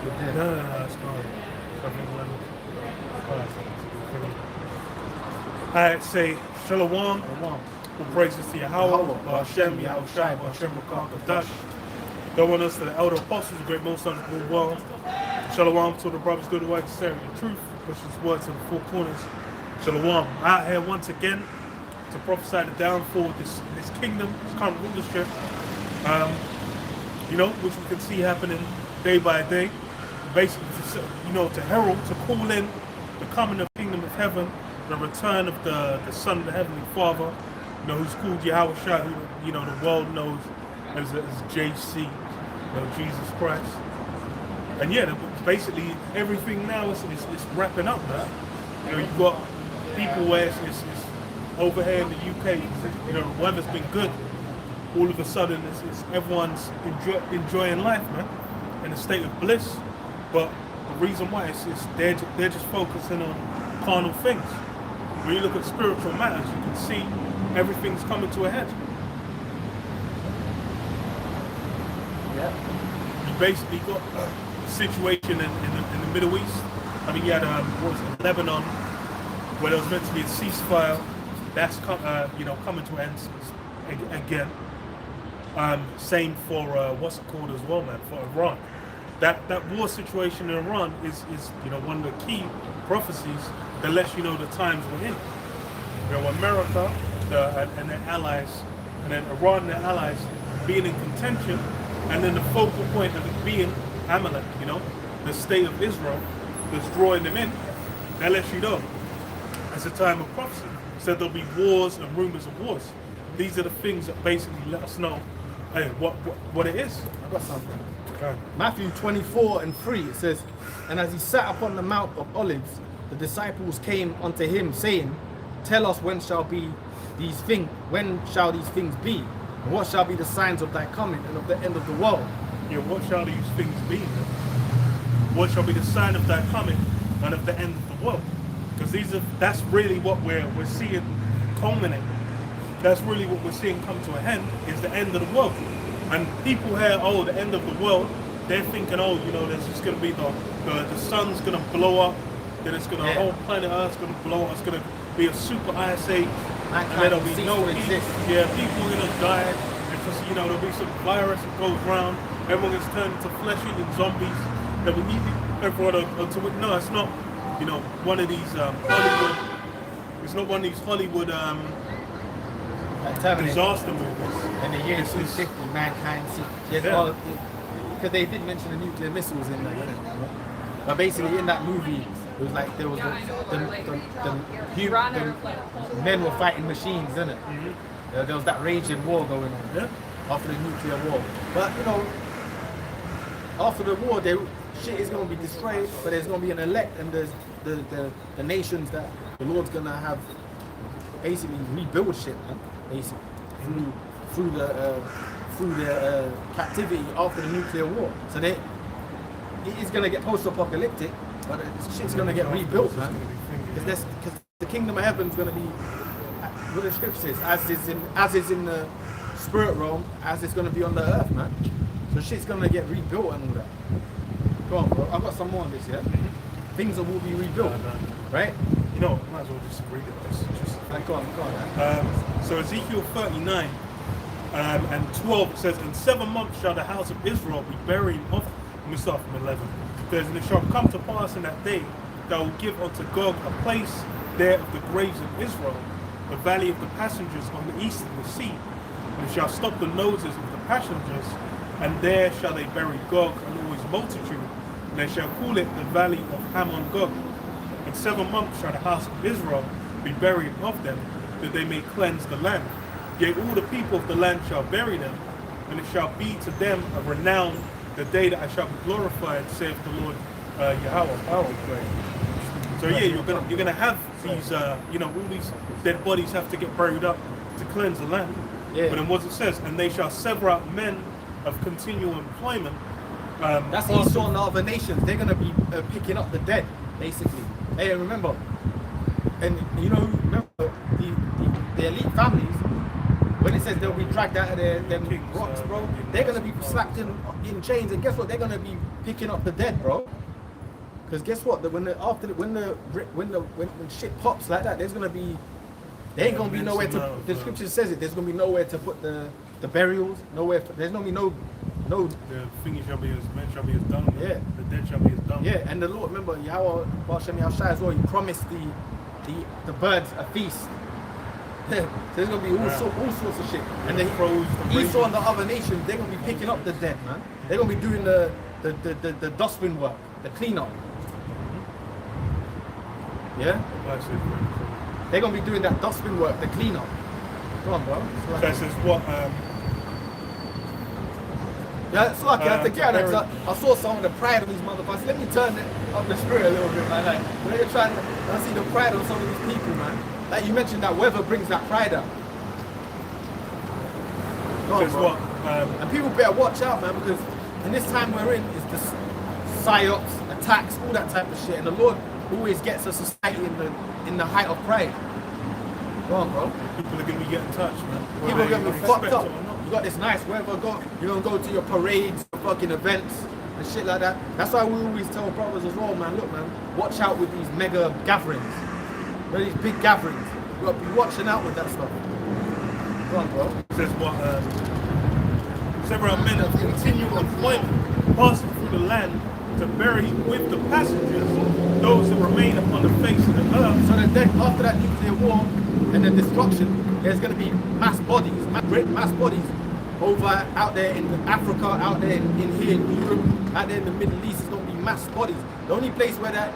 No, it's not. Alright, say Shalom. All praises to Yahweh, Hashem, Yahweh Shai, Hashem, Kadash. Go on us to the elder apostles, the great most sons of the world. Shalom to the brothers, do the right, sincerity, and truth, which is words to the four corners. Shalom. Out here once again to prophesy the downfall of this kingdom, this current rulership, which we can see happening day by day. Basically, to herald, to call in the coming of the kingdom of heaven, the return of the Son of the Heavenly Father, who's called Yahweh Shai, who the world knows as JC, Jesus Christ. And yeah, basically everything now is wrapping up now. You've got people where it's over here in the UK, the weather's been good. All of a sudden, everyone's enjoying life, man, in a state of bliss. But the reason why is they're just focusing on carnal things. When you look at spiritual matters, you can see everything's coming to a head. Yeah. You basically got a situation in the Middle East. I mean, you had Lebanon, where there was meant to be a ceasefire. That's coming to an end again. Same for what's it called as well, man, for Iran. That war situation in Iran is one of the key prophecies that lets you know the times we're in. America and their allies, and then Iran and their allies being in contention, and then the focal point of it being Amalek, the state of Israel that's drawing them in. That lets you know it's a time of prophecy. Said there'll be wars and rumors of wars. These are the things that basically let us know, hey, what it is. I've got something. Matthew 24:3, it says, "And as he sat upon the Mount of Olives, the disciples came unto him, saying, Tell us when shall these things be? And what shall be the signs of thy coming and of the end of the world?" Yeah, what shall these things be? What shall be the sign of thy coming and of the end of the world? Because that's really what we're seeing culminate. That's really what we're seeing come to a end, is the end of the world. And people hear, the end of the world, they're thinking, there's just going to be the sun's going to blow up, then it's going to, the whole planet Earth's going to blow up, it's going to be a super ice age, and then there'll be no heat. Yeah, people are going to die, because, there'll be some virus that goes around, everyone gets turned into flesh-eating zombies, that will eat everyone until, no, it's not, one of these Hollywood, it's not one of these Hollywood disaster movies. In the year 250, mankind, because they did mention the nuclear missiles in there, but basically in that movie, it was like there was the men were fighting machines, isn't it? Mm-hmm. There was that raging war going on after the nuclear war. But after the war, shit is going to be destroyed, but there's going to be an elect, and there's the nations that the Lord's going to have basically rebuild shit, man, basically through the captivity after the nuclear war. So it is going to get post-apocalyptic, but shit's going to get rebuilt, man. Because the kingdom of heaven is going to be, what the scripture says, as is in the spirit realm, as it's going to be on the earth, man. So shit's going to get rebuilt and all that. Go on, bro. I've got some more on this, yeah? Things that will be rebuilt, right? Might as well just read it. Go on. So Ezekiel 39 and 12 says, "In 7 months shall the house of Israel be buried of." Let me start from 11. Because it shall come to pass in that day that I will give unto Gog a place there of the graves of Israel, the valley of the passengers on the east of the sea. And it shall stop the noses of the passengers, and there shall they bury Gog and all his multitude, and they shall call it the valley of Hamon Gog. In 7 months shall the house of Israel be buried of them, that they may cleanse the land. Yea, all the people of the land shall bury them, and it shall be to them a renown the day that I shall be glorified, saith the Lord Yahweh. So yeah, you're gonna have these, all these dead bodies have to get buried up to cleanse the land. Yeah. But then what it says, and they shall sever out men of continual employment. That's Esau and the other nations. They're gonna be picking up the dead, basically. Hey, remember, and remember the elite families. when it says they'll be dragged out of them Kings, rocks, bro, they're gonna be slapped in chains, and guess what? They're gonna be picking up the dead, bro. Because guess what? When shit pops like that, there's gonna be there ain't gonna be nowhere to. The scripture says it. There's gonna be nowhere to put the burials. Nowhere. There's gonna be no. The thing shall be as men shall be as dung. Yeah. The dead shall be as dung. Yeah, and the Lord, remember Yahweh Bashem Yahshai as well. He promised the birds a feast. So there's gonna be all sorts of shit. And the Esau and the other nations, they're gonna be picking up the dead, man. They're gonna be doing the dustbin work, the cleanup. Yeah? They're gonna be doing that dustbin work, the cleanup. Go on, bro. This is what yeah, it's like I have to get out of that. I saw some of the pride of these motherfuckers. Let me turn it up the spirit a little bit, man. Like when you're trying to I see the pride of some of these people, man. Like you mentioned that weather brings that pride out. Go on, bro. And people better watch out, man, because in this time we're in is the psyops, attacks, all that type of shit. And the Lord always gets a society in the height of pride. Go on, bro. People are gonna be getting touched, man. People are gonna be fucked up. You got this nice weather, you're gonna go to your parades, fucking events, and shit like that. That's why we always tell brothers as well, man, look, man, watch out with these mega gatherings. You know, these big gatherings. You gotta be watching out with that stuff. Go on, bro. It says what several men of continual employment passing through the land to bury with the passengers those that remain upon the face of the earth. So then after that nuclear war and the destruction, there's going to be mass bodies, great mass bodies over out there in Africa, out there in here in Europe, out there in the Middle East. It's going to be mass bodies. The only place where that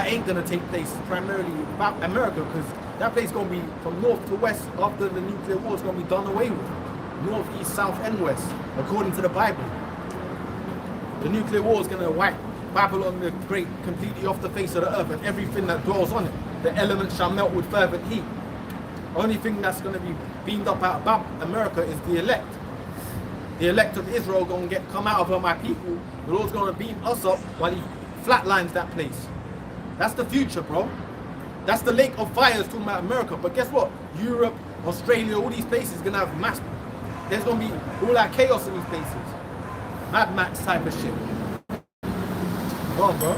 ain't going to take place is primarily about America, because that place is going to be from north to west. After the nuclear war is going to be done away with. North, east, south and west, according to the Bible. The nuclear war is going to wipe Babylon the Great completely off the face of the earth, and everything that dwells on it. The elements shall melt with fervent heat. Only thing that's going to be beamed up out of America is the elect. The elect of Israel going to come out of her, my people. The Lord's going to beam us up while he flatlines that place. That's the future, bro. That's the lake of fire is talking about America. But guess what? Europe, Australia, all these places going to have mass. There's going to be all that chaos in these places. Mad Max type of shit. Go on, bro.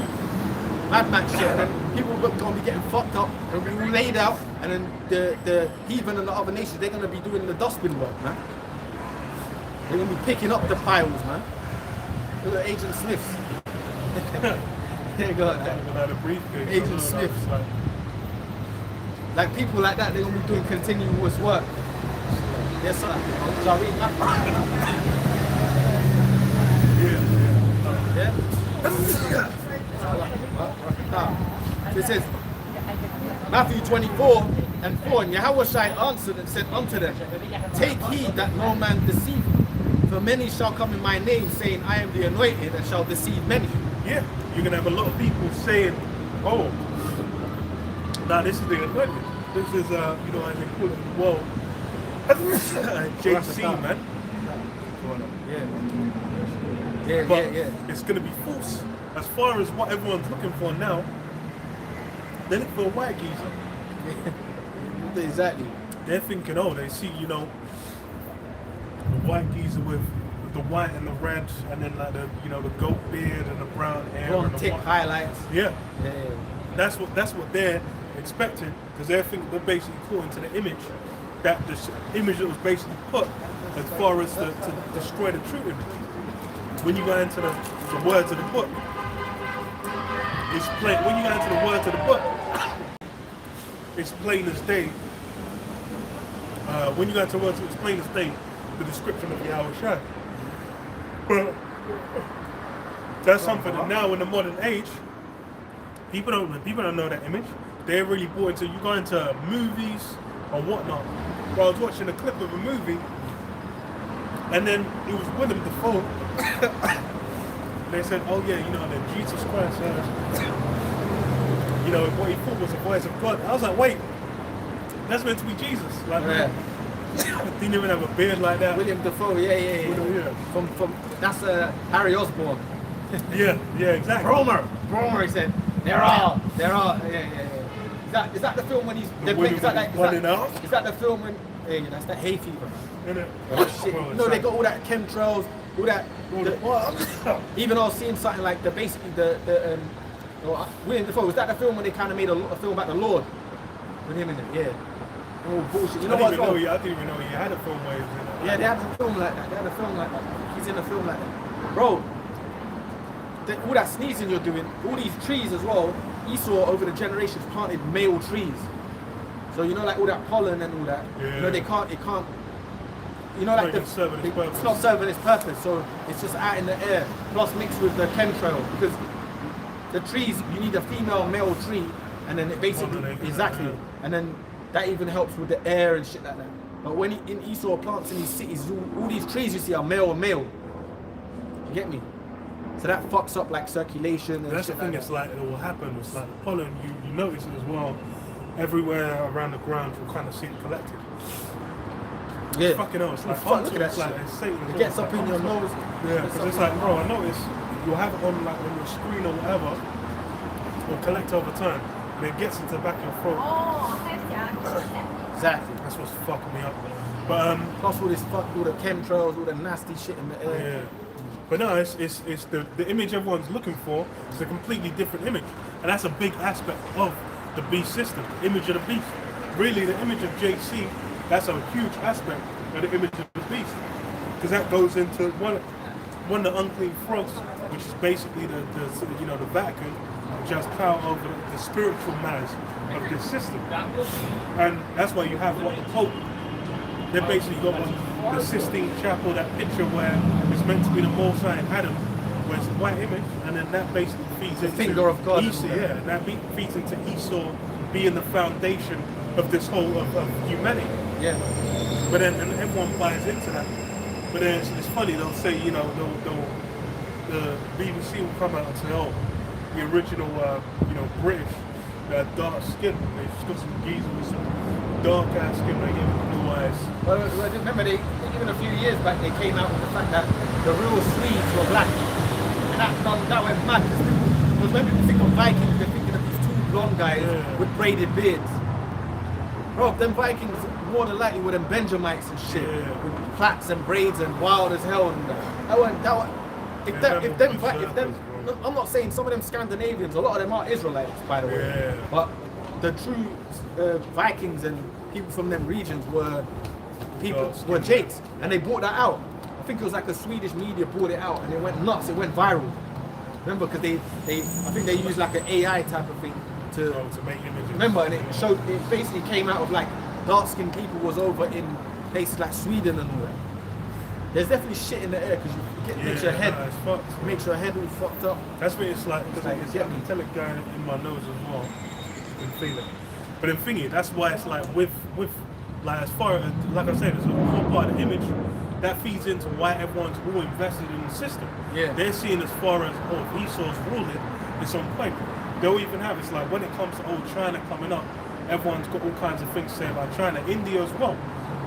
Mad Max shit. And then people are going to be getting fucked up. They'll be all laid out. And then the heathen and the other nations, they're going to be doing the dustbin work, man. They're going to be picking up the piles, man. Look at Agent Smiths. There you go. Agent Smiths. Like people like that, they're going to be doing continuous work. Yes, sir. Shall I read that? Yeah? It says, Matthew 24:4, and Yahushua answered and said unto them, take heed that no man deceive you, for many shall come in my name, saying, I am the anointed, and shall deceive many. Yeah, you're going to have a lot of people saying, oh, now this is the anointed. This is, you know, as they call it in the world, JC, man. But it's going to be false. As far as what everyone's looking for now, they look for a white geezer. Exactly. They're thinking, oh, they see, you know, the white geezer with the white and the red, and then like the, you know, the goat beard and the brown hair and the tick highlights. Yeah. That's what they're expecting, because they're basically calling to the image that the image that was basically put as far as to destroy the true image. When you go into the words of the book, it's plain. When you go into the words of the book, it's plain as day. When you go into words, it's plain as day, the description of Yahushua. But that's something that now in the modern age, people don't know that image. They're really bought into. You go into movies or whatnot. Well, I was watching a clip of a movie, and then it was Willem Dafoe. They said, "Oh yeah, you know, that Jesus Christ, you know, what he thought was the voice of God." I was like, "Wait, that's meant to be Jesus." Like, didn't even have a beard like that. William Dafoe, yeah. From that's Harry Osborn. yeah, exactly. Bromer, he said, they're all, yeah. Is that the film when he's? Is that the film when hey, that's that hay fever, man. Innit? That shit. Bro, You it's know, they like- got all that chemtrails, all that. Even I was seeing something like basically William Dafoe, was that the film when they kind of made a film about the Lord with him in it? Yeah. Oh bullshit. You know I what? didn't even know he had a film where he was in it. Yeah, they had a film like that. He's in a film like that. Bro, all that sneezing you're doing, all these trees as well, Esau over the generations planted male trees. So you know, like all that pollen and all that, you know, it can't, you know, like It's not serving its purpose. So it's just out in the air, plus mixed with the chemtrail, because the trees, you need a female male tree, and then it basically, exactly, and then that even helps with the air and shit like that. But when in Esau plants in these cities, all these trees you see are male and male. You get me? So that fucks up like circulation and that's shit the thing. like It's that. like it will happen. It's like the pollen. You notice it as well. Everywhere around the ground, you'll kind of see it collected. Yeah. Fucking hell, it's like Fuck, look at that it's like shit. it's Satan as It gets well. up in your nose. Yeah, because it's like, bro, I notice you'll have it on like on your screen or whatever, or collect over time, and it gets into the back of your throat. Exactly. That's what's fucking me up. But Plus all this all the chemtrails, all the nasty shit in the air. yeah. But no, it's the image everyone's looking for is a completely different image, and that's a big aspect of the beast system, the image of the beast. Really, the image of JC, that's a huge aspect of the image of the beast, because that goes into one of the unclean frogs, which is basically the Vatican, which has power over the spiritual matters of this system, and that's why you have what the Pope. They basically got the Sistine Chapel, that picture where it's meant to be the Most High Adam, where it's a white image, and then that basically feeds into finger of God. Esau, yeah, and that feeds into Esau being the foundation of this whole of humanity. Yeah. But then and everyone buys into that. But then it's funny, they'll say, you know, the BBC will come out and say, oh, the original, British, dark skin. They just got some geezer with some dark ass skin, they give them blue eyes. Well, remember, even a few years back, they came out with the fact that the real Swedes were black. And that went mad. Because when people think of Vikings, they're thinking of these two blonde guys with braided beards. Bro, them Vikings more than likely were them Benjamites and shit, with plaits and braids and wild as hell. And I'm not saying some of them Scandinavians, a lot of them are Israelites, by the way. But the true Vikings and people from them regions were Jakes, and they brought that out. I think it was like a Swedish media brought it out, and it went nuts. It went viral. Remember, because I think they used like an AI type of thing to make images. Remember, and it basically came out of like dark-skinned people was over in places like Sweden and all that. There's definitely shit in the air because makes your head all fucked up. That's what it's like, because I can tell it going in my nose as well. You can feel it. But in thingy, that's why it's like with like as far as, like I said, it's a whole part of the image that feeds into why everyone's all invested in the system. Yeah. They're seeing as far as, if Esau's ruling, it's on point. They'll even have, it's like when it comes to China coming up, everyone's got all kinds of things to say about China. India as well.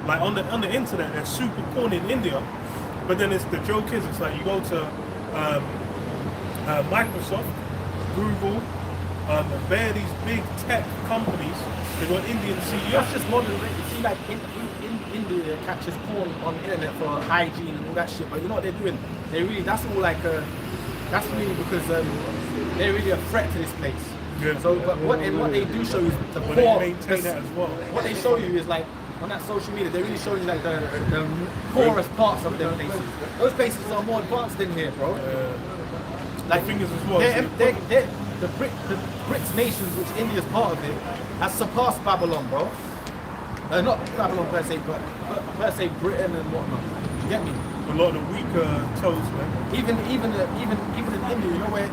Like on the internet, they're super corny in India. But then the joke is, it's like you go to Microsoft, Google, these big tech companies, they've got Indian CEOs. That's just modern. You see, like in India catches porn on the internet for hygiene and all that shit. But you know what they're doing? That's all like that's really because they're really a threat to this place. Yeah. So, but what they do show you is the But poor. they maintain that as well. What they show you is like on that social media, they really show you like the poorest parts of them places. Those places are more advanced than here, bro. Like fingers as well. The BRICS nations, which India's part of it, has surpassed Babylon, bro. Not Babylon per se, but per se Britain and whatnot. You get me? A lot of the weaker toes, man. Even in India, you know where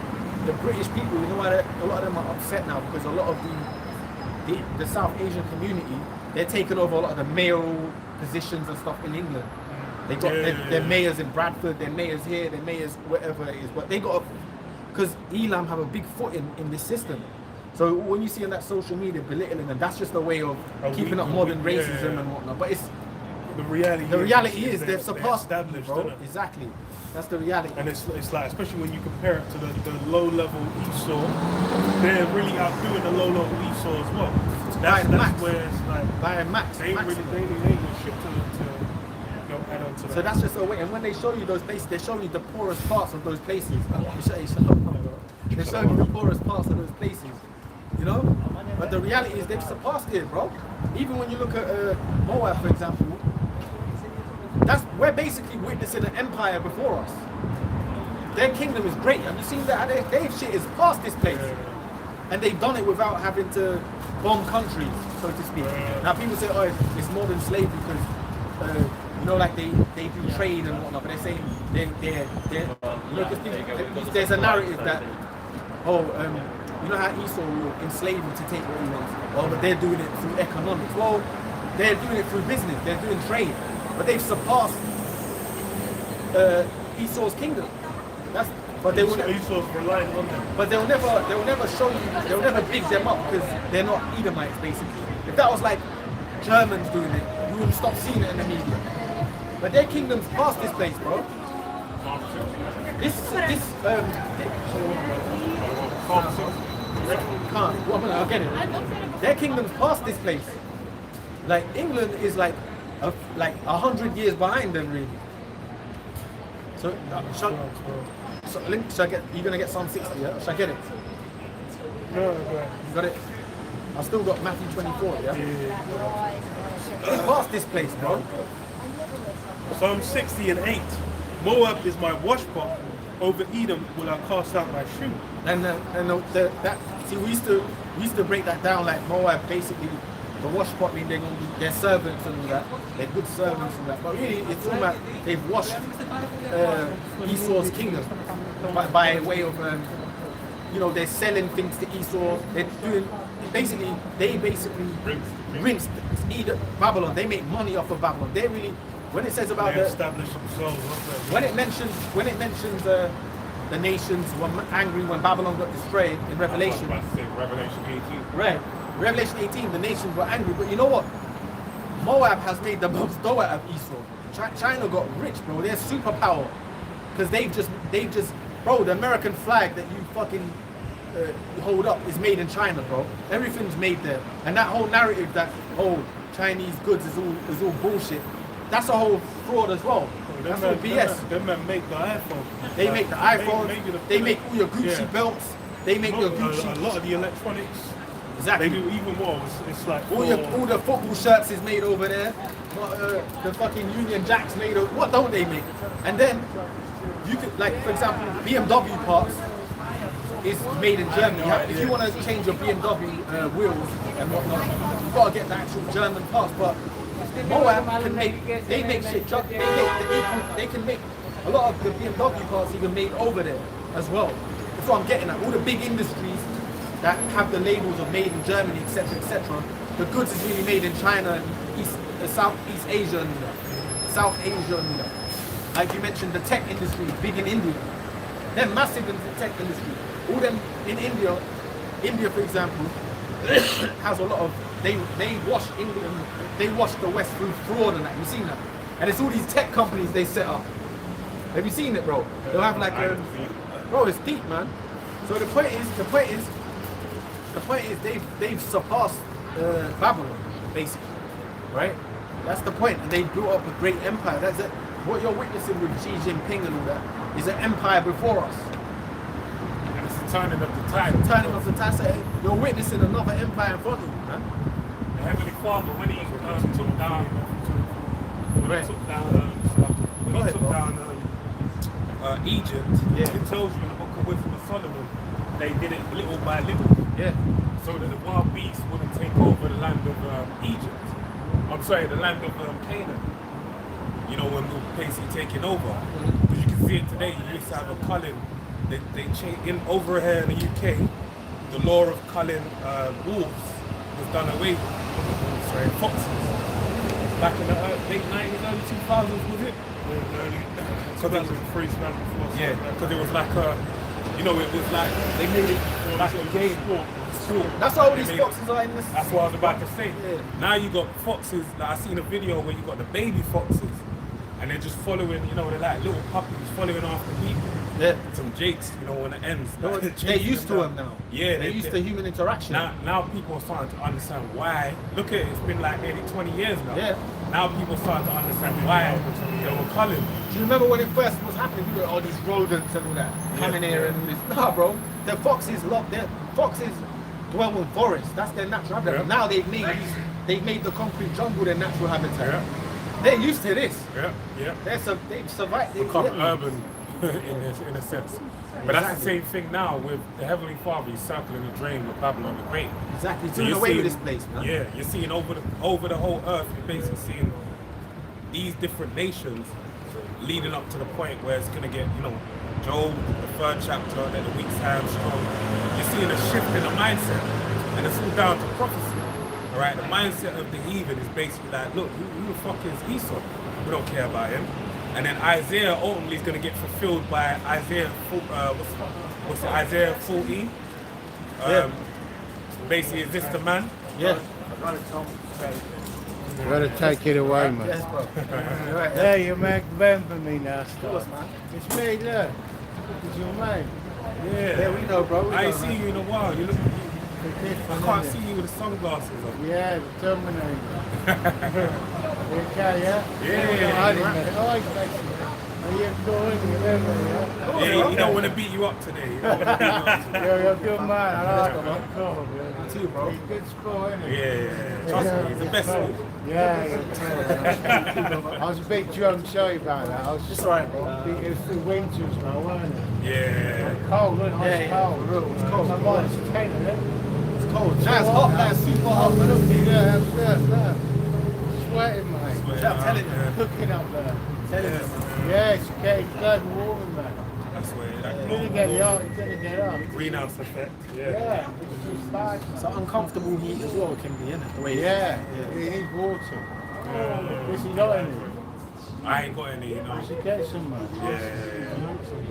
the British people, you know why a lot of them are upset now, because a lot of the South Asian community, they're taking over a lot of the mayoral positions and stuff in England. They got their mayors in Bradford, their mayors here, their mayors wherever it is, but they got because Elam have a big foot in this system. So when you see on that social media belittling them, that's just a way of keeping up modern racism and whatnot. But the reality. The reality is they've surpassed you, established, bro. innit? Exactly. That's the reality. And it's like, especially when you compare it to the low level Esau, they're really outdoing the low level Esau as well. That's where it's like buying Max. they ain't really they ain't got shit to add on to that. So that's just a way. And when they show you those places, they show you the poorest parts of those places. They show you the poorest parts of those places. You know? But the reality is they've surpassed it, bro. Even when you look at Moab, for example, we're basically witnessing an empire before us. Their kingdom is great. Have you seen that? Their shit is past this place. And they've done it without having to bomb countries, so to speak. Now people say, oh, it's more than slavery because, you know, like they do trade and whatnot, but they're saying they're you know, there's a narrative that, you know how Esau will enslave you to take what he wants, but they're doing it through economics. Well, they're doing it through business, they're doing trade, but they've surpassed Esau's kingdom. But they will Esau's relying on them. But they'll never show you, they'll never big them up because they're not Edomites basically. If that was like Germans doing it, you wouldn't stop seeing it in the media. But their kingdom's past this place, bro. I'll get it. Their kingdom's past this place. Like England is like 100 years behind them, really. So, shall I get? You're gonna get Psalm 60, yeah? Shall I get it? No. You got it. I've still got Matthew 24, yeah. It's past this place, bro. Psalm 60 and 8. Moab is my washpot. Over Edom will I cast out my shoe. See, we used to break that down like Moab basically. The washpot mean they're gonna be their servants and all that. They're good servants and that. But really, it's all about they've washed Esau's kingdom by way of you know, they're selling things to Esau. They're doing they basically rinsed Babylon. They make money off of Babylon. They really, when it says about established themselves. When it mentions the nations were angry when Babylon got destroyed in Revelation. Revelation 18. Right. Revelation 18, the nations were angry, but you know what? Moab has made the most dough out of Esau. China got rich, bro. They're superpower because they've just, bro. The American flag that you fucking hold up is made in China, bro. Everything's made there, and that whole narrative that Chinese goods is all bullshit. That's a whole fraud as well. That's all BS. Them men make the iPhone. They make the iPhone. They make all your Gucci belts. They make your Gucci. A lot of the electronics. Exactly. They do even more. It's like all the football shirts is made over there. The fucking Union Jacks made over. What don't they make? And then you could, like, for example, BMW parts is made in Germany. If you want to change your BMW wheels and whatnot, you've got to get the actual German parts. But Moab can make. They make shit. They can make a lot of the BMW parts even made over there as well. That's what I'm getting at. All the big industries that have the labels of made in Germany, etc., etc. The goods is really made in China and Southeast Asia and South Asia. And, like you mentioned, the tech industry is big in India. They're massive in the tech industry. All them in India, for example, has a lot of, they wash India, they wash the West through fraud and that. You've seen that? And it's all these tech companies they set up. Have you seen it, bro? They'll have like bro, it's deep, man. So the point is they've surpassed Babylon, basically, right? That's the point. And they built up a great empire. That's it. What you're witnessing with Xi Jinping and all that is an empire before us. And it's the turning of the tide. Turning of the tide. So you're witnessing another empire in front of you, man. The Heavenly Father, when he took down, Egypt, it tells you in the Book of Wisdom of Solomon, they did it little by little. Yeah. So that the wild beasts wouldn't take over the land of Egypt. I'm sorry, the land of Canaan. You know, when we were basically taking over. Because you can see it today, you used to have a culling. They changed in over here in the UK, the law of culling wolves was done away with. Sorry, foxes. Back in the late 90s, early 2000s, was it? So that was freeze man before. Yeah, because it was like You know, it was like They made it like a game. sport. That's why all They these made it- foxes are in this. That's what I was about to say. Yeah. Now you got foxes. Like I seen a video where you got the baby foxes, and they're just following. You know, they're like little puppies following after people. Yeah. Some jakes, you know, when it ends. They're chasing used to them down. now. Yeah, They're used to human interaction. Now people are starting to understand why. Look at it, it's been like nearly 20 years now. Yeah. Now people start to understand why they were culling. Do you remember when it first was happening? You got all these rodents and all that coming here and all this. Nah, bro. The foxes foxes dwell in forests. That's their natural habitat. Yeah. Now they've made the concrete jungle their natural habitat. Yeah. They're used to this. Yeah, yeah. They've survived. Become Yeah. urban in a sense. But that's the same thing now with the Heavenly Father. He's circling the drain with Babylon the Great. Exactly. So Doing you're away with seeing- this place, man. Yeah, you're seeing over the whole earth. You're basically seeing these different nations leading up to the point where it's gonna get, you know, Job, the 3rd chapter, then the weak stand strong. You're seeing a shift in the mindset, and it's all down to prophecy. All right, the mindset of the heathen is basically like, look, who the fuck is Esau? We don't care about him. And then Isaiah ultimately is going to get fulfilled by Isaiah, what's it, Isaiah 14. Basically, is this the man? Yeah. You gotta take it away, man. Yes, bro. You're right. Yeah, you make remember me now, course, Star. man. It's me, look. It's your mate. Yeah. Yeah, we know, bro. We I ain't know, seen man. you in a while. You look, It's I different, can't isn't see you with the sunglasses on. it? Yeah, the Terminator. You okay, yeah? Yeah. I didn't make noise, basically. Are you going? You remember, yeah? Yeah, he don't want to beat you up today. He don't wanna beat you up today. You're a good man. I like him. I'm cool. Me too, bro. He's a good sport, isn't he? Yeah, trust me, he's the best sport. Yeah, yeah. I was a bit drunk, sorry about that. I was It's alright, bro. It was the winters, though, wasn't it? Yeah. Cold, wasn't it? Yeah, It's yeah, cold. for real, it's cold. My mind's 10, isn't it? It's cold. Now it's hot. Now it's super hot, man. Look, look. Sweating, mate. I'm telling you. Cooking up there. Telling you, man. Yeah, it's getting blood water, man. That's where that You're gonna get up, you're gonna get up. greenhouse effect. Yeah. Yeah, it's just bad, It's man. an uncomfortable heat as well, can be, innit? The way it is. Yeah, you need water. This is not any. I ain't got any, you know. You should get some, man.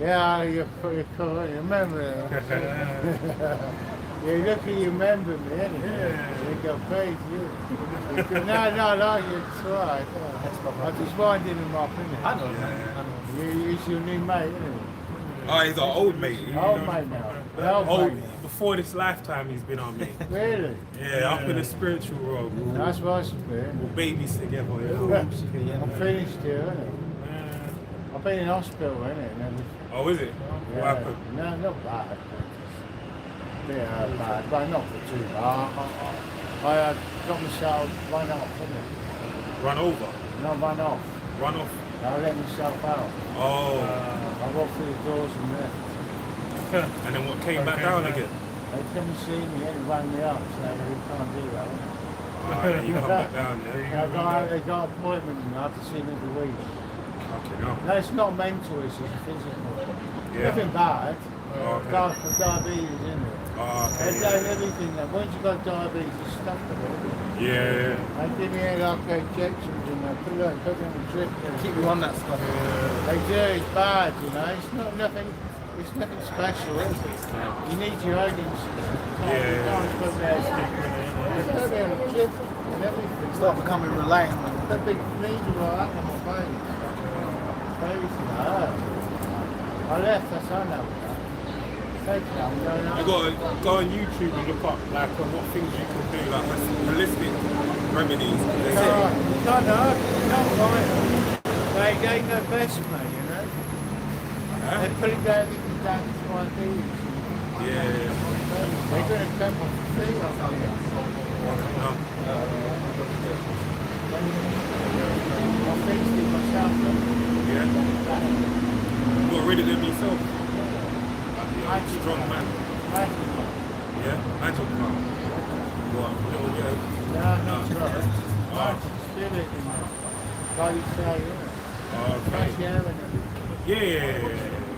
Yeah. Yeah, you're pretty cool, you remember that? You look at you remember me, innit? Yeah. You go crazy, you. No, you try. I just winding him up, innit? I know, man. I know. He's your new mate, isn't Oh, he's our old mate. You Old know. mate now. Old Old, mate. before this lifetime, he's been our mate. he? Really? Yeah, up in the spiritual world. That's what I said. We'll babies together. Yeah. I'm finished here, innit? I've been in hospital, innit? And everything. Oh, is it? What happened? No, not bad. Yeah, bad, but not for too bad. I got myself run off, innit? Run over. No, run off. Run off. I let myself out. Oh. I walked through the doors and left. And then what came back down again? They couldn't see me and rang me up, so we can't do that. Alright, you come back down there. They got an appointment and I have to see them every week. Okay, no. No, it's not mental, it's physical. Yeah. Nothing bad. Okay. For diabetes, isn't it? Oh, They've okay. done everything. Like, once you've got diabetes, it's stuck with it. Yeah. They give me like injections and they put me on a drip. Keep you on that stuff. They do, it's bad, you know. It's not nothing. It's nothing special, is it? You need your own insulin. You can't put there. They put me on a drip and everything. Start becoming reliant on The big needle like that on my face. Everything hurt. I left, that's how now. Take it, I'm going You out. gotta go on YouTube and look up like what things you can do, like holistic remedies. They say. You can't hurt, you can't fight them. They ain't no best, mate, you know. They put it down, you can down to diabetes. Yeah. They're going to come off the feet off here. No. I fixed it myself. Yeah. You got rid of them yourself. Magic. Strong man. Magic. Yeah. Magic man. What? Little bit. No, not right. Oh. Magic spirit in there. Like you say, yeah. Oh, Fresh okay. air and everything. Yeah.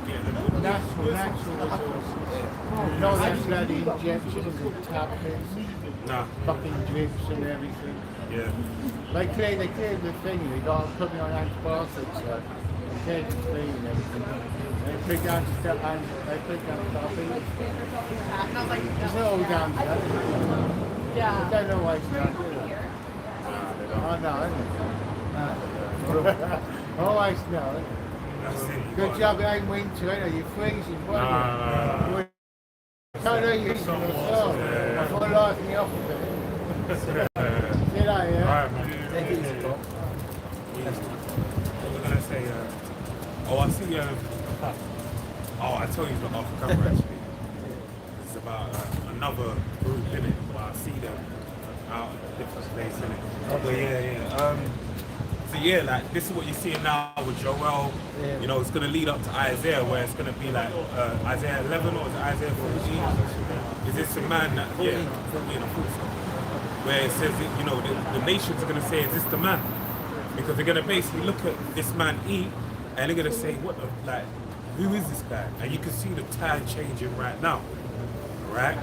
Get them. Natural resources. Not that bloody injections and tablets, Nah. fucking drips and everything. Yeah. They clear the thing, they got to put me on antibiotics, they clear the thing and everything. They put down stuff and they put down stuff. It's all down there. I don't know why it's down there. I know. Always know. That's it. Good job you ain't winter, ain't you? You're freezing, what? No, you're using yourself. I thought life in the opposite. See that, yeah? Alright, man. Take it easy, bro. What was I gonna say? Oh, I see. Oh, I tell you the off camera actually. It's about another group in it, but I see them out at a different place in it. But yeah. So yeah, like this is what you're seeing now with Joel. Yeah. You know, it's gonna lead up to Isaiah, where it's gonna be like Isaiah 11 or is it Isaiah 14? Is this a man that? Yeah, I thought so. Where it says that, you know, the nations are gonna say, is this the man? Because they're gonna basically look at this man eat, and they're gonna say, what the, like, who is this guy? And you can see the tide changing right now, right?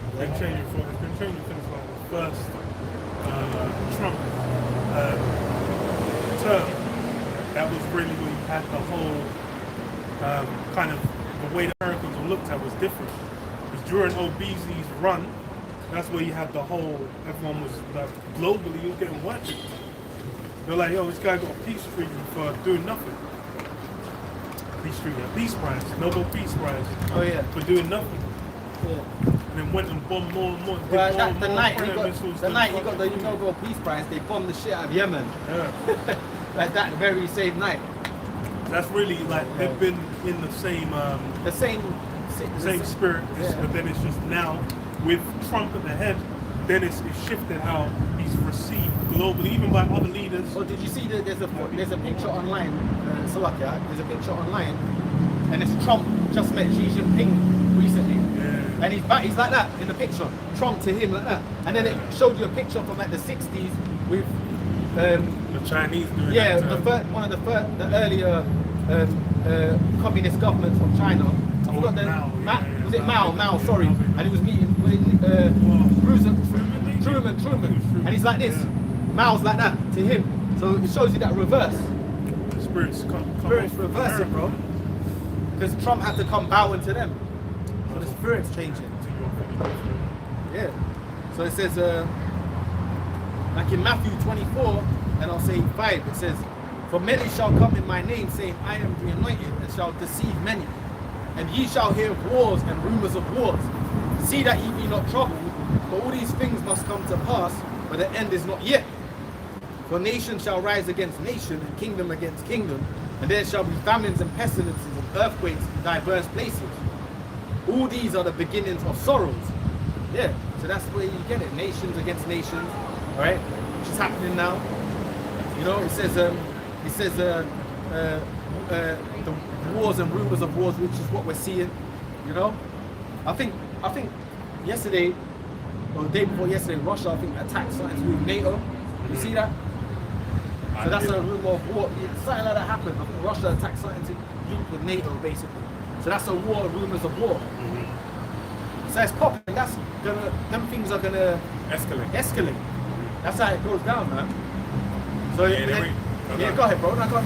It's been changing since like the first Trump term. That was really when you had the whole kind of the way the Americans were looked at was different. Because during Obesi's run, that's where you had the whole, everyone was like globally, you was getting watched. They're like, yo, this guy got a peace treaty for doing nothing. Peace treaty, a peace prize, Nobel Peace Prize. Oh yeah. For doing nothing. Yeah. And then went and bombed more and more. Well, Did the more night he prayer got missiles the than night he got fucking- the Nobel Peace Prize, they bombed the shit out of Yemen. Yeah. Like that very same night. That's really like they've been in the same The same spirit, Yeah. but then it's just now with Trump at the head, then it's shifted how he's received globally, even by other leaders. Oh, did you see that there's a picture online, Slovakia, there's a picture online, and it's Trump just met Xi Jinping recently. Yeah. And he's like that in the picture. Trump to him like that. And then it showed you a picture from like the 60s with The Chinese doing yeah, that. the earlier communist governments from China. I forgot the Mao, was it Mao? Mao, sorry. And he was meeting with Truman, and he's like this. Mao's like that to him. So it shows you that reverse. The spirits come Spirits off reverse it, bro. Because Trump had to come bowing to them. So the spirit's changing. Yeah. So it says, like in Matthew 24, and I'll say 5, it says, for many shall come in my name, saying, I am the anointed, and shall deceive many. And ye shall hear of wars and rumors of wars. See that ye be not troubled, for all these things must come to pass, but the end is not yet. For nation shall rise against nation, and kingdom against kingdom, and there shall be famines and pestilences and earthquakes in diverse places. All these are the beginnings of sorrows. Yeah, so that's where you get it. Nations against nations, all right? Which is happening now. You know, it says the wars and rumors of wars, which is what we're seeing. You know, I think yesterday or the day before yesterday, Russia I think attacked something to do with NATO. You see that? So that's a rumor of war. Something like that happened. I think Russia attacked something to do with NATO basically. So that's a war, rumors of war. So it's popping. That's gonna, them things are gonna escalate. That's how it goes down, man. So Yeah, go ahead, bro. No, go on.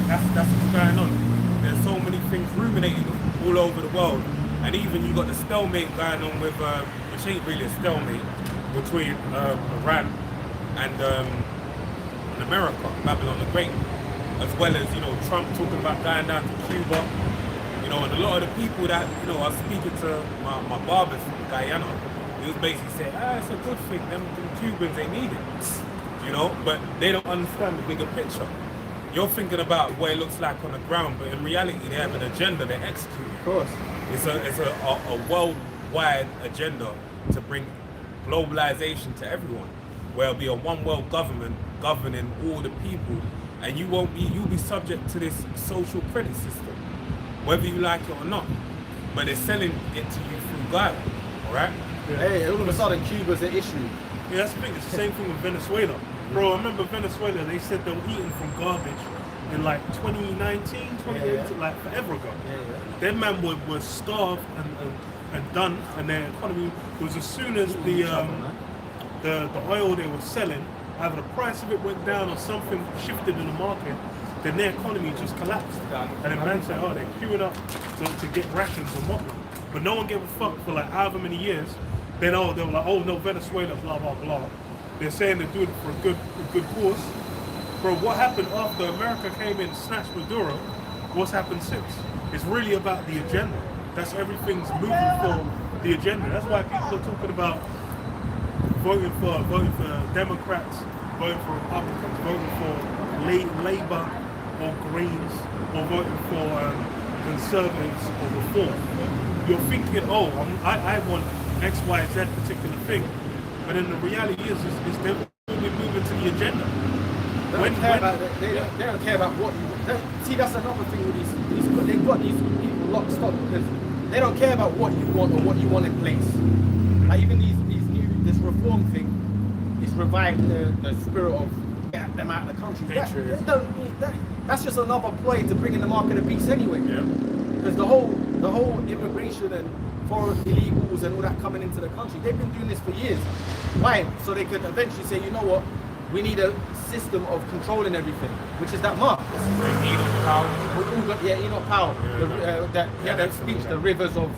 That's what's going on. There's so many things ruminating all over the world, and even you got the stalemate going on with, which ain't really a stalemate, between Iran and America, Babylon the Great, as well as Trump talking about going down to Cuba, and a lot of the people that I was speaking to my barbers from Guyana, he was basically saying, it's a good thing, them Cubans they need it. But they don't understand the bigger picture. You're thinking about what it looks like on the ground, but in reality, they have an agenda they're executing. Of course. It's a worldwide agenda to bring globalization to everyone, where it'll be a one world government governing all the people, and you'll be subject to this social credit system, whether you like it or not. But they're selling it to you through God, all right? Yeah. Hey, all of a sudden Cuba's an issue. Yeah, that's the thing. It's the same thing with Venezuela. Bro, I remember Venezuela, they said they were eating from garbage in like 2019, 2018, like forever ago. Their man was starved and done, and their economy was as soon as the oil they were selling, either the price of it went down or something shifted in the market, then their economy just collapsed. And then man said, oh, they're queuing up to get rations and whatnot. But no one gave a fuck for like however many years. Then they were like, oh no, Venezuela, blah blah blah. They're saying they're doing it for a good cause. Bro, what happened after America came in, snatched Maduro? What's happened since? It's really about the agenda. That's everything's moving for the agenda. That's why people are talking about voting for Democrats, voting for Republicans, voting for Labour or Greens, or voting for Conservatives or Reform. You're thinking, oh, I want X, Y, Z particular thing, but then the reality is they're moving to the agenda. They don't care about what you see. That's another thing with these. They've got these people locked up because they don't care about what you want or what you want in place. Like even this reform thing is revived the spirit of get them out of the country. That's just another ploy to bring in the mark of the beast anyway. Yeah. Because the whole immigration and foreign illegals and all that coming into the country, they've been doing this for years. Why? So they could eventually say, you know what? We need a system of controlling everything, which is that mark. Enoch Powell. Yeah, Enoch Powell. That speech, the rivers of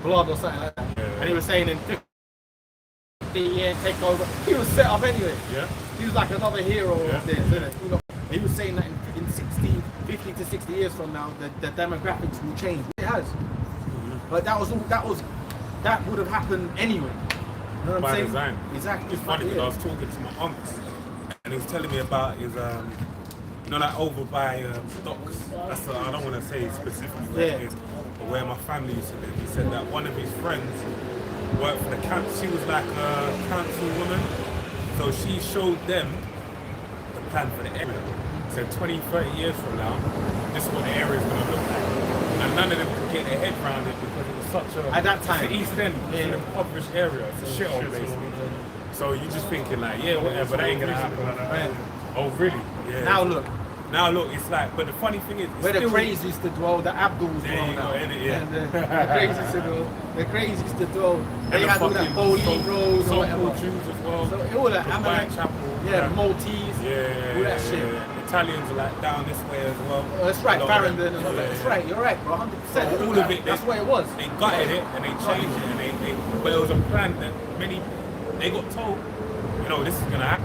blood or something like that. And he was saying in 50 years take over. He was set up anyway. Yeah. He was like another hero of theirs, isn't it? He was saying that in 50 to 60 years from now, the demographics will change. It has. But that would have happened anyway. You know what I'm saying? Design. Exactly. It's funny because I was talking to my uncle and he was telling me about his, like over by docks. I don't want to say specifically where it is, but where my family used to live. He said that one of his friends worked for the council. She was like a council woman, so she showed them the plan for the area. So 20, 30 years from now, this is what the area is going to look like. And none of them could get their head around it because it was such a... At that time. It's the East End. It's an impoverished area. It's a shithole, basically. So you're just thinking like, yeah, whatever, that ain't going to happen. Right. Oh, really? Yeah. Now look, it's like, but the funny thing is... Where the crazies used to dwell, the Abduls dwell now. And the crazies to dwell. They had all that Bowling Road or whatever. Jews as well. So all that Whitechapel. Yeah, Maltese. All that shit. Italians are like down this way as well. Oh, that's right, Farringdon and all that. That's right, you're right, bro, 100%. So all of it, that's what it was. They gutted it and they changed it, and but it was a plan that they got told, this is gonna happen,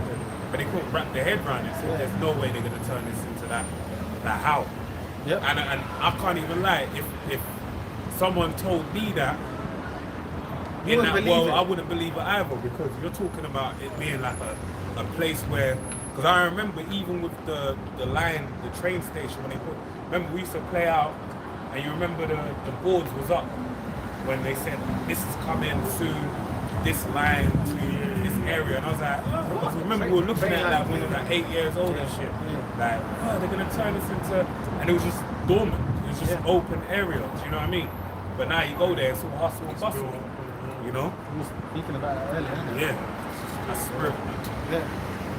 but they couldn't wrap their head around it. So there's no way they're gonna turn this into that how. Yep. And I can't even lie. If someone told me that in that world, I wouldn't believe it either, because you're talking about it being like a place where. Because I remember even with the line, the train station, when remember we used to play out, and you remember the boards was up when they said, this is coming soon, this line to this area, and I was like, because remember we were looking at that when we were like 8 years old and shit, like, they're going to turn this into, and it was just dormant, it was just open area, do you know what I mean? But now you go there, it's all hustle and bustle, We were speaking about that earlier. Yeah, that's spirit. Yeah.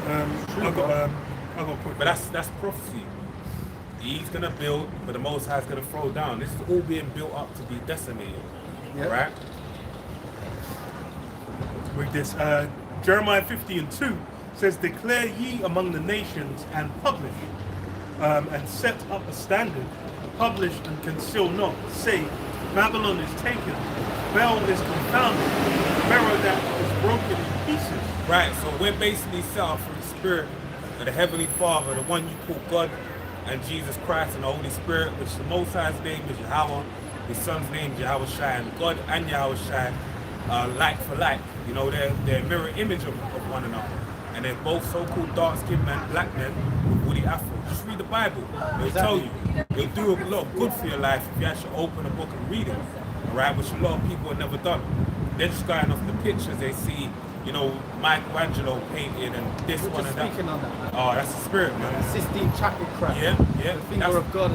I got a quick. But that's prophecy. He's gonna build, but the Most High is gonna throw down. This is all being built up to be decimated, right? With this, Jeremiah 50:2 says, "Declare ye among the nations and publish, and set up a standard, publish and conceal not. Say, Babylon is taken, Bel is confounded, Merodach is broken in pieces." Right, so we're basically set up from the Spirit of the Heavenly Father, the one you call God, and Jesus Christ and the Holy Spirit, which the Most High's name is Yahweh, His Son's name is Yahweh Shai, and God and Yahweh Shai are like for like. They're a mirror image of one another. And they're both so-called dark-skinned men, black men, with woody afro. Just read the Bible. It'll tell you. It'll do a lot of good for your life if you actually open a book and read it. Right, which a lot of people have never done. They're just going off the pictures they see, Michelangelo painted and this We're one just and that. speaking on that. Oh, that's the spirit, man. Sistine Chapel crap. Yeah. The finger of God.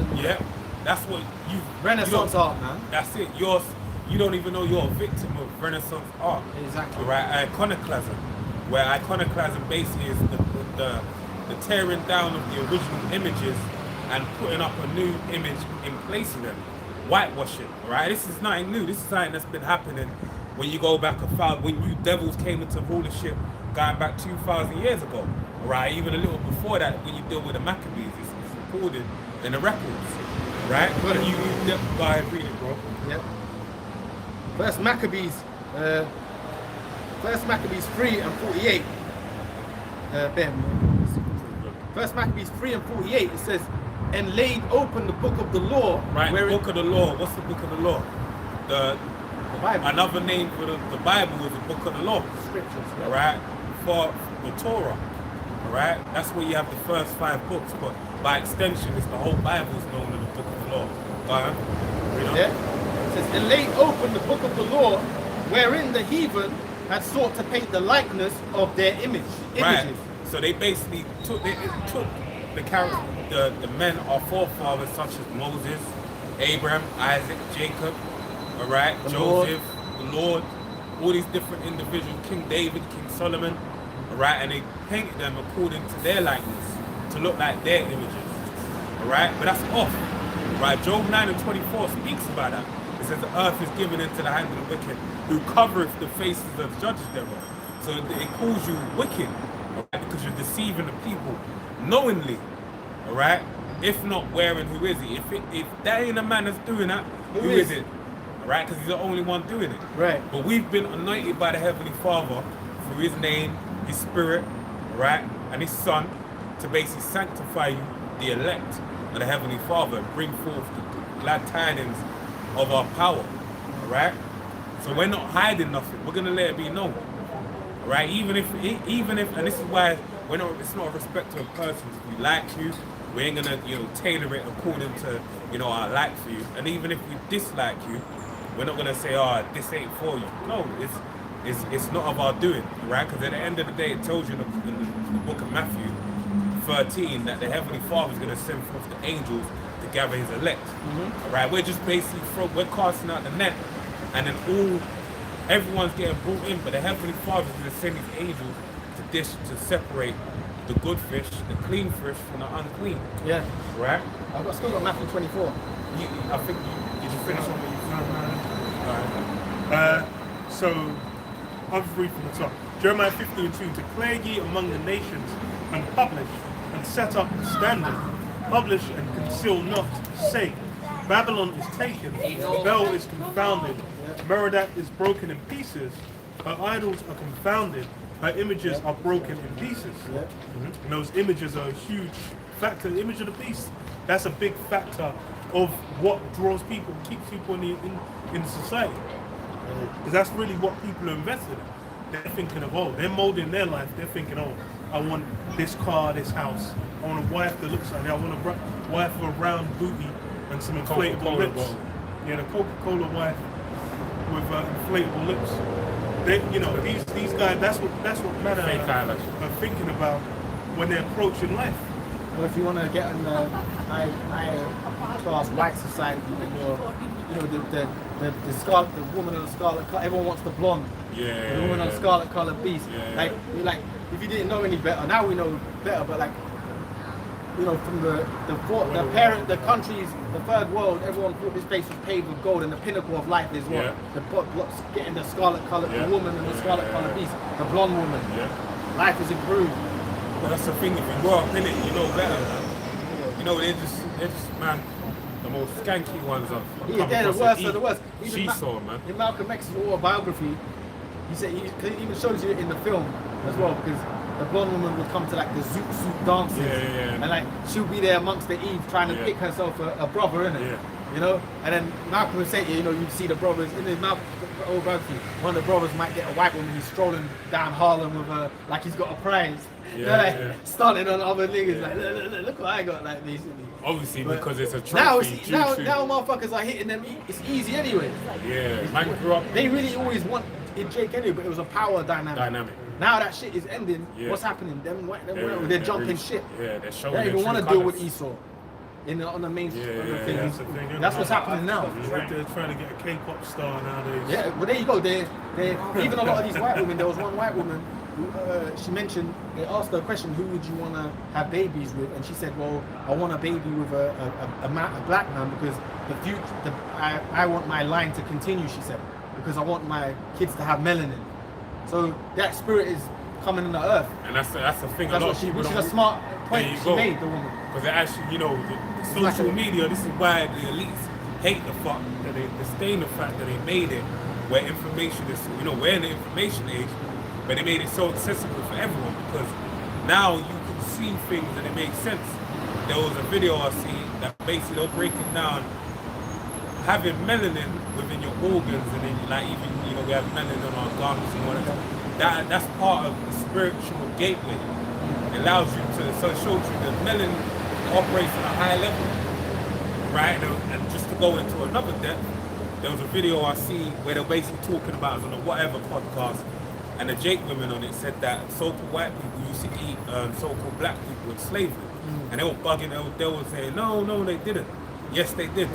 That's what you... Renaissance art, man. That's it. You don't even know you're a victim of Renaissance art. Exactly. Right, iconoclasm. Where iconoclasm basically is the tearing down of the original images and putting up a new image in place of them. Whitewashing, right? This is nothing new. This is something that's been happening when you go back when you devils came into rulership going back 2,000 years ago. right? Even a little before that, when you deal with the Maccabees, it's recorded in the records, right? Got it. And you go ahead, read it, bro. Yep. First Maccabees 3 and 48. First Maccabees 3 and 48. It says, "And laid open the book of the law." Right, wherein- book of the law. What's the book of the law? the Bible. Another name for the Bible is the book of the law. Scriptures. Yeah. All right, for the Torah. All right, that's where you have the first 5 books, but by extension, it's the whole Bible is known as the book of the law. Go ahead. Read on. Yeah. It says, "And laid open the book of the law, wherein the heathen had sought to paint the likeness of their images." Right. So they basically took the character, the men, our forefathers, such as Moses, Abraham, Isaac, Jacob, all right, The Joseph, the Lord, all these different individuals, King David, King Solomon, all right, and they painted them according to their likeness, to look like their images, all right. But that's off, right? Job 9 and 24 speaks about that. It says the earth is given into the hand of the wicked, who covereth the faces of judges thereof. So it calls you wicked, all right, because you're deceiving the people knowingly, all right. If not, where and who is he? If that ain't a man that's doing that, who is it? All right, because he's the only one doing it. Right. But we've been anointed by the Heavenly Father through His name, His Spirit, all right, and His Son, to basically sanctify you, the elect of the Heavenly Father, and bring forth the glad tidings of our power, all right. So we're not hiding nothing. We're gonna let it be known, all right. Even if, and this is why we're not. It's not a respect to a person. If we like you, we ain't gonna, tailor it according to, our like for you. And even if we dislike you, we're not gonna say, "Oh, this ain't for you." No, it's not of our doing, right? Because at the end of the day, it tells you in the book of Matthew 13 that the Heavenly Father is gonna send forth the angels to gather His elect. All right, we're just basically we're casting out the net, and then everyone's getting brought in, but the Heavenly Father is gonna send His angels to separate the good fish, the clean fish from the unclean. Yeah. Right? I've still got Matthew 24. I think you should finish on what you Alright. So, I'll just read from the top. Jeremiah 15:2. "Declare ye among the nations, and publish, and set up the standard. Publish and conceal not. Say, Babylon is taken, Babel is confounded, Merodach is broken in pieces, her idols are confounded, her images are broken in pieces." And those images are a huge factor. The image of the beast, that's a big factor of what draws people, keeps people in society. Because that's really what people are invested in. They're thinking of, they're molding their life. They're thinking, I want this car, this house. I want a wife that looks like me. I want a wife with a round booty and some inflatable Coca-Cola lips. bottle. Yeah, the Coca-Cola wife with inflatable lips. These guys, that's what men Fake eyelash. are thinking about when they're approaching life. Or if you want to get in the high class white society, the scarlet, the woman on the scarlet color, everyone wants the blonde. Yeah. The woman on the scarlet color beast. Yeah. Like if you didn't know any better, now we know better. But from the countries, the third world, everyone thought this place was paved with gold, and the pinnacle of life is what getting the scarlet color, the woman and the scarlet color beast, the blonde woman. Yeah. Life is improved. But that's the thing, if you grow up in it, you know better, man. They're just, man, the most skanky ones are. Yeah, they're the worst of the worst. She saw, man. In Malcolm X's autobiography, he said, because it even shows you in the film as well, because the blonde woman would come to like the zoot suit dances, and like she'll be there amongst the Eve trying to pick herself a brother, innit? Yeah. And then Malcolm would say, you'd see the brothers in his autobiography. One of the brothers might get a white woman, he's strolling down Harlem with her, like he's got a prize. Starting on other niggas, look what I got, like basically. Obviously, but because it's a now trophy. now motherfuckers are hitting them. It's easy anyway. Yeah, man grew up. They really always want it Jake anyway, but it was a power dynamic. Now that shit is ending. What's happening? They're jumping shit. Yeah, they're showing. They don't even want to deal with Esau. On the main That's the thing. That's what's happening now. They're trying to get a K-pop star nowadays. Yeah, well there you go. They even a lot of these white women. There was one white woman who she mentioned. They asked her a question: who would you want to have babies with? And she said, "Well, I want a baby with a black man because I want my line to continue." She said, "because I want my kids to have melanin." So that spirit is coming in the earth. And that's the thing. That's a lot what of she, people which is don't. a smart point There you she go. made, the woman. Because it actually, you know, the social like a- media, this is why the elites hate the fact that they disdain the fact that they made it where information is, you know, we're in the information age, but they made it so accessible for everyone because now you can see things and it makes sense. There was a video I seen that basically they'll break it down. Having melanin within your organs and then like even, you know, we have melanin on our gums and whatever. That's part of the spiritual gateway. It allows you to, so it shows you that melanin operates on a high level, right? And just to go into another depth, there was a video I see where they're basically talking about it on a whatever podcast, and the Jake women on it said that so-called white people used to eat so-called black people in slavery, and they were bugging. They were saying, no, they didn't. Yes, they did.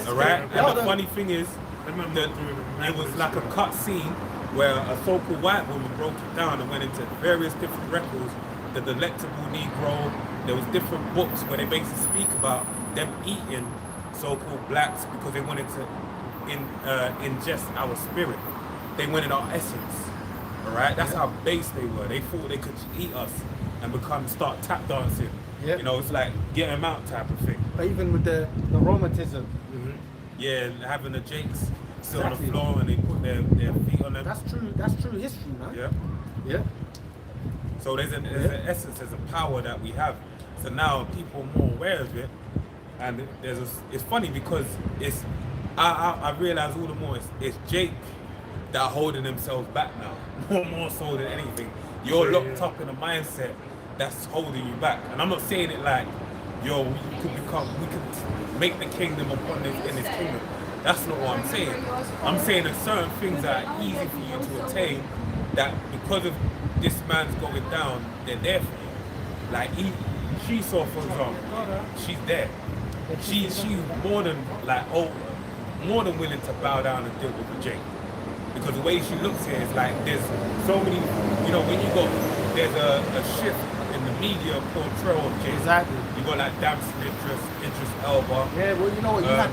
All right. And the funny thing is, that it was like a cut scene where a so-called white woman broke it down and went into various different records. The Delectable Negro. There was different books where they basically speak about them eating so-called blacks because they wanted to ingest our spirit. They wanted our essence. All right. That's how base they were. They thought they could eat us and start tap dancing. Yep. You know, it's like get them out type of thing. But even with the romantism, Yeah, having the Jakes sit on Exactly. the floor and they put their feet on them. that's true history, man. Yeah. Yeah. So there's an essence, there's a power that we have. So now people are more aware of it, and it's funny because I realize all the more it's Jake that are holding themselves back now, more so than anything. You're locked up in a mindset that's holding you back, and I'm not saying it like we could make the kingdom upon this in this kingdom. That's not what I'm saying. I'm saying there's certain things that are easy for you to attain that because of this man's going down, they're there for you. Like she saw, for example, she's there. She's more than more than willing to bow down and deal with the Jake. Because the way she looks here is like there's so many, you know, when you go, there's a shift in the media portrayal of Jake. Exactly. You got like Damson Idris Elba. Yeah, well, you know what, you had.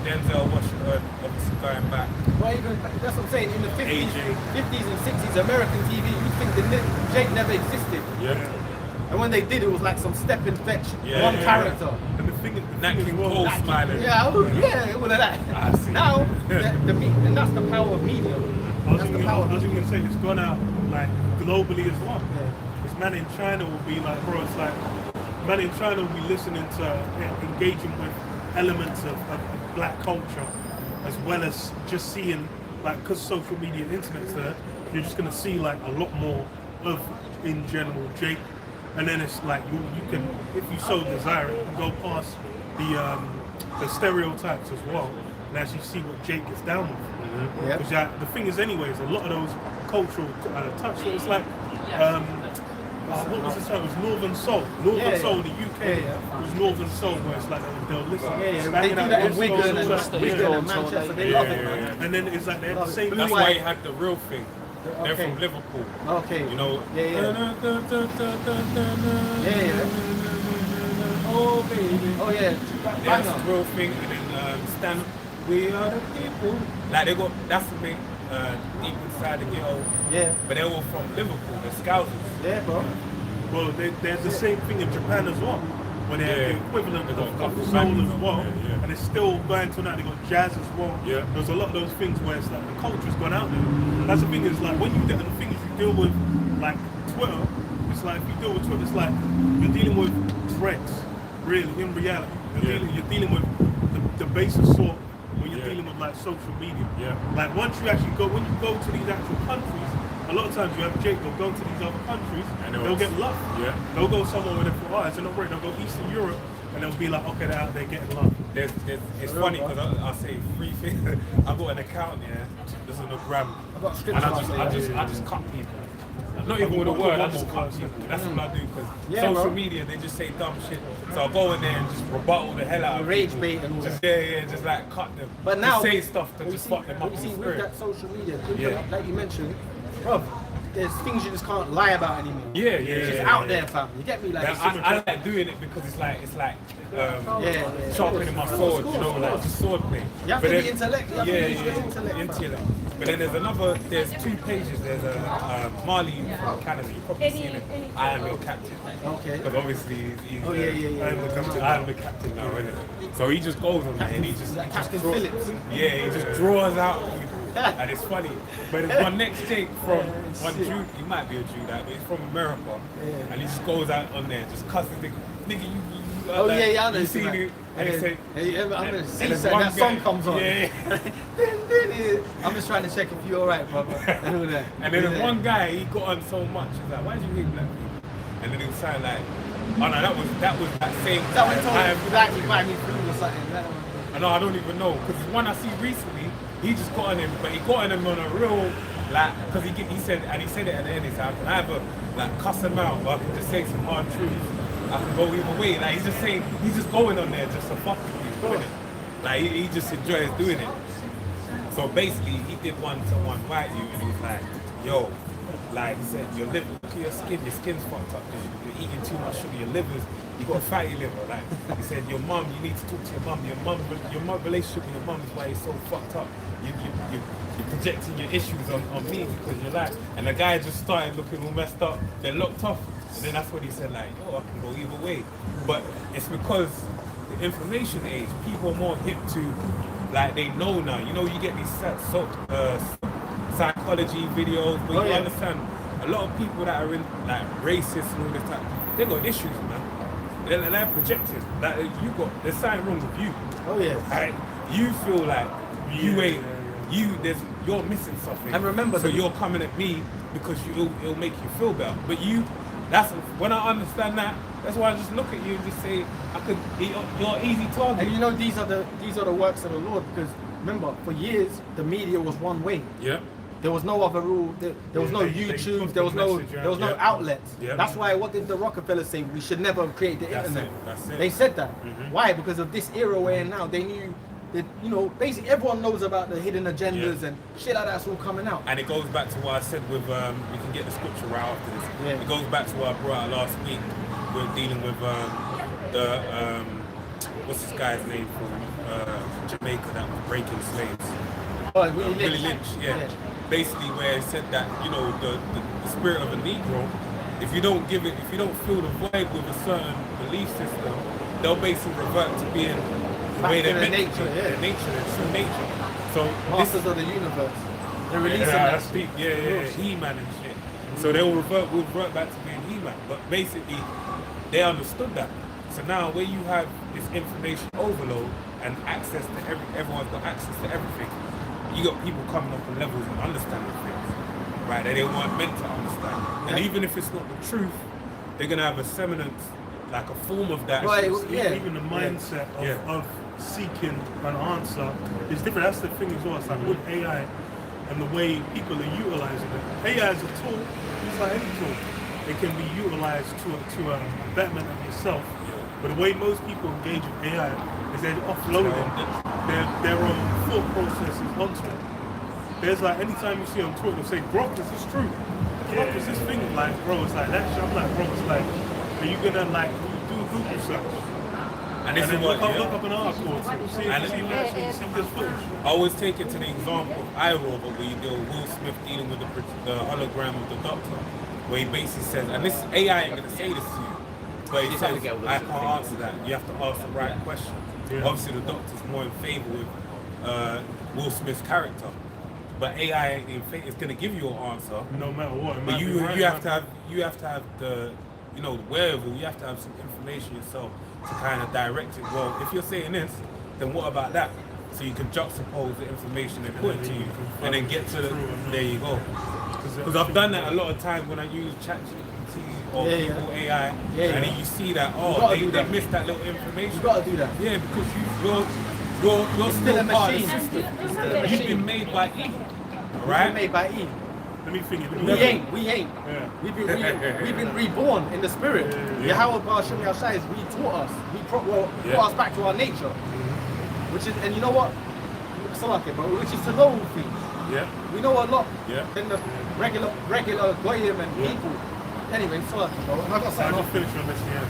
Denzel Washington, obviously going back. Well, even that's what I'm saying. In the 50s, AJ. 50s and 60s, American TV, you think Jake never existed. Yeah. And when they did, it was like some step-in fetch, Yeah, one yeah, character. And the thing is, Nat King Cole smiling. Yeah, all of that. I see. Now, and that's the power of media. I was That's the even power of going media. to say it's gone out like globally as well. Yeah. This man in China will be like, bro, it's like man in China will be listening to engaging with elements of black culture, as well as just seeing like because social media and internet's there, you're just gonna see like a lot more of in general Jake, and then it's like you can, if you so desire it, you can go past the stereotypes as well and actually see what Jake gets down with. Yeah. Because the thing is, anyways, a lot of those cultural touch. So it's like, what was the term? It was Northern Soul. Northern Soul in the UK was Northern Soul, where it's like they'll listen. They do that in Wigan and Manchester. They love it, man. And then it's like they're the same. That's Blue why White. you had the real thing. They're Okay. from Liverpool. Okay. You know. Yeah. Oh baby. Oh yeah. That's Banger. the real thing. And then stand. We are the people. Like they got. That's the thing. Deep inside the ghetto. Yeah. But they were from Liverpool. The Scousers. Yeah, bro. Well, there's the same thing in Japan as well, where they're the equivalent They got of couple soul bangers as well, yeah. and it's still going to now. They got jazz as well. Yeah. There's a lot of those things where it's like the culture's gone out there. That's the thing is like when you the thing is you deal with like Twitter. It's like if you deal with Twitter, it's like you're dealing with threats. Really, in reality, you're dealing with the basis sort when you're dealing with like social media. Yeah. Like once you actually go, when you go to these actual countries, a lot of times you have Jake, they'll go to these other countries, And they'll get love. Yeah. They'll go somewhere where they're for they'll go Eastern Europe, and they'll be like, okay, they're out there getting love. It's funny because I say three things. I got an account, yeah. This is on the gram. I've got And scripture. I just cut people. Not even with a word, I just cut people. That's what I do because Yeah, social bro. media, they just say dumb shit. So I go in there and just rebuttal the hell out of Rage people. bait and all Just, that. just like cut them. But now, just say stuff to you just see, fuck them up you in see the with spirit. that social media, Yeah. like you mentioned, bro, there's things you just can't lie about anymore. Yeah, It's just yeah, out yeah. there, fam. You get me? Like, Yeah, it's I like doing it because it's like sharpening my sword, you know, like just sword play. You have But to then- be intellect. You have to use your intellect. fam. intellect. But then there's 2 pages. There's a Marley from Canada. You probably seen it. I am your captain. Okay. Because obviously he's Oh, yeah. I am the captain now, isn't it? So he just goes on there and he just Like Captain draws- Phillips. Yeah, he just draws out. And it's funny. But there's one next Jake from one Jew, he might be a Jew, but he's from America. And he just goes out on there and just cusses the nigga, you Oh like, yeah, I know. you seen it? And he said, I'm gonna and see there's that. one That song guy- comes on. Yeah. I'm just trying to check if you're alright, brother. And all that. And then there's one guy, he got on so much. He's like, why did you hate black people? And then he was saying like, oh no, that was that same. That one guy. told I me am- that he might be through or something. That one. I know, I don't even know. Because one I see recently, he just got on him, but he got on him on a real, like, because he said it at the end, he said, I can either, like, cuss him out, or I can just say some hard truths. I can go either way. Like, he's just saying, he's just going on there just to fuck with you, doing it. Like, he just enjoys doing it. So basically, he did one to one white you, and he was like, yo, like, he said, your liver, look at your skin's fucked up, because you're eating too much sugar, your liver's, you got a fatty liver. Like, he said, your mum, you need to talk to your mum, your mum relationship with your mum is why you're so fucked up. You're projecting your issues on me because you're like, and the guy just started looking all messed up, they're locked off. And then that's when he said like, yo, I can go either way. But it's because the information age, people are more hip to, like they know now. You know, you get these psychology videos, but you understand a lot of people that are in like racists and all this type, they got issues, man. They're projecting. Like there's something wrong with you. Oh yeah. Like, you feel like you're missing something. And remember, so you're coming at me because it'll make you feel better. But that's when I understand that. That's why I just look at you and just say, you're an easy target. And you know, these are the works of the Lord, because remember, for years the media was one way. Yeah. There was no other rule. There was no they YouTube. put There was the no message out, there was no yeah. outlets. Yeah. That's why. What did the Rockefellers say? We should never create the internet. That's it. They said that. Mhm. Why? Because of this era we're in now. They knew that, you know, basically everyone knows about the hidden agendas Yeah. and shit like that's all coming out. And it goes back to what I said with, we can get the scripture right after this. Yeah. It goes back to what I brought out last week. We're dealing with what's this guy's name from Jamaica that was breaking slaves? Oh, Willie Willie Lynch. Lynch, yeah. Basically where it said that, you know, the spirit of a Negro, if you don't fill the void with a certain belief system, they'll basically revert to being the Back way to they're their meant to nature, be, yeah. their nature, their true nature. So Masters of the universe. They're releasing yeah, that. He-Man and shit. So they'll revert back to being He-Man. But basically, they understood that. So now where you have this information overload and access to everyone's got access to everything, you got people coming up on levels and understanding things, right? That they weren't meant to understand. And even if it's not the truth, they're gonna have a semblance, like a form of that. Right, yeah. Even the mindset Yeah. of seeking an answer is different. That's the thing as well. It's like with AI and the way people are utilizing it. AI is a tool, it's like any tool. It can be utilized to a betterment of yourself. But the way most people engage with AI is they're offloading their own thought processes onto it. There's like, anytime you see on Twitter, say, Grok, is this true? Grok, is this thing? Like, bro, it's like that shit. I'm like, bro, it's like, are you gonna like do a Google search? And this And is then what, look up an article or two, see this footage. I always take it to the example of iRobot, where you deal with Will Smith dealing with the hologram of the doctor, where he basically says, and this AI ain't gonna say this to you, but he says, I can't answer that. You have to ask the right question. Yeah. Obviously, the doctor's more in favor with Will Smith's character, but AI ain't in favor. It's gonna give you an answer. No matter what. It But might be you right, have might to have the, you know, the wherewithal. You have to have some information yourself to kind of direct it. Well, if you're saying this, then what about that? So you can juxtapose the information they put to you, and then get to the. There you go. Because I've done that a lot of times when I use ChatGPT or Google AI, and then you see that they missed that little information. You gotta do that. Yeah, because you're Still a still part of the machine. system. It's still a You've machine. been made by E, We're right? made by E. Let me think. We ain't. Yeah. We've been reborn in the spirit. Yahweh Ba'Shem Yahshai is retaught us. Brought us back to our nature. Which is, and you know what? Salaki, bro, which is the low thing. Yeah. We know a lot Yeah. than the regular goyim and people. Anyway, Salaki, bro. And I got I'll something just off. finish on this here.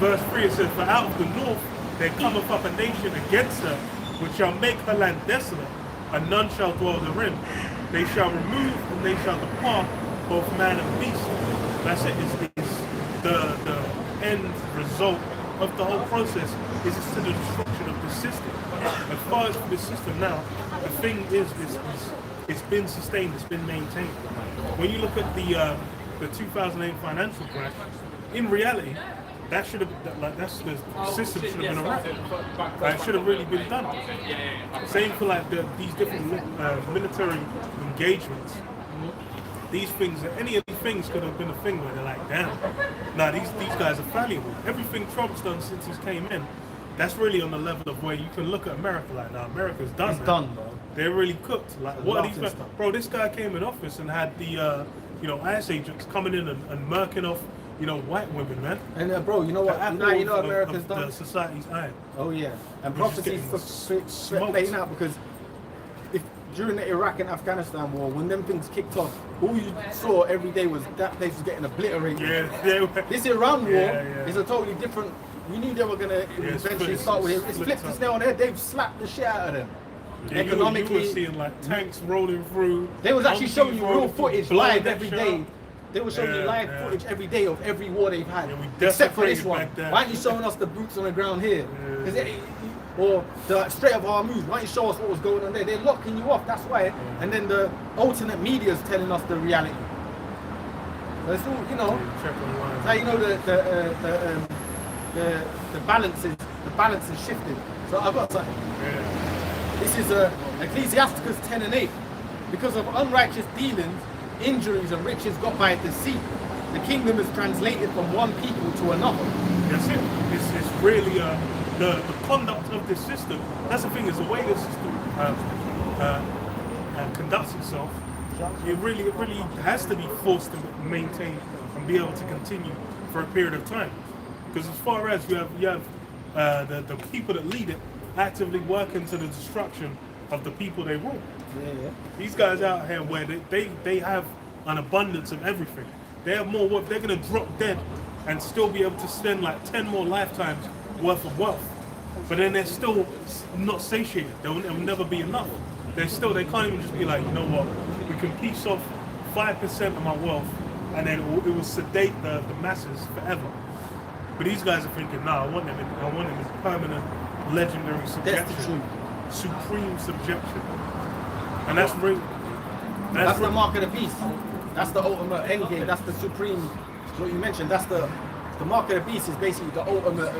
Verse 3 it says, "For out of the north there cometh up a nation against her, which shall make her land desolate, and none shall dwell therein. They shall remove and they shall depart, both man and beast." That's it. It's the end result of the whole process is to the destruction of the system. As far as for the system now, the thing is it's been sustained, it's been maintained. When you look at the 2008 financial crash, in reality, that should have that's the system should have been around. It should have really been done. Same for like these different military engagements. These things, any of these things could have been a thing where they're like, damn, nah, these guys are valuable. Everything Trump's done since he's came in, that's really on the level of where you can look at America like, nah, America's done. It's done, bro. They're really cooked. Like, what are these guys? Stuff. Bro, this guy came in office and had the, IS agents coming in and murking off, white women, man. And bro, you know what? You know what America's done? The society's eye. Oh yeah, and We're just prophecies getting for smoked. playing out because if during the Iraq and Afghanistan war, when them things kicked off, all you saw every day was that place was getting obliterated. Yeah, they were. This Iran war Yeah. is a totally different. We knew they were gonna it's eventually flipped- start with it. It's flipped flipped up. this now on there. They've slapped the shit out of them. Yeah, Economically, you were seeing like tanks rolling through. they was actually monkeys showing you real rolling through, footage blowing live that every shit day. up. They were showing you Yeah, live yeah. footage every day of every war they've had, Yeah, we except for this desecrated one. back then. Why aren't you showing us the boots on the ground here? Yeah. 'Cause or the Strait of Hormuz, why don't you show us what was going on there? They're locking you off, that's why. And then the alternate media is telling us the reality. So it's all, Check online. how you know the balance is shifted. So I've got something. Yeah. This is Ecclesiasticus 10 and 8. Because of unrighteous dealings, injuries and riches got by deceit, the kingdom is translated from one people to another. That's it. It's really the conduct of this system. That's the thing, is the way the system conducts itself. It really has to be forced to maintain and be able to continue for a period of time. Because as far as you have the people that lead it actively working to the destruction of the people they rule. Yeah. These guys out here where they have an abundance of everything. They have more work. They're gonna drop dead and still be able to spend like 10 more lifetimes worth of wealth. But then they're still not satiated. They'll never be enough. They can't even just be like, you know what, we can piece off 5% of my wealth and then it will sedate the masses forever. But these guys are thinking, nah, I want them in permanent, legendary subjection. That's the truth. Supreme subjection. And that's really That's the mark of the beast. That's the ultimate end game. That's the supreme. What you mentioned. That's the mark of the beast is basically the ultimate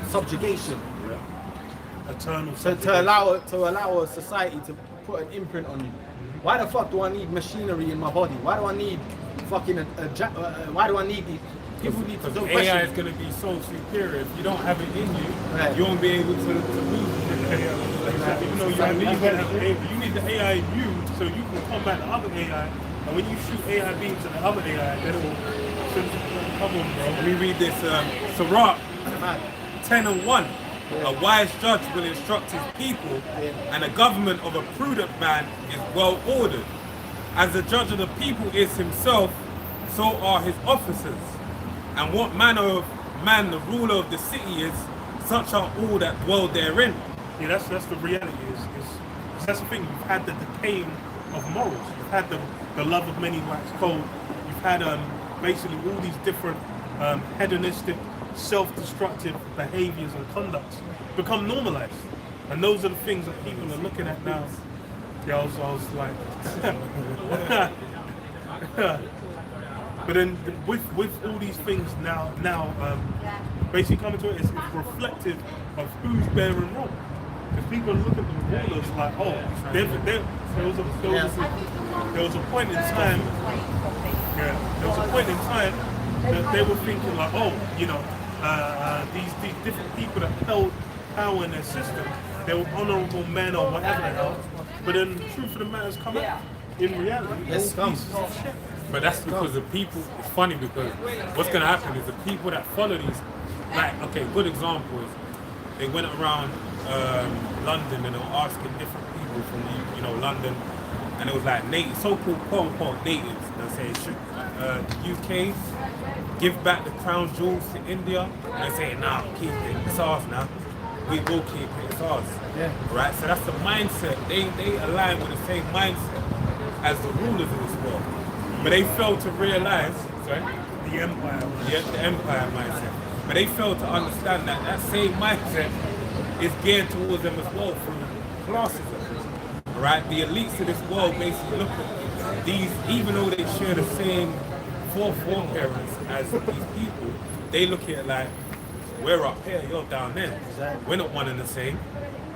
subjugation. eternal To allow a society to put an imprint on you. Why the fuck do I need machinery in my body? Why do I need fucking why do I need the people need to Because don't AI question. is going to be so superior. If you don't have it in you, Right. you won't be able to move. Even though you need the AI in you so you can combat the other AI. And when you shoot AI beams at the other AI, then it will come on, bro. We read this, Sirach Man, 10 and 1. A wise judge will instruct his people, and the government of a prudent man is well ordered. As the judge of the people is himself, so are his officers. And what manner of man the ruler of the city is, such are all that dwell therein. Yeah, that's the reality. Is that's the thing. You've had the decaying of morals. You've had the love of many wax cold. You've had basically all these different hedonistic, self-destructive behaviors and conducts become normalized, and those are the things that people are looking at now. Yeah, I was like, but then with all these things now basically coming to it, it's reflective of who's bearing rule. Because people look at the rulers like, oh, there was a point in time. Yeah, there was a point in time that they were thinking like, oh, these different people that held power in their system, they were honourable men or whatever the hell. But then the truth of the matter has come out. In reality, Yes, all pieces of shit. But that's because the people, it's funny because what's going to happen is the people that follow these, like, okay, good example is they went around London, and they were asking different people from London, and it was like native, so-called quote-unquote natives. They're saying, should the UK give back the crown jewels to India? And they're saying, nah, keep it. It's ours now. We will keep it. It's ours. Yeah. Right. So that's the mindset. They align with the same mindset as the rulers of this world, but they fail to realize. Sorry. The empire. Yeah, the empire mindset. But they fail to understand that that same mindset is geared towards them as well through classism. Right? The elites of this world basically look at these, even though they share the same foreparents as these people, they look at it like, we're up here, you're down there. Exactly. We're not one and the same.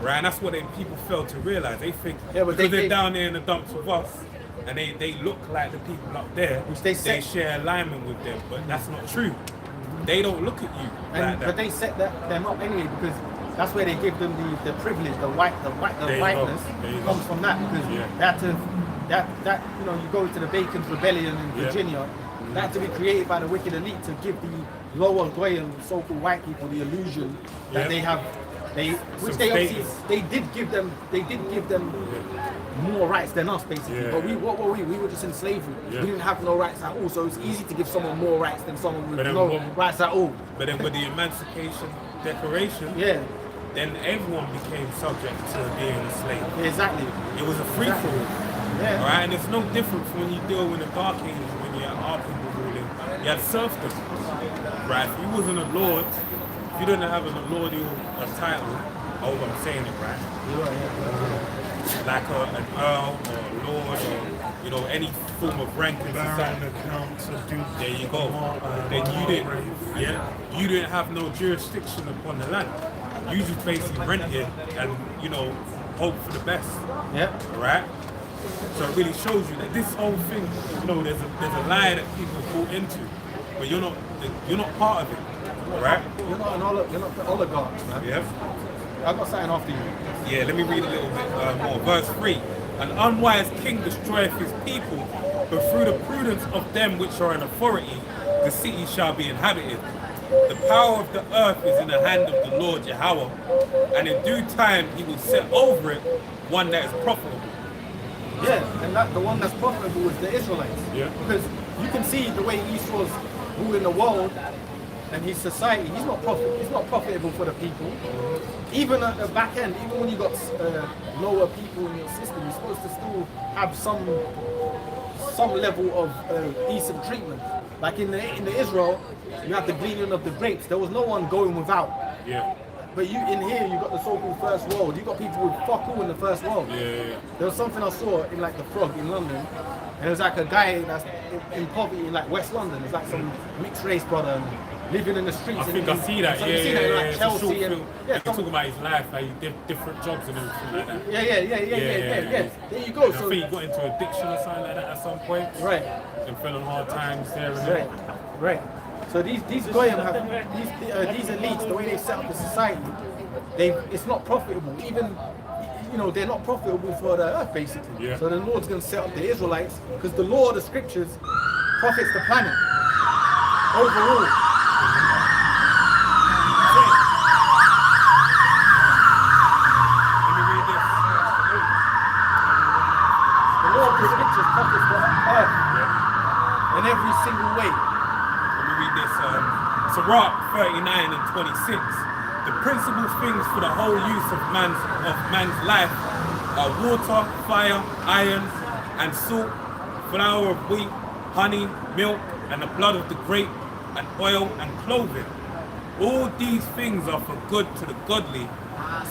Right? And that's what people fail to realize. They think Yeah, but because they're down there in the dumps with us, and they look like the people up there, Which they share alignment with them, but that's not true. They don't look at you like that. But they set them up anyway because that's where they give them the privilege, the whiteness comes from that because that you go to the Bacon's Rebellion in Virginia, that had to be created by the wicked elite to give the lower Goyim, so-called white people, the illusion that they have. They did give them more rights than us basically. Yeah. But what were we? We were just in slavery. Yeah. We didn't have no rights at all. So it's easy to give someone more rights than someone with no then rights at all. But then with the Emancipation Declaration, then everyone became subject to being a slave. Yeah, exactly. It was a free-for-all. Yeah. All right, and it's no different from when you deal with the Dark Ages when you had our people ruling. You had serfdom. Right? If you wasn't a lord, if you didn't have a lordly title, I hope I'm saying it right. Like an earl or a lord or any form of rank in society. There you go. Then you didn't have no jurisdiction upon the land. You just basically rented and hope for the best. Yeah. Right? So it really shows you that this whole thing, there's a lie that people bought into, but you're not part of it. Right? You're not the oligarchs, man. Yeah. I've got something after you. Yeah, let me read a little bit more. Verse 3. An unwise king destroyeth his people, but through the prudence of them which are in authority, the city shall be inhabited. The power of the earth is in the hand of the Lord Yahweh, and in due time he will set over it one that is profitable. Yeah, and the one that's profitable is the Israelites. Yeah. Because you can see the way Esau's ruling the world and his society, he's not profitable for the people. Even at the back end, even when you got lower people in your system, you're supposed to still have some level of decent treatment. Like in the Israel, you have the gleaning of the grapes. There was no one going without. Yeah. But in here, you got the so-called first world. You got people with fuck all in the first world. Yeah. There was something I saw in like the Frog in London, and it was like a guy that's in poverty in like West London. It's like some mixed race brother living in the streets. I think I see that. So you see that in like Chelsea and He's talking about his life, like he did different jobs and everything like that. Yeah. There you go. And I think he got into addiction or something like that at some point. Right. And fell on hard times there and there. Right. So these Goyim have these elites, the way they set up the society, it's not profitable. Even they're not profitable for the earth basically. Yeah. So the Lord's gonna set up the Israelites because the law of the scriptures profits the planet overall. Let me read this. The law of the scriptures profits the earth in every single way. Let me read this. Sirach 39 and 26. The principal things for the whole use of man's life are water, fire, irons, and salt, flour of wheat, honey, milk, and the blood of the grape, and oil and clothing. All these things are for good to the godly,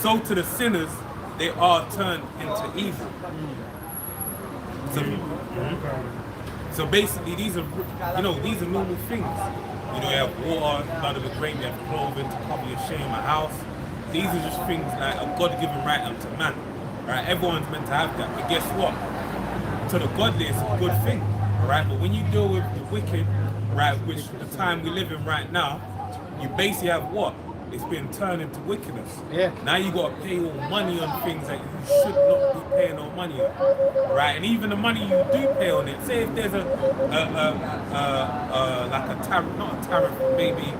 so to the sinners they are turned into evil. So basically, these are normal things. You have water, blood of the grape, you have clothing to cover your shame, a house. These are just things like a God-given right unto man. Right? Everyone's meant to have that. But guess what? To the godly, it's a good thing. Right? But when you deal with the wicked, right, which the time we live in right now, you basically have what? It's been turned into wickedness. Yeah. Now you got to pay all money on things that you should not be paying no money on, right? And even the money you do pay on it, say if there's like a tariff, not a tariff, maybe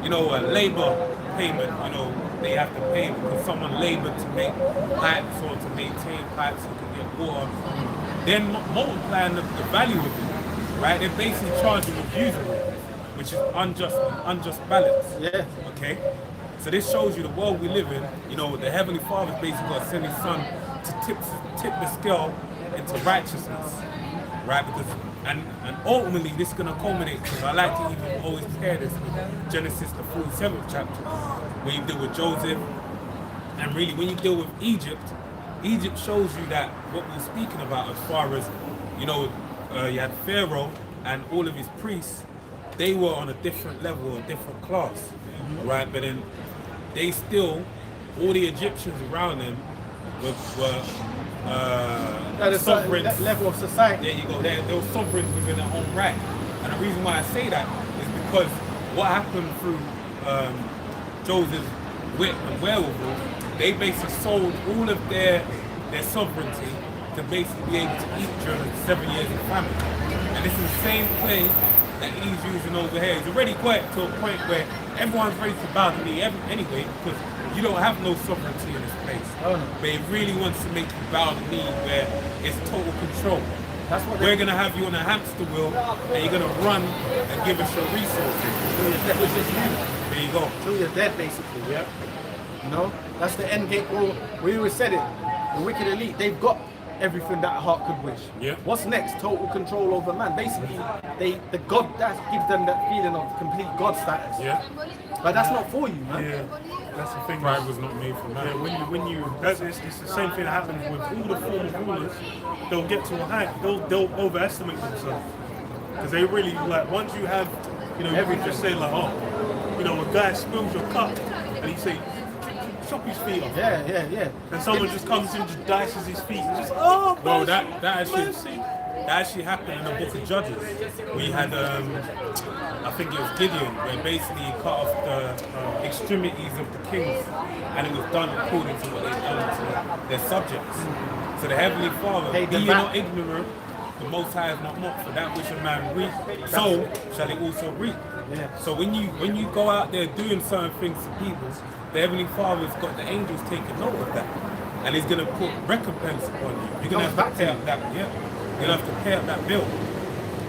a labor payment, they have to pay because someone labored to make pipes or to maintain pipes so can get water. They're multiplying the value of it, right? They're basically charging with using it, which is unjust balance. Yeah. Okay? So this shows you the world we live in. You know, the Heavenly Father's basically got to send his son to tip the scale into righteousness, right? Because and ultimately this is going to culminate, because I like to even always pair this with Genesis the 47th chapter, where you deal with Joseph, and really when you deal with Egypt shows you that what we're speaking about as far as, you know, you had Pharaoh and all of his priests, they were on a different level, a different class, right? But then they still, all the Egyptians around them were At a certain sovereigns. level of society. There you go. They were sovereigns within their own right. And the reason why I say that is because what happened through Joseph's wit and wherewithal, they basically sold all of their sovereignty to basically be able to eat during the 7 years of famine. And this is the same play that he's using over here. He's already quite to a point where everyone's ready to bow the knee anyway, because you don't have no sovereignty in this place. Oh, no. But he really wants to make you bow the knee where it's total control. That's what We're gonna have you on a hamster wheel and you're gonna run and give us your resources. which is you. There you go. Till you're dead, basically. Yeah. You know, that's the end game. Well, we always said it. The wicked elite, they've got everything that a heart could wish. Yeah. What's next? Total control over man. Basically, the God that gives them that feeling of complete God status. Yeah. But that's not for you, man. Yeah, that's the thing. Pride was not made for Yeah, man. when you it's the same thing that happens with all the former rulers. They'll get to a height, they'll overestimate themselves, because they really, like, once you have, you know, you can just say like, oh, you know, a guy spills your cup and he say, chop his feet off, Yeah. and someone just comes in and just dices his feet and just, oh, Well, mercy, that mercy. actually happened in the book of Judges. We had, I think it was Gideon, where basically he cut off the extremities of the kings, and it was done according to what they've done to their subjects. So the Heavenly Father, Paid be them ye back. not ignorant, the Most High is not mocked, for that which a man reap, so shall he also reap. Yeah. So when you go out there doing certain things to people, the Heavenly Father's got the angels taking note of that, and he's gonna put recompense upon you. You're gonna have to pay up that, yeah. You're gonna have to pay up that bill.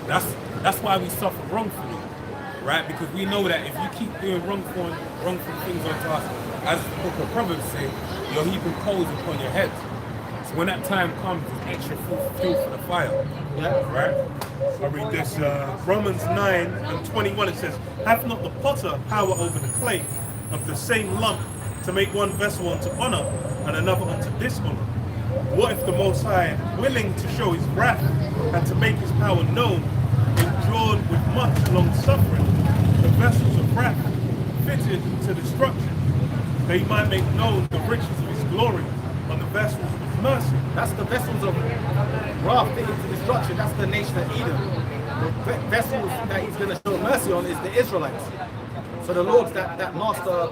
That's why we suffer wrongfully, right? Because we know that if you keep doing wrongful things onto us, as the book of Proverbs say, you're heaping coals upon your head. So when that time comes, it's extra fuel for the fire, Yeah. right? I read this, Romans 9:21, it says, have not the potter power over the clay of the same lump to make one vessel unto honor and another unto dishonor? What if the Most High, willing to show his wrath and to make his power known, endured with much long suffering the vessels of wrath fitted to destruction, that he might make known the riches of his glory on the vessels of his mercy? That's the vessels of wrath fitted to destruction. That's the nation of Edom. The vessels that he's going to show mercy on is the Israelites. So the Lord's that master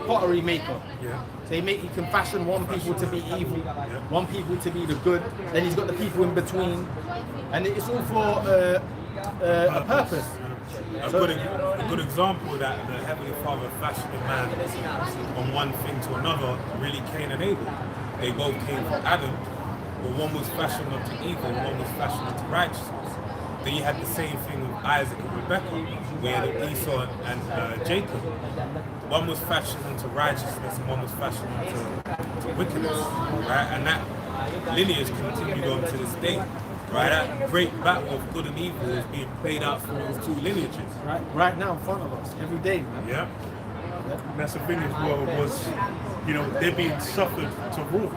pottery maker. Yeah. So he can fashion one people to be evil, one people to be the good. Then he's got the people in between, and it's all for a purpose. A good example that the Heavenly Father fashioned a man on one thing to another, really Cain and Abel. They both came from Adam, but one was fashioned unto evil, and one was fashioned unto righteousness. Then you had the same thing with Isaac and Rebekah, where Esau and Jacob. One was fashioned into righteousness and one was fashioned into wickedness, right? And that lineage continued on to this day, right? That great battle of good and evil is being played out through those two lineages. Right now in front of us, every day, man. Yeah. And that's the thing as well, was, you know, they're being suffered to rule.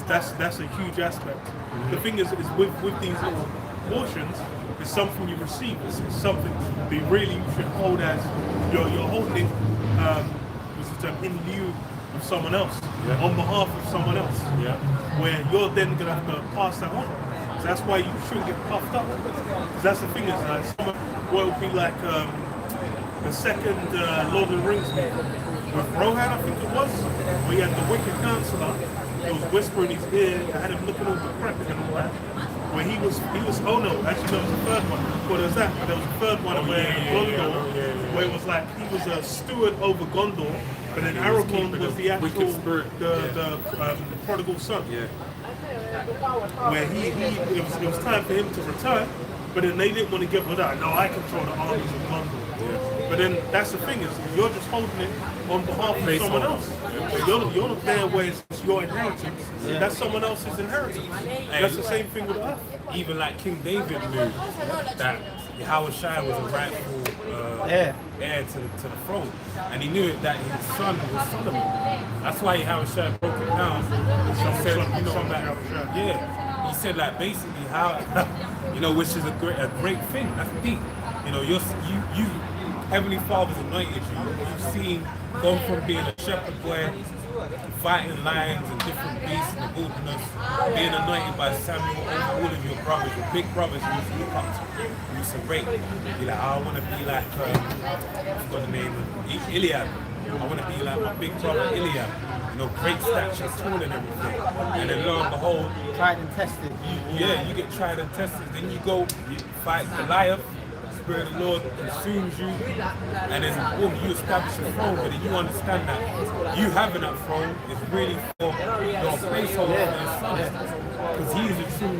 That's a huge aspect. The thing is with these little portions, it's something you receive. It's something that you should hold as you're holding what's the term, in lieu of someone else, on behalf of someone else. Yeah. Where you're then gonna have to pass that on. So that's why you shouldn't get puffed up. Because that's the thing is, someone will be like the second Lord of the Rings movie with Rohan, I think it was, where he had the wicked counselor. He was whispering in his ear, I had him looking over the crack and all that. Where he was, oh no, actually there was a third one. Well, there was that, but there was a third one where Gondor, where it was like he was a steward over Gondor, But then And he was Aragorn keeping was a the actual wicked spirit. the prodigal son. Yeah. Where it was time for him to retire, but then they didn't want to give him that. No, I control the armies of Gondor. Yeah. But then that's the thing is you're just holding it on behalf of someone else. You're not there where it's your inheritance. That's someone else's inheritance. That's the same thing with us. Even like King David knew that Howard Shire was a rightful heir to the throne, and he knew it that his son was Solomon. That's why Howard Shire broke it down. He said, you know, yeah, he said like basically how, you know, which is a great thing. That's deep. You know, you Heavenly Father's anointed you. You've seen gone from being a shepherd boy, fighting lions and different beasts in the wilderness, being anointed by Samuel over all of your brothers, your big brothers you used to look up to. You used to rate. You're like, I want to be like, I've got the name of Iliad. I want to be like my big brother Iliad. You know, great stature, tall and everything. And then lo and behold, Tried and tested. you get tried and tested. Then you go fight Goliath. Spirit of the Lord consumes you, and then boom, you establish a throne. But then you understand that you having that throne is really for your placeholder for your son, because he is a true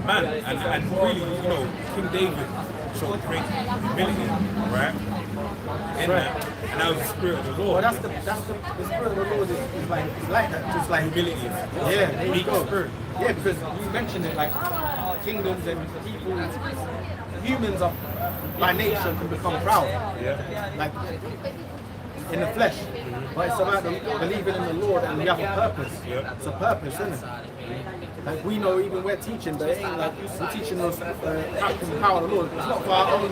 man. And really, you know, King David showed great humility, right? In that, and that was the Spirit of the Lord. Well, that's the Spirit of the Lord is like that, just like Humility. Yeah, there you Meek go. spirit. Yeah, because you mentioned it, like kingdoms and people, humans are by nature can become proud. Yeah. Like in the flesh. But it's about believing in the Lord and we have a purpose. Yeah. It's a purpose, isn't it? Like we know even we're teaching, but it ain't like we're teaching us acting the power of the Lord. It's not for our own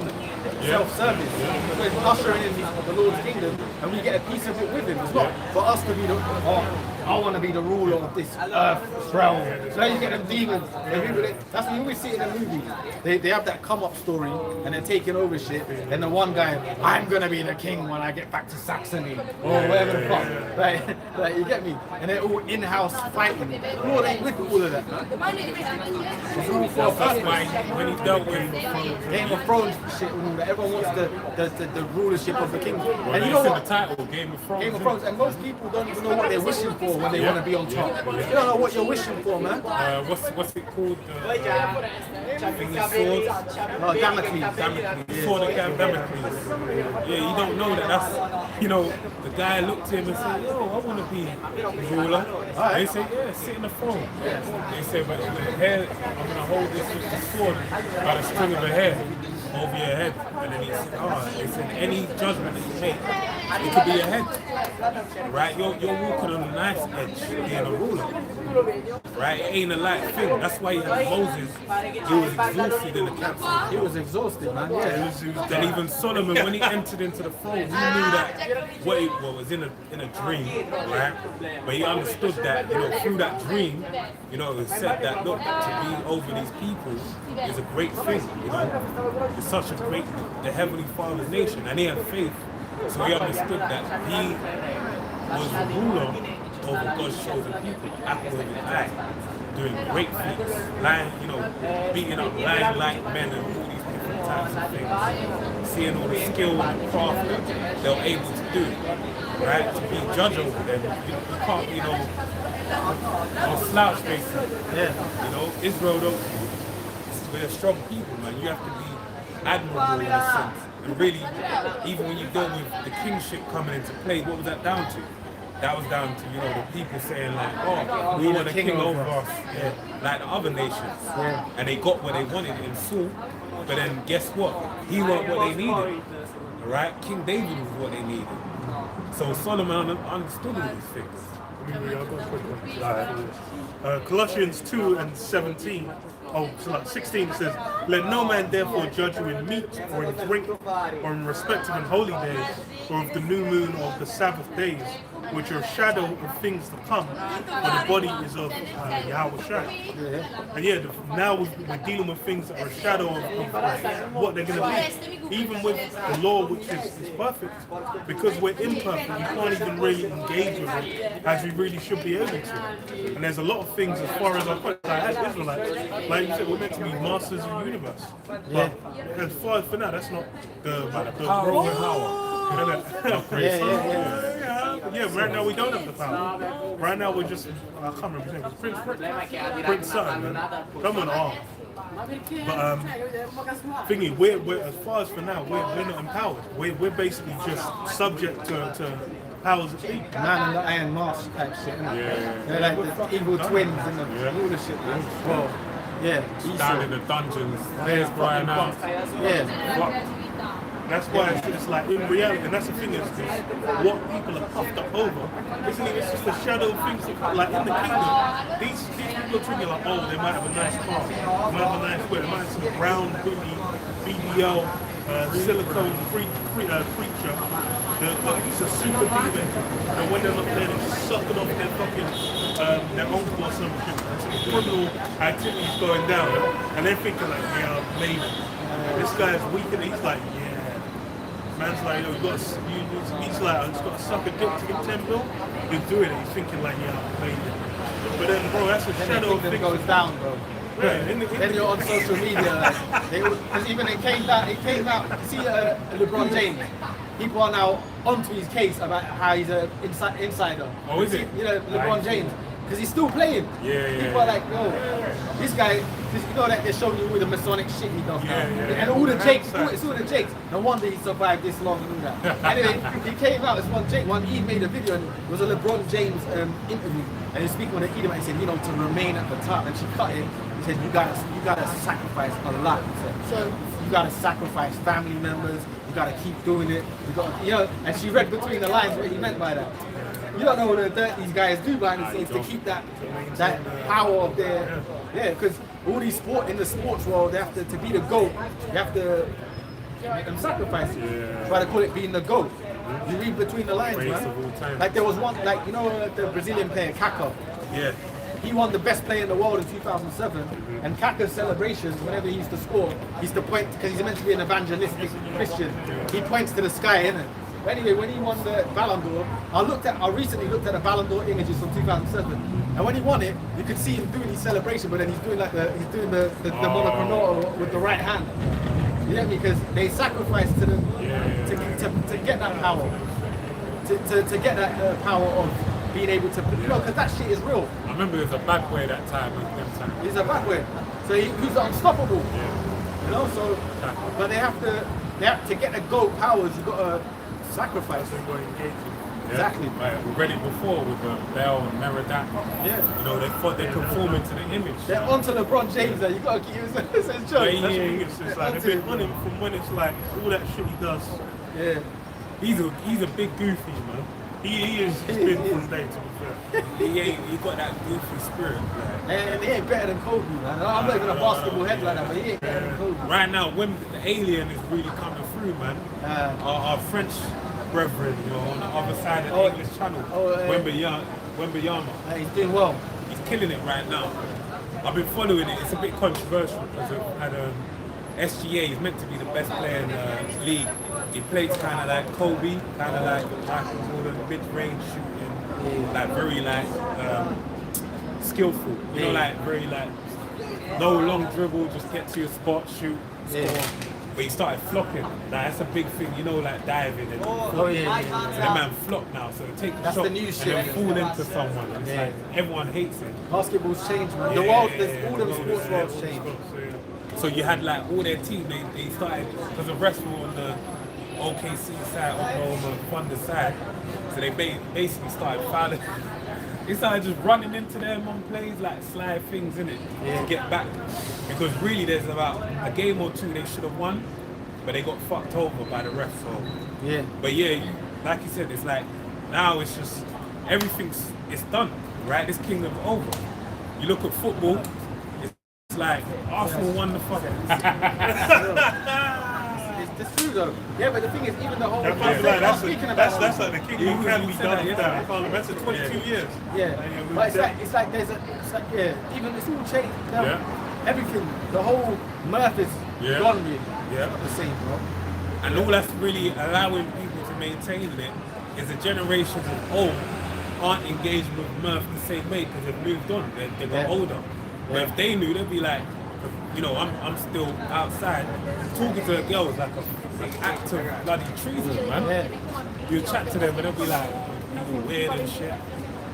self-service. We're ushering in the Lord's kingdom and we get a piece of it with him. It's not for us to be the, I want to be the ruler of this earth realm. So now you get them demons. That's when you always see it in the movie. They have that come-up story and they're taking over shit. And the one guy, I'm going to be the king when I get back to Saxony. Or whatever the fuck. Like, you get me? And they're all in-house fighting. Lord ain't with all of that. It's all for a That's purpose. why when he dealt with Game of Thrones shit, and all that. Everyone wants the rulership of the kingdom. well, And you know it's in what? the title, Game of Thrones. Game of Thrones, and most people don't even know what they're wishing for when they want to be on top. You don't know what you're wishing for, man. What's it called? Thing with swords. No, Damocles. Damocles. Sword of Damocles. Yeah, you don't know that. That's, you know, the guy looked at him and said, yo, I want to be ruler. They say, yeah, sit in the throne. They say, but the hair, I'm going to hold this with the sword by the string of the hair over your head. And then he said, they said, any judgment that you make, it could be your head. Right? You're walking on a nice edge being a ruler. Right? It ain't a light thing. That's why you have Moses. He was exhausted in the council. He was exhausted, man. Yeah. Then even Solomon, when he entered into the throne, he knew that what it was in a dream, right? But he understood that, you know, through that dream, you know, it said that, look, to be over these people is a great thing, you know. It's such a great, the Heavenly Father's nation, and he had faith. So he understood that he was the ruler over God's chosen people, apple of his eye, doing great feats, lying, you know, beating up lion-like men and all these different types of things, seeing all the skill and craft that they're able to do, right? To be judge over them, you can't, you know, on a slouch basis. Yeah. You know, Israel don't. We're strong people, man. You have to be admirable in a sense. And really, even when you deal with the kingship coming into play, what was that down to? That was down to, you know, the people saying like, oh, we want a king over us, like the other nations. And they got what they wanted in Saul, but then guess what? He wasn't what they needed. All right? King David was what they needed. So Solomon understood all these things. Colossians 2 and 17. Oh, so like 16 says, let no man therefore judge you in meat or in drink or in respect of an holy days or of the new moon or of the Sabbath days, which are a shadow of things to come, but the body is of Yahweh Shai. And yeah, now we're dealing with things that are a shadow of what they're going to be. Even with the law, which is perfect, because we're imperfect, we can't even really engage with it as we really should be able to. And there's a lot of things as far as as Israelites, like you said, we're meant to be masters of the universe. But as far as for now, that's not the Power over power. Yeah, right now we don't have the power. Right now we're just, I can't remember his name, Prince something, man. Someone off. But thingy, we're as far as for now, we're not empowered. We're basically just subject to powers that be. Man in the Iron Mask type shit. They're like the evil twins and all the shit. Well, yeah. Down in the dungeons, Yeah, crying out. Yeah. That's why it's like in reality, and that's the thing is what people are puffed up over. Isn't it? It's just a shadow of things that, like in the kingdom, these people are thinking like, oh, they might have a nice car, they might have a nice way, they might have some brown booty, BBL, silicone creature. He's a super demon, and when they're up there, they're just sucking off their fucking their uncle or some shit, and some criminal activities going down, and they're thinking like, yeah, maybe this guy's weak, and he's like, yeah. Man's like, yo, he's like, I just got to suck a dick to get 10 mil. He's doing it. He's thinking like, yeah, I'm playing it. But then, bro, that's a shadow of things. Goes down, bro. Yeah, Then you're on social media. Because even it came out. See, LeBron James. People are now onto his case about how he's an insider. Oh, is it? You know, LeBron James. Because he's still playing. Yeah. People are like, yo, this guy, you know that they're showing you all the Masonic shit he does now. And all the jakes, it's all the jakes. No wonder he survived this long and all that. Anyway, he came out as he made a video and it was a LeBron James interview. And he was speaking with an idiot and he said, you know, to remain at the top. And she cut it. He said, you gotta sacrifice a lot. He said, so you gotta sacrifice family members. You gotta keep doing it. You know, and she read between the lines what he meant by that. You don't know what the dirt these guys do behind the scenes to keep that power of their, because all these in the sports world, they have to be the GOAT, you have to make them sacrifices. Try to call it being the GOAT. You read between the lines, man. Like there was one, like, you know, the Brazilian player, Kaká. Yeah. He won the best player in the world in 2007, and Kaká's celebrations, whenever he used to score, he used to point, because he's meant to be an evangelistic Christian, he points to the sky, innit? But anyway, when he won the Ballon d'Or, I recently looked at the Ballon d'Or images from 2007, and when he won it, you could see him doing his celebration, but then he's doing the monochrome with the right hand. You know, because they sacrificed to them to get that power, to get that power of being able to, you know, because that shit is real. I remember it was a bad boy that time. He's a bad boy, so he's unstoppable. You know, so but they have to get the GOAT powers. You got to sacrifice and go engage. Exactly. Like, we read it before with Bell and Meridat. Yeah. You know, they thought they're conforming to the image. They're onto LeBron James there. You gotta keep his joke. That's the thing. It's like they've been on him from when it's like all that shit he does. Yeah. He's a big goofy, man. He is been from day to be fair. He got that goofy spirit. And he ain't better than Kobe, man. I'm not even a basketball head like that, but he ain't better than Kobe. Right now, when the alien is really coming through, man, our French brethren, you know, on the other side of the English Channel, Wembanyama. He's doing well. He's killing it right now. I've been following it. It's a bit controversial because SGA is meant to be the best player in the league. He plays kind of like Kobe, kind of like Michael Jordan, mid-range shooting, like very like skillful. You know, like very like no long dribble, just get to your spot, shoot, score. But he started flopping. Like, that's a big thing, you know, like diving and and that man flop now, so take the shot the new and shit. then fall into someone. And it's like everyone hates it. Basketball's changed, man. The world, all the sports world's changed. So you had like all their team, they started, because the rest were on the OKC side, Oklahoma Thunder side, so they basically started fouling. They started just running into them on plays, like slide things in it to get back. Because really there's about a game or two they should have won, but they got fucked over by the refs. So. But like you said, it's like now it's just it's done, right? This kingdom's over. You look at football, it's like Arsenal won the fucking. It's true though. Yeah, but the thing is, even the whole. That's like the kingdom can be done without Parliament. That's 22 years. Yeah, but it's like even it's all changed. Everything, the whole mirth is gone really. It's not the same, bro. And all that's really allowing people to maintain it is the generations of old aren't engaged with mirth the same way because they've moved on. They got older. But if they knew, they'd be like, You know, I'm still outside talking to the girls like an act of bloody treason, man. Yeah. You chat to them and they'll be like, you weird and shit.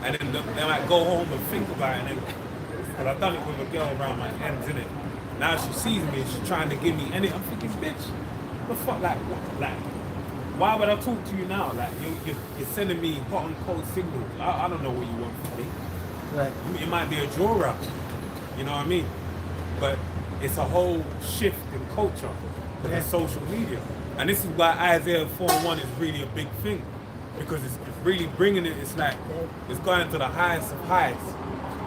And then they might go home and think about it. And then, but I've done it with a girl around my ends, innit? Now she sees me and she's trying to give me any. I'm thinking, bitch, what the fuck, like, why would I talk to you now? Like, you're sending me hot and cold signals. I don't know what you want from me. Right. It might be a draw out, you know what I mean? But it's a whole shift in culture with the social media. And this is why Isaiah 4:1 is really a big thing. Because it's really bringing it, it's like, it's going to the highest of highs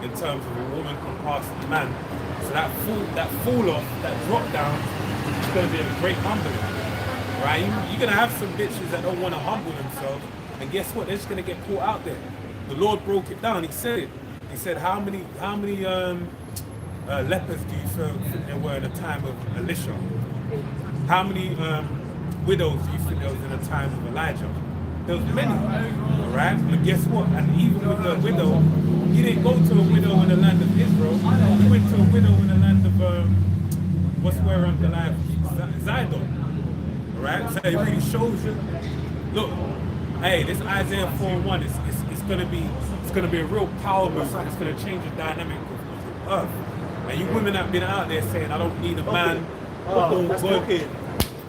in terms of a woman can pass a man. So that fall off, that drop down, is going to be a great humbling. Right? You're going to have some bitches that don't want to humble themselves. And guess what? They're just going to get caught out there. The Lord broke it down. He said it. He said, how many lepers do you think there were in the time of Elisha? How many widows do you think there was in the time of Elijah? There was many, right? But guess what? And even with the widow, he didn't go to a widow in the land of Israel. He went to a widow in the land of what's where the life Zidon, right? So it really shows you. Look, hey, this Isaiah 4:1 it's gonna be a real power move. And it's gonna change the dynamic of the earth. And you women that have been out there saying, I don't need a man. That's okay.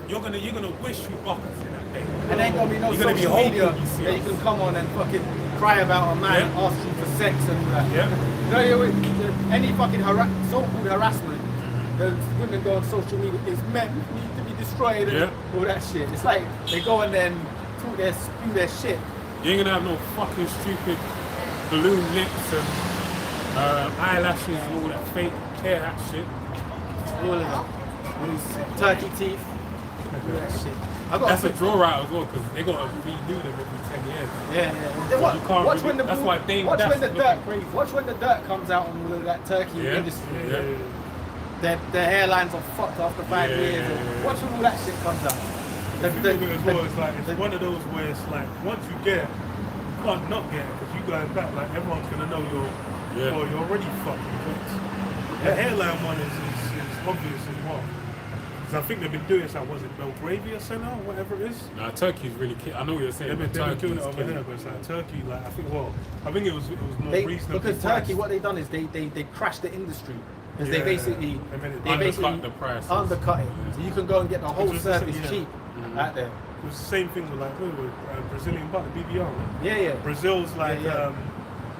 You're gonna wish you buckets in that day. And ain't gonna be no You're gonna be social media hoping you see that you us. can come on and fucking cry about a man and ask you for sex and any fucking so-called harassment. The women go on social media, is men need to be destroyed and all that shit. It's like they go and then spew their shit. You ain't gonna have no fucking stupid balloon lips and eyelashes and all that fake hair, that shit. All of them. These turkey teeth. All that shit. That's a draw out as well because they gotta redo them every 10 years. Yeah. You can't Watch really- when the that's why Dame watch Dash when the is dirt. looking crazy. Watch when the dirt comes out on all of that turkey industry. Yeah. Their hairlines are fucked after 5 years. Watch when all that shit comes out. The thing with it as well, it's like it's one of those where it's like once you get it, you can't not get it because you going back like everyone's gonna know you're already fucking rich. The hairline one is obvious as well. Because I think they've been doing this at, was it Belgravia Center or whatever it is? Nah, Turkey's really I know what you're saying. They've been doing it Turkey's over here, but it's like Turkey, like I think it was more reasonable. Because Turkey, what they've done is they crashed the industry. Because they basically undercut the price. Undercut it. So you can go and get the whole service cheap out there. It was the same thing with like Brazilian butter, BBR. Right? Yeah. Brazil's like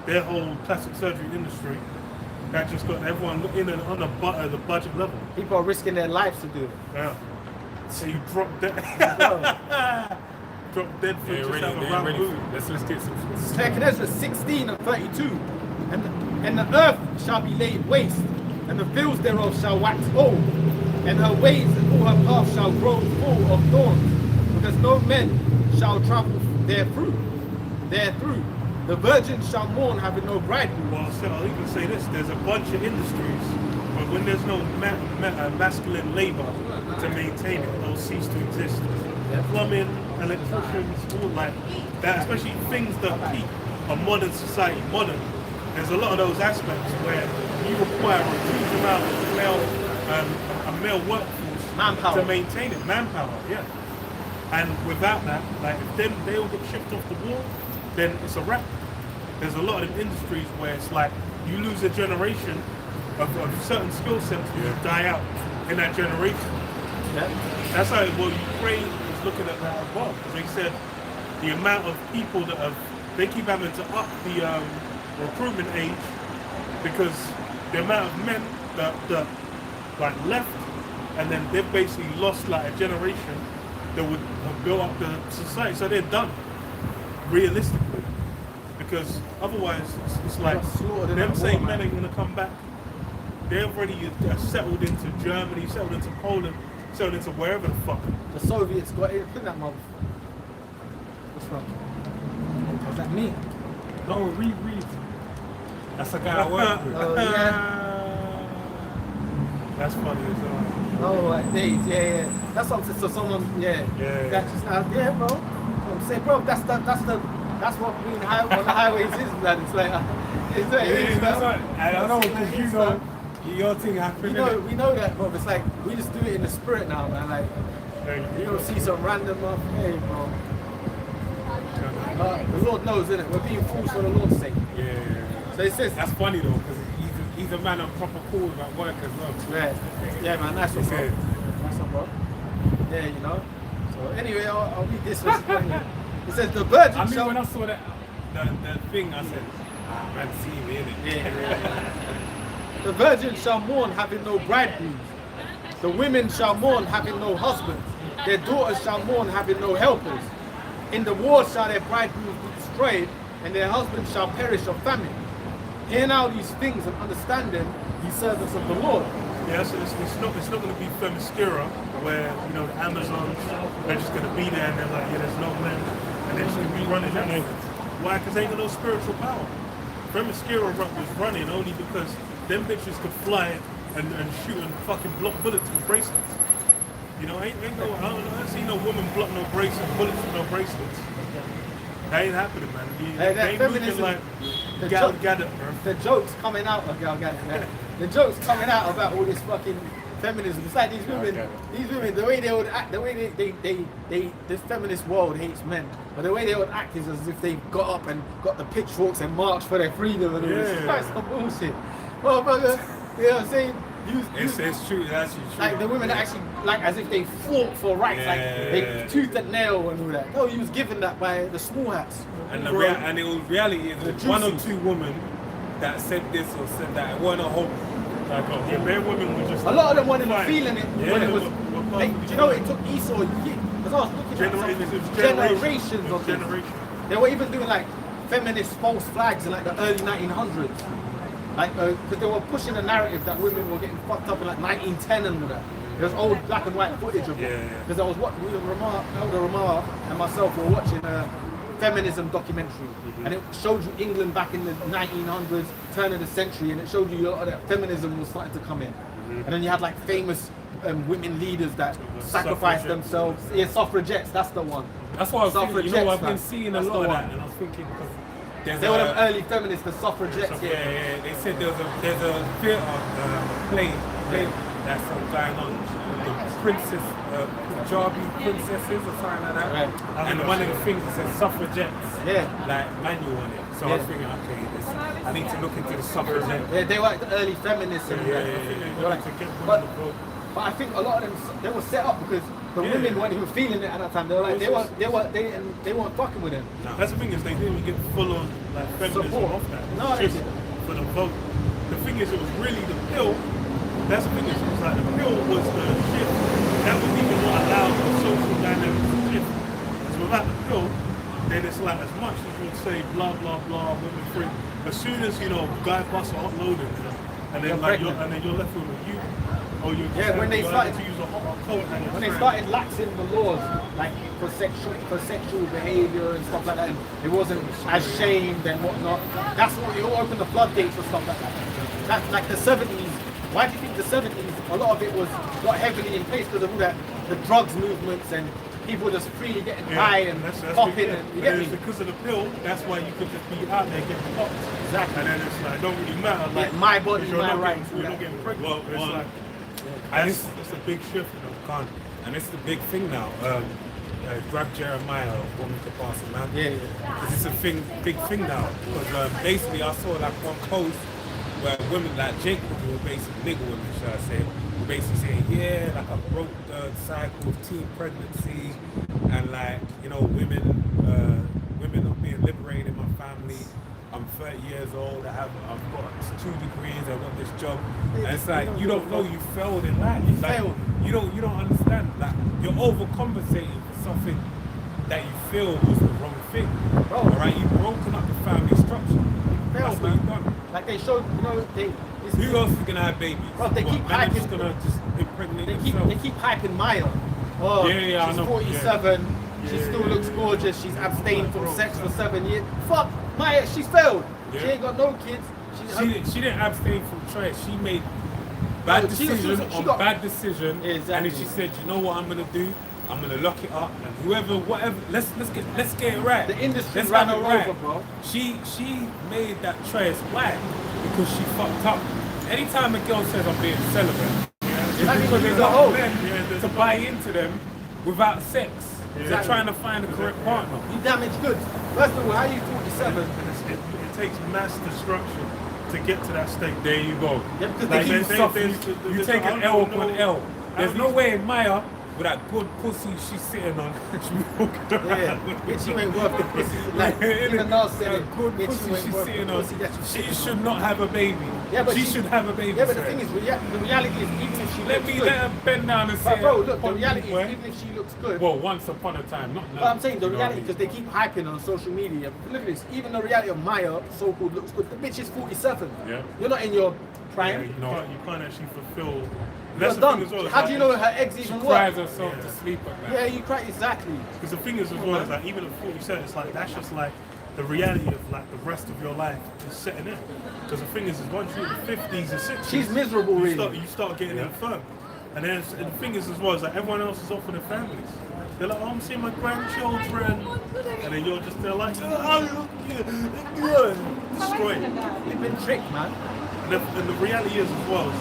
their whole plastic surgery industry that just got everyone in and on the budget level. People are risking their lives to do it. Yeah. So you drop dead. Drop dead for just out of round move. Let's get some. Second Ezra 16 and 32. And the earth shall be laid waste, and the fields thereof shall wax old, and her ways and all her paths shall grow full of thorns, because no men shall travel therethrough. The virgins shall mourn having no bridegroom. Well, so I'll even say this: there's a bunch of industries, but when there's no masculine labor to maintain it, they'll cease to exist. Plumbing, electricians, all like that, especially things that peak a modern society. There's a lot of those aspects where you require a huge amount of a male workforce Manpower. to maintain it. Manpower, yeah. And without that, like if they all get shipped off the wall, then it's a wrap. There's a lot of industries where it's like you lose a generation of certain skill sets that die out in that generation. Yeah. That's how Ukraine is looking at that as well. Because they said the amount of people they keep having to up the recruitment age because the amount of men that like left and then they've basically lost like a generation that would have built up the society. So they're done, realistically. Because otherwise it's like them saying men are going to come back. They're already settled into Germany, settled into Poland, settled into wherever the fuck. The Soviets got it in that month. What's wrong? What's that mean? No, read. That's a guy I work with. Oh, yeah. That's funny as well. Oh, like days, yeah. That's something. So someone, Yeah. That's just bro. I'm saying, bro, that's what being on the highways is, man. It's like, That's right. I don't know because Your thing happened. we know that, bro. It's like we just do it in the spirit now, man. Like you don't see some random hey, bro. The Lord knows, innit? We're being fools for the Lord's sake. Yeah. So it says That's funny though, because he's a man of proper calls at work as well. yeah, man. That's what's up. That's up, bro. Yeah, you know. So anyway, I'll read this one. It says the virgin I mean, shall. when I saw that the thing, I said, man, see me in it. Yeah. The virgin shall mourn, having no bridegrooms. The women shall mourn, having no husbands. Their daughters shall mourn, having no helpers. In the war shall their bridegrooms be destroyed, and their husbands shall perish of famine. Hear now these things and understand them, ye servants of the Lord. Yeah, so it's not going to be Themyscira, where the Amazons are just going to be there and they're like, yeah, there's no men, and they're just going to be running that. Why? Because they ain't got no spiritual power. Themyscira was running only because them bitches could fly and shoot and fucking block bullets with bracelets. I don't see no woman block no bullets with no bracelets. That ain't happening, man. They moving like Gal Gadot, bro. The jokes coming out of Gal Gadot. The jokes coming out about all this fucking feminism. It's like these women, the way they would act, the way this feminist world hates men, but the way they would act is as if they got up and got the pitchforks and marched for their freedom and all this. It's like some bullshit. Well, brother, you know what I'm saying? It's true, that's true. Like the women actually, like as if they fought for rights, like they tooth and nail and all that. No, he was given that by the small hats. And and it was reality is one or two women that said this or said that. It wasn't a whole. Bare women were just. A lot of them weren't even feeling it when it was. Were Do you know it took Esau years? Because I was looking at generations of this. They were even doing like feminist false flags in like the early 1900s. Like, because they were pushing the narrative that women were getting fucked up in like 1910 and all that. There's old black and white footage of it. Because I was watching, Elder Ramar and myself were watching a feminism documentary. And it showed you England back in the 1900s, turn of the century, and it showed you a lot of that feminism was starting to come in. And then you had like famous women leaders that sacrificed themselves. Yeah, suffragettes, that's the one. That's what I was thinking. I've been seeing a lot of that, and I was thinking, because they were them early feminists, the suffragettes. Yeah. They said there's a theatre play that's going on. The princess, Punjabi princesses or something like that. Right. And one of the things says suffragettes. Like manual on it. So I was thinking, okay, I need to look into the suffragettes. Yeah, they were the early feminists. But I think a lot of them, they were set up because the women weren't even feeling it at that time. They were like, they weren't fucking with them. No. That's the thing is they didn't get full on like feminism support off that. No, it's just for the vote. The thing is, it was really the pill. That's the thing is, it was like the pill was the shift. That was even what allowed the social dynamics to shift. So without the pill, then it's like as much as you would say blah blah blah women free. As soon as guy busts are uploading, and then you're left with a youth. When they started to use a hot coat when they started laxing the laws, like for sexual behaviour and stuff like that, and it wasn't as shamed and whatnot. That's what you opened the floodgates for stuff like that. That's like the 70s. Why do you think the 70s? A lot of it got heavily in place because of all that, the drugs movements and people just freely getting high and popping. And you get me? Because of the pill, that's why you could just be out there getting popped. Exactly. And then it's like, don't really matter. Like my body, my rights. You're not getting pregnant. It's a big shift, and it's the big thing now. Grab Jeremiah, woman to pass a man. Because it's a big thing now. Because basically, I saw like one post where women like Jake, who were basically nigger women, should I say, were basically saying, like I broke the cycle of teen pregnancy, and like women are being liberated in my family. I'm 30 years old, I've got 2 degrees, I've got this job. And it's like, you don't know you failed in life. You don't understand. Like, you're overcompensating for something that you feel was the wrong thing. Alright, you've broken up the family structure. That's what you've done. Like they showed, who else is gonna have babies? Bro, they keep hyping. Just gonna just impregnate themselves. They keep hyping Maya. Oh, she's 47. She still looks gorgeous. She's abstained from sex for 7 years. Fuck, Maya, she's failed. She ain't got no kids. She didn't abstain from choice. She made bad decision on bad decision. Exactly. And then she said, you know what I'm gonna do? I'm gonna lock it up, and whatever, let's get it right. The industry let's ran her over, bro. She made that choice. Why? Because she fucked up. anytime a girl says I'm being celibate, it's Exactly, because she's there's a not hoe. men to buy into them without sex. They're Exactly. trying to find the correct partner. You damaged goods. First of all, how are you 47? It takes mass destruction to get to that state. There you go. Yeah, because Like they you keep suffer, there's- you there's- take I an don't L know upon L. There's how no these- way in Maya with that good pussy she's sitting on. She be walking around. Yeah, bitch, you ain't worth the pussy. Like, Innit? even Nas said That it. good Bitch, pussy you ain't she's worth the sitting on. pussy that you She sit should not have a baby. Yeah, but she should have a baby. Yeah, but the Fred. thing is, the reality is, even if she let looks me good, let her bend down and say, but bro, look, the "Pump reality me, is, even if she looks good, well, once upon a time, not now. but I'm saying the you know reality, what I because they keep hyping on social media. Look at this, even the reality of Maya, so-called looks good. The bitch is 47. Yeah. You're not in your Yeah, prime. you can't actually fulfill. You're That's the done. thing as well. How do you know her eggs mean? even She work? cries herself to sleep at night. Yeah, you cry, exactly. Because the thing is as well is like even at 47, it's like that's just like the reality of like the rest of your life is setting in. Because the thing is once you're in the 50s and 60s, She's miserable, you really. start getting infirm. And then and the thing is as well is like everyone else is off with their families. They're like, oh, I'm seeing my grandchildren, and then you're just there like, oh, destroyed. You've been tricked, man. And the reality is as well, is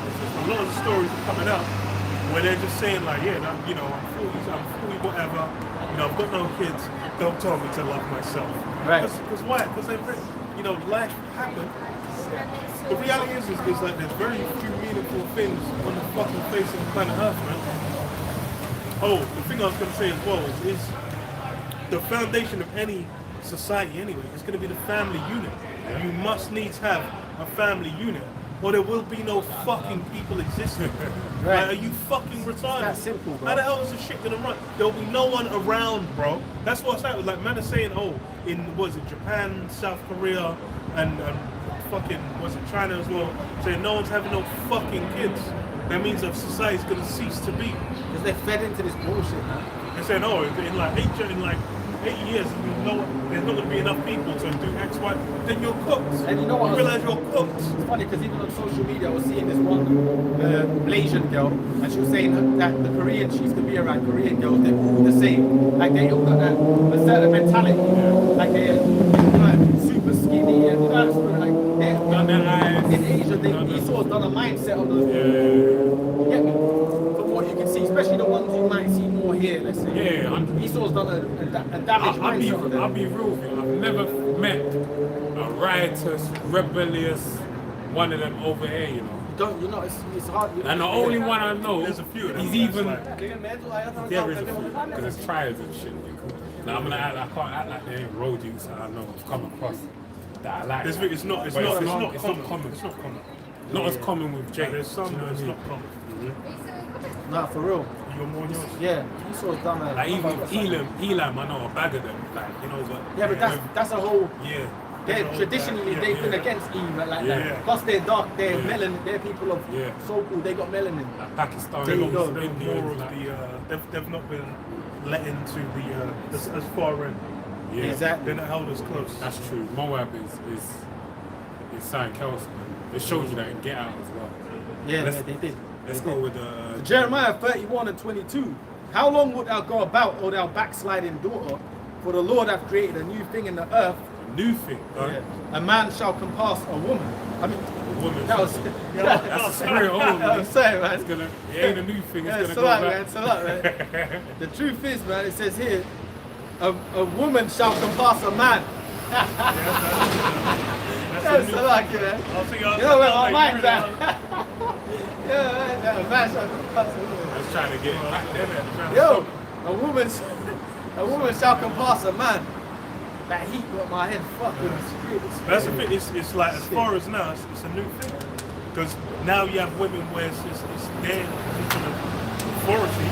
a lot of the stories are coming out where they're just saying like, yeah, I'm 40 whatever, I've got no kids, don't tell me to love myself. Right. Because why? Because life happened. The reality is like there's very few meaningful things on the fucking face of the planet Earth, man. Oh, the thing I was going to say as well is the foundation of any society anyway is going to be the family unit. You must needs have a family unit or there will be no fucking people existing. Right. Like, are you fucking retarded? that simple, bro. How the hell is this shit gonna run? There'll be no one around, bro. That's what's happening. Like, man is saying, oh, in, was it Japan, South Korea, and fucking, was it China as well, saying no one's having no fucking kids. That means that society's gonna cease to be. Because they're fed into this bullshit, man. They're saying, oh, in like 8 years, there's not gonna be enough people to do X, Y, then you're cooked. And you know what? You realize you're cooked. It's funny because even on social media, I was seeing this one Malaysian girl, and she was saying that the Korean, she used to be around Korean girls, they're all the same. Like they all got a certain mentality. Like they're super skinny and that's like they're, in Asia, they sort of done a mindset of the. You get me? From what you can see, especially the ones you might see more here, let's say. Yeah, Esau's done a damaged mindset of them. I'll be real with you. I've never met a riotous, rebellious one of them over here, you know. It's hard. And the only one I know, There's a few of them, he's even, that's there is a few, because there's trials and shit. Now I'm gonna act, I can't act like they ain't road use that I know I've come across that I like. It's not But common. It's not common. Not as common with Jake. There's some, do you know but it's what not common. Nah, for real. You got more on yours? Yeah, Esau's done a. Like even Elam, I know a bag of them, like, you know, but Yeah, but that's a whole. yeah. They're traditionally they've been against Eve like Yeah. that. Plus they're dark, they're Yeah. melanin, they're people of Yeah. so-called, they got melanin. Like Pakistan, There you go. They're India, more of like, they've not been let into as far in. yeah. Exactly. They're not held as close. That's true. Moab is something else, man. It shows you that in Get Out as well. Yeah, Let's- yeah, they did. Let's They go did. with the Jeremiah 31 and 22. How long would thou go about, O thou backsliding daughter? For the Lord hath created a new thing in the earth. new thing. Yeah. A man shall compass a woman. I mean, Woman. that was. That's a spirit only. I'm saying, man. It's gonna. It ain't a new thing. It's Yeah, gonna it's go a lot, back. man. It's a lot, man. The truth is, man, it says here, a woman shall compass a man. That's a lot, man. You know where my mind's at. Yeah, man, a man shall compass a woman. I was trying to get back there, man. Trying to Yo, stop. a woman shall compass a man. That heat got my head fucking screwed. That's the thing. It's like as far as now, it's a new thing. Because now you have women where it's their position of authority,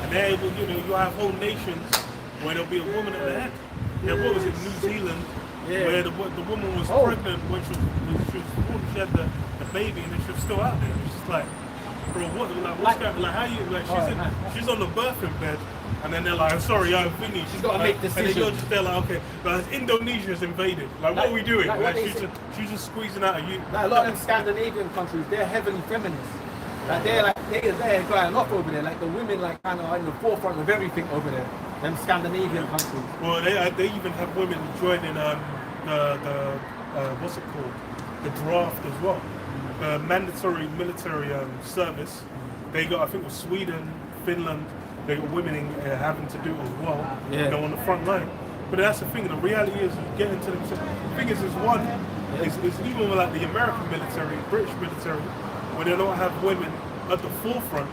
and they're able, you have whole nations where there'll be a woman at the head. Yeah, what was it, New Zealand, where the woman was pregnant when she was she had the baby and then she was still out there. It's just like, bro, what? What's going? Like, how you? Like, she's on the birthing bed. And then they're like, sorry, I'm thinking. She's got to make And then decisions. you're just there like, okay, but Indonesia's invaded. Like, what are we doing? like what they say- She's just squeezing out of you. Like a lot of them Scandinavian countries, they're heavily feminist. Like they're going off over there. Like the women, like kind of in the forefront of everything over there. Them Scandinavian countries. Well, they even have women joining the what's it called? The draft as well. mandatory military service. They got, I think, it was Sweden, Finland. They got women having to do it as well. Yeah. You know, on the front line. But that's the thing. The reality is, you get into the thing is one is even with like the American military, British military, when they don't have women at the forefront.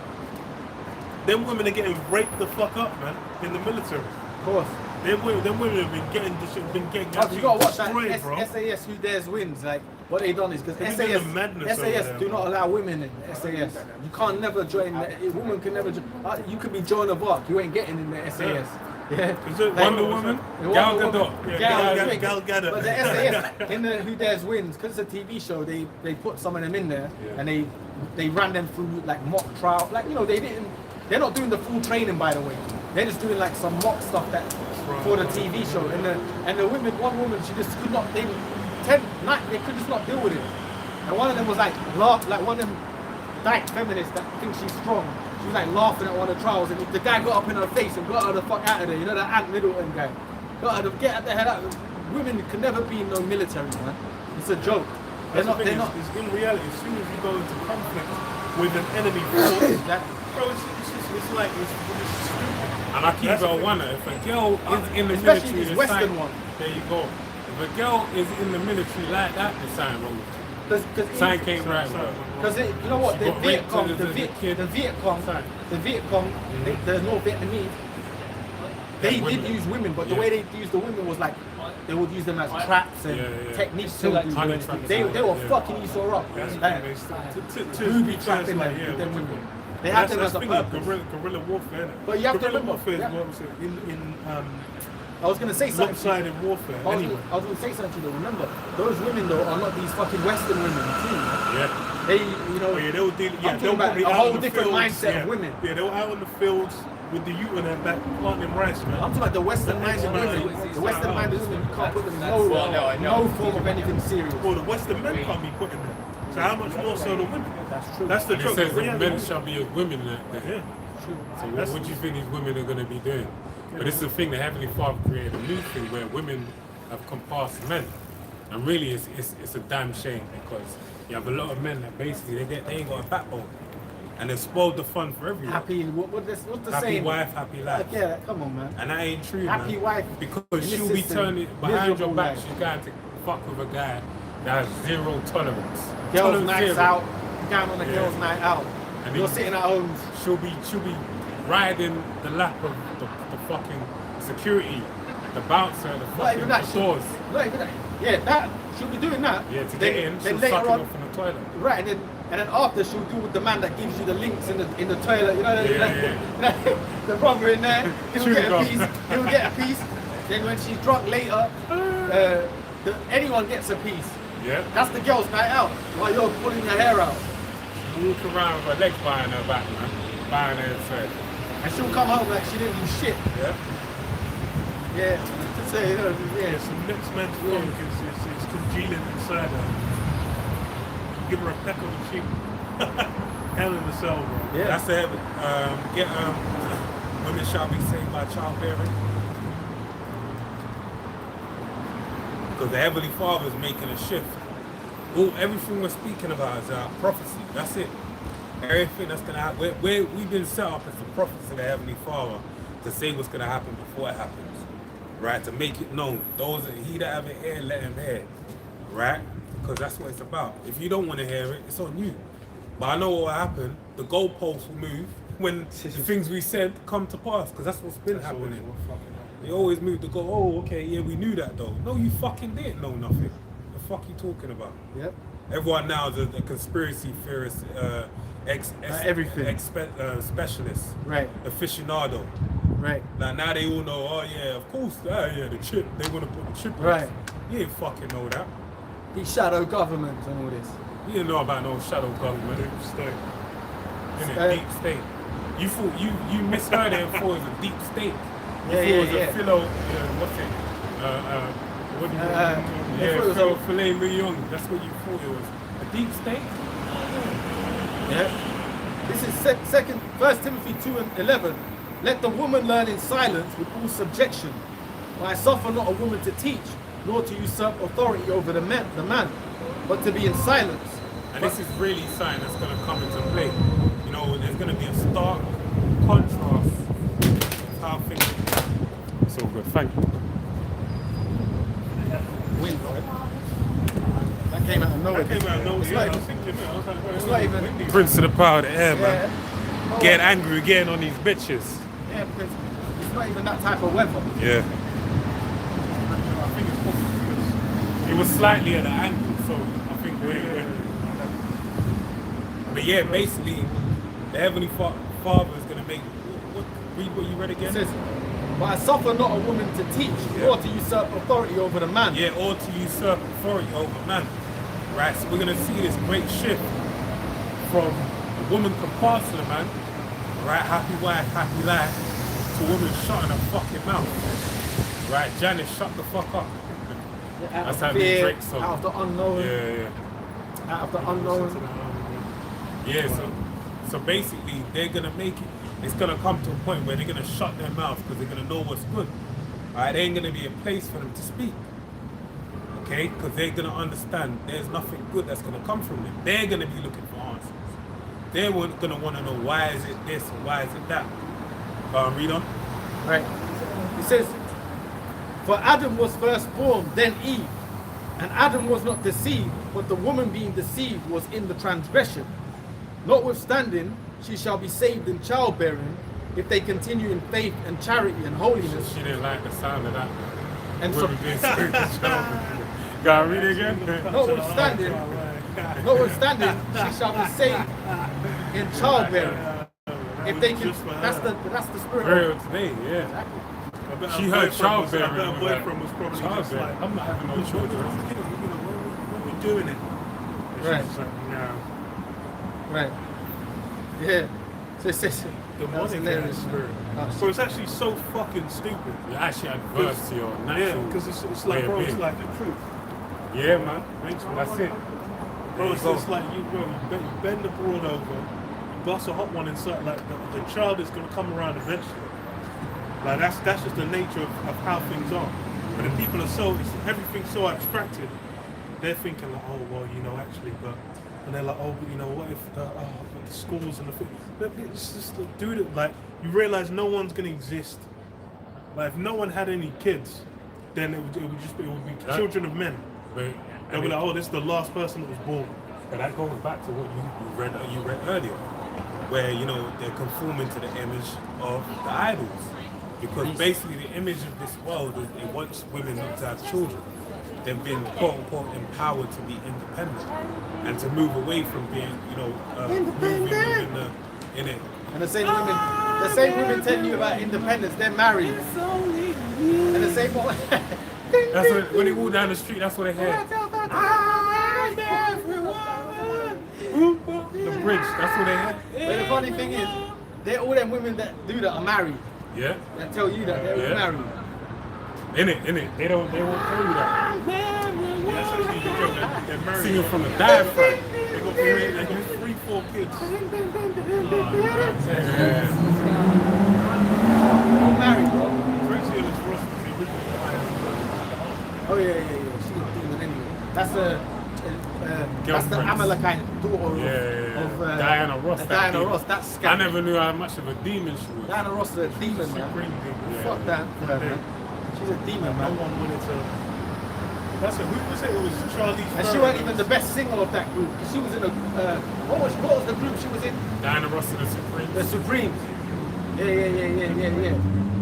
Them women are getting raped the fuck up, man, in the military. Of course. Them women have been getting You gotta watch that destroyed, bro. SAS Who Dares Wins. Like what they done is because They've been doing the madness over SAS there, do bro. not allow women in SAS. You can't never join. A woman can never. You could be Joan of Arc. You ain't getting in the SAS. Yeah. Is it Wonder Woman? Gal Gadot. Gal Gadot. But the SAS in the Who Dares Wins, because it's a TV show, they put some of them in there and they ran them through like mock trial. Like they're not doing the full training, by the way. They're just doing like some mock stuff for the TV show. And the women, one woman, she just could not. They could just not deal with it. And one of them was like one of them dyke feminists that thinks she's strong. She was like laughing at one of the trials, and the guy got up in her face and got her the fuck out of there. You know that Ant Middleton guy. Got her to get the hell out. Women can never be in no military, man. It's a joke. They're not. It's in reality. As soon as you go into conflict with an enemy force, bro, it's like it's stupid. And I keep on wondering if a girl is in the especially military, these Western ones. there you go. If a girl is in the military like that, there's something wrong with it. Something came right with her. Because you know what, She the got Viet raped Cong, as a kid. the Viet Cong, there's no Vietnamese. They did use women, but the way they used the women was like they would use them as traps and techniques to like honey traps. they were fucking you so up. That's Like, to booby trapping them with them women. They had them as a purpose. guerrilla warfare. But you have to guerrilla remember, warfare yeah. is what I'm saying. I was gonna say something. Lopsided warfare. I Anyway. was gonna say something to you. Remember, those women though are not these fucking Western women too. Yeah. They, you know, Yeah, they were dealing. I'm Yeah, talking they were about probably a out whole in the different fields, mindset yeah. of women. Yeah, they were out in the fields with the youth and their back planting rice, man. I'm talking about the Western minded women. The Western minded women, you can't put them in no form of anything serious. Well, the Western men can't be put in there. So how much more so the women? That's true. That's the And it joke. says that Reality- men shall be as women like that. Yeah. So what do you think these women are going to be doing? But this is the thing, the Heavenly Father created a new thing where women have come past men. And really it's a damn shame because you have a lot of men that basically they ain't got a backbone. And they've spoiled the fun for everyone. What's the Happy saying? wife, happy life. Yeah, come on, man. And that ain't true, Happy man. wife in Because this she'll be system, turning behind your miserable back. life. She's going to fuck with a guy that has zero tolerance. Girls' Tolerance nights zero. out. Going on a Yeah. girls' night out. And You're then- sitting at home. She'll be riding the lap of the fucking security, the bouncer, the Not even fucking that. doors. Not even that. Yeah, that. She'll be doing that. Yeah, to Then- get in, then she'll later suck him on, off in the toilet. right, and then after she'll do with the man that gives you the links in the toilet. You know, the brother in there. He'll Chew get a gum. piece. He'll get a piece. Then when she's drunk later, anyone gets a piece. Yeah. That's the girl's night out while you're pulling your hair out. Walk around with her legs behind her back, man. Behind her head. And she'll come home like she didn't do shit. Yeah. Yeah. So, you know, yeah. Yes, the next man's funk is congealing inside her. Give her a peck on the cheek. Hell in the cell, bro. Yeah. That's it. Women shall be saved by childbearing. Because the Heavenly Father is making a shift. Everything we're speaking about is prophecy. That's it. Everything that's going to happen. We've been set up as the prophets of the Heavenly Father to say what's going to happen before it happens. Right? To make it known. He that have an ear, let him hear. Right? Because that's what it's about. If you don't want to hear it, it's on you. But I know what will happen. The goalposts will move when the things we said come to pass. Because that's what's been happening. They always move to go, oh, okay, yeah, we knew that though. No, you fucking didn't know nothing. The fuck you talking about? Yep. Everyone now is a conspiracy theorist, everything. Specialist, Right. aficionado. Right. Now they all know, oh yeah, of course, yeah, the chip, they want to put the chip on. Right. You ain't fucking know that. These shadow governments and all this. You didn't know about no shadow government. Deep state. Deep state. You thought you misheard it and thought it was a deep state. You Yeah, thought it was yeah, a yeah. philo, what's it? What do you I thought it was philo, a- filet mignon. That's what you thought it was. A deep state? Yeah. This is 1 Timothy 2:11. Let the woman learn in silence with all subjection. For I suffer not a woman to teach, nor to usurp authority over the man, but to be in silence. And this is really something that's going to come into play. You know, there's going to be a stark contrast of how things. It's all good. Thank you. Wind, right? That came out of nowhere. That came out of nowhere. It's Yeah, I not was even- thinking, man, I was like, it's not even- Prince of the power of the air, man. Yeah. Getting angry again on these bitches. Yeah, because it's not even that type of weather. Yeah. I think it's possible. It was slightly at an angle, so I think we're. But yeah, basically, the Heavenly Father is going to make. Read what you read It again? says, but I suffer not a woman to teach, or to usurp authority over the man. Yeah, or to usurp authority over man. Right, so we're going to see this great shift from a woman can pastor the man, right, happy wife, happy life, to a woman shutting her fucking mouth. Right, Janice, shut the fuck up. Out That's of how fear, Drake song. out of the unknown, Yeah. out of the unknown. Yeah, so basically they're gonna make it. It's gonna come to a point where they're gonna shut their mouth because they're gonna know what's good. Alright, there ain't gonna be a place for them to speak. Okay, because they're gonna understand there's nothing good that's gonna come from them. They're gonna be looking for answers. They're gonna want to know why is it this and why is it that. Read on. Right. It says, for Adam was first born, then Eve. And Adam was not deceived, but the woman being deceived was in the transgression. Notwithstanding, she shall be saved in childbearing if they continue in faith and charity and holiness. She didn't like the sound of that. And so, Women being saved in childbirth. Gotta read it again. notwithstanding, she shall be saved in childbearing. If they can, that's the spirit. Very today, yeah. She heard childbearing. Her boyfriend was probably just like, I'm not having no "Which one children. are we doing it?" And Right. she was like, "Nah." Right. Yeah. So it says, The that was money hilarious, spirit. man. So it's actually so fucking stupid. You're actually adverse to your Yeah, natural because it's way like, of bro, it's being. like the truth. Yeah, man. That's it. Bro, There it's you go. just like you bend the broad over, you bust a hot one inside, like the child is gonna come around eventually. Like that's just the nature of how things are. But the people are everything's so abstracted. They're thinking like, oh well, actually, but and they're like, oh, but what if but the schools and the thing. But it's just dude, like you realize no one's gonna exist. Like if no one had any kids, then it would be children of men. But, They'll be like, oh, this is the last person that was born. but that goes back to what you read earlier, where they're conforming to the image of the idols, because basically the image of this world is it wants women not to have children. They've been quote unquote empowered to be independent and to move away from being moving in it. And the same women telling you about independence, they're married. And the same one. That's what, when they walk down the street, that's what they hear. The bridge, that's what they hear. But the funny thing is, all them women that do that are married. Yeah, That tell you that they're Yeah. married. in it. They won't tell you that. That's actually the joke. They're married. Singing from the diaphragm. They got three, 4 kids. All married, bro. Tracy Ellis Ross was the original. Oh yeah. She's a demon anyway. That's the Girlfriends. Amalekite daughter Yeah. of Diana Ross. that Diana demon. Ross. That's I scary. never knew how much of a demon she was. Diana Ross is a demon, man. Yeah. Fuck that, man. She's a demon, No man. one wanted to. That's who was it? It was Charlie. And she wasn't even the best singer of that group. Because she was in a what was the group she was in? Diana Ross and the Supremes. The Supremes. Yeah.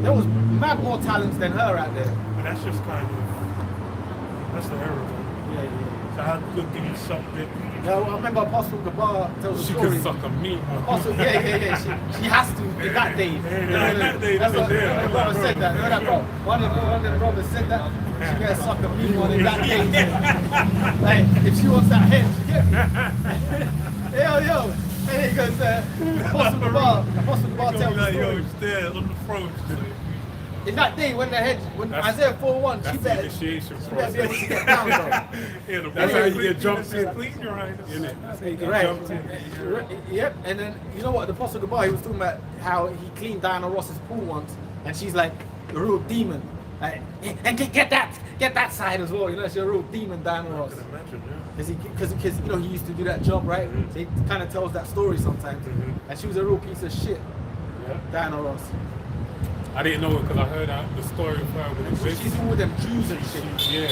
There was mad more talents than her out there. But that's just kind of. That's the era. Yeah. So how good can you suck dick? Yeah, well, I remember Apostle Gabar tells the She story. could suck a meat. Apostle, yeah. She has to in that day. in that day, That's what yeah. the brother said that. You know that, bro? One of the brothers said that. She better suck a meat one in that day. Like, if she wants that head, she get me. Yo. And he goes, Apostle Gabar tells the Like, yo, story. it's there on the throne. In that day, when Isaiah 4:1, she That's the better initiation be able to process. get down, bro. Yeah, the That's how you get jumped in. Clean your eyes. Innit? That's how you get Right. jumped in. Yep. And then you know what? The Apostle Gabar, he was talking about how he cleaned Diana Ross's pool once, and she's like a real demon. Like, and get get that side as well. You know, she's a real demon, Diana I Ross. can imagine, yeah. Because you know he used to do that job, right? Mhm. So he kind of tells that story sometimes. Mhm. And she was a real piece of shit, Yeah. Diana Ross. I didn't know it because I heard the story of her with the Wiz. She's all with them Jews and shit. Yeah,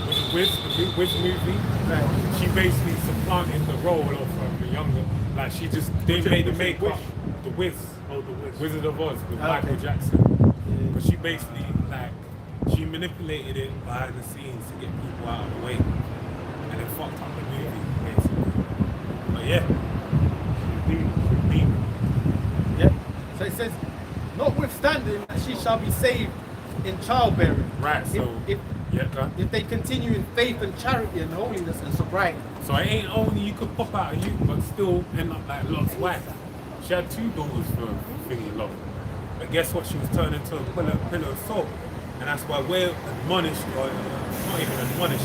with the Wiz movie. Right. She basically supplanted the role of the younger. Like she just they made the makeup the Wiz, Oh, the Wiz. Wizard of Oz with Okay. Michael Jackson. Yeah. But she basically she manipulated it behind the scenes to get people out of the way, and then fucked up the movie basically. But yeah, deep. Yeah. So it says, notwithstanding that she shall be saved in childbearing. Right. So If yeah, go on. if they continue in faith and charity and holiness and sobriety. So it ain't only you could pop out of you, but still end up like Lot's wife. She had 2 daughters for thingy Lot. But guess what? She was turned into a pillar of salt. And that's why we're admonished, or not even admonished,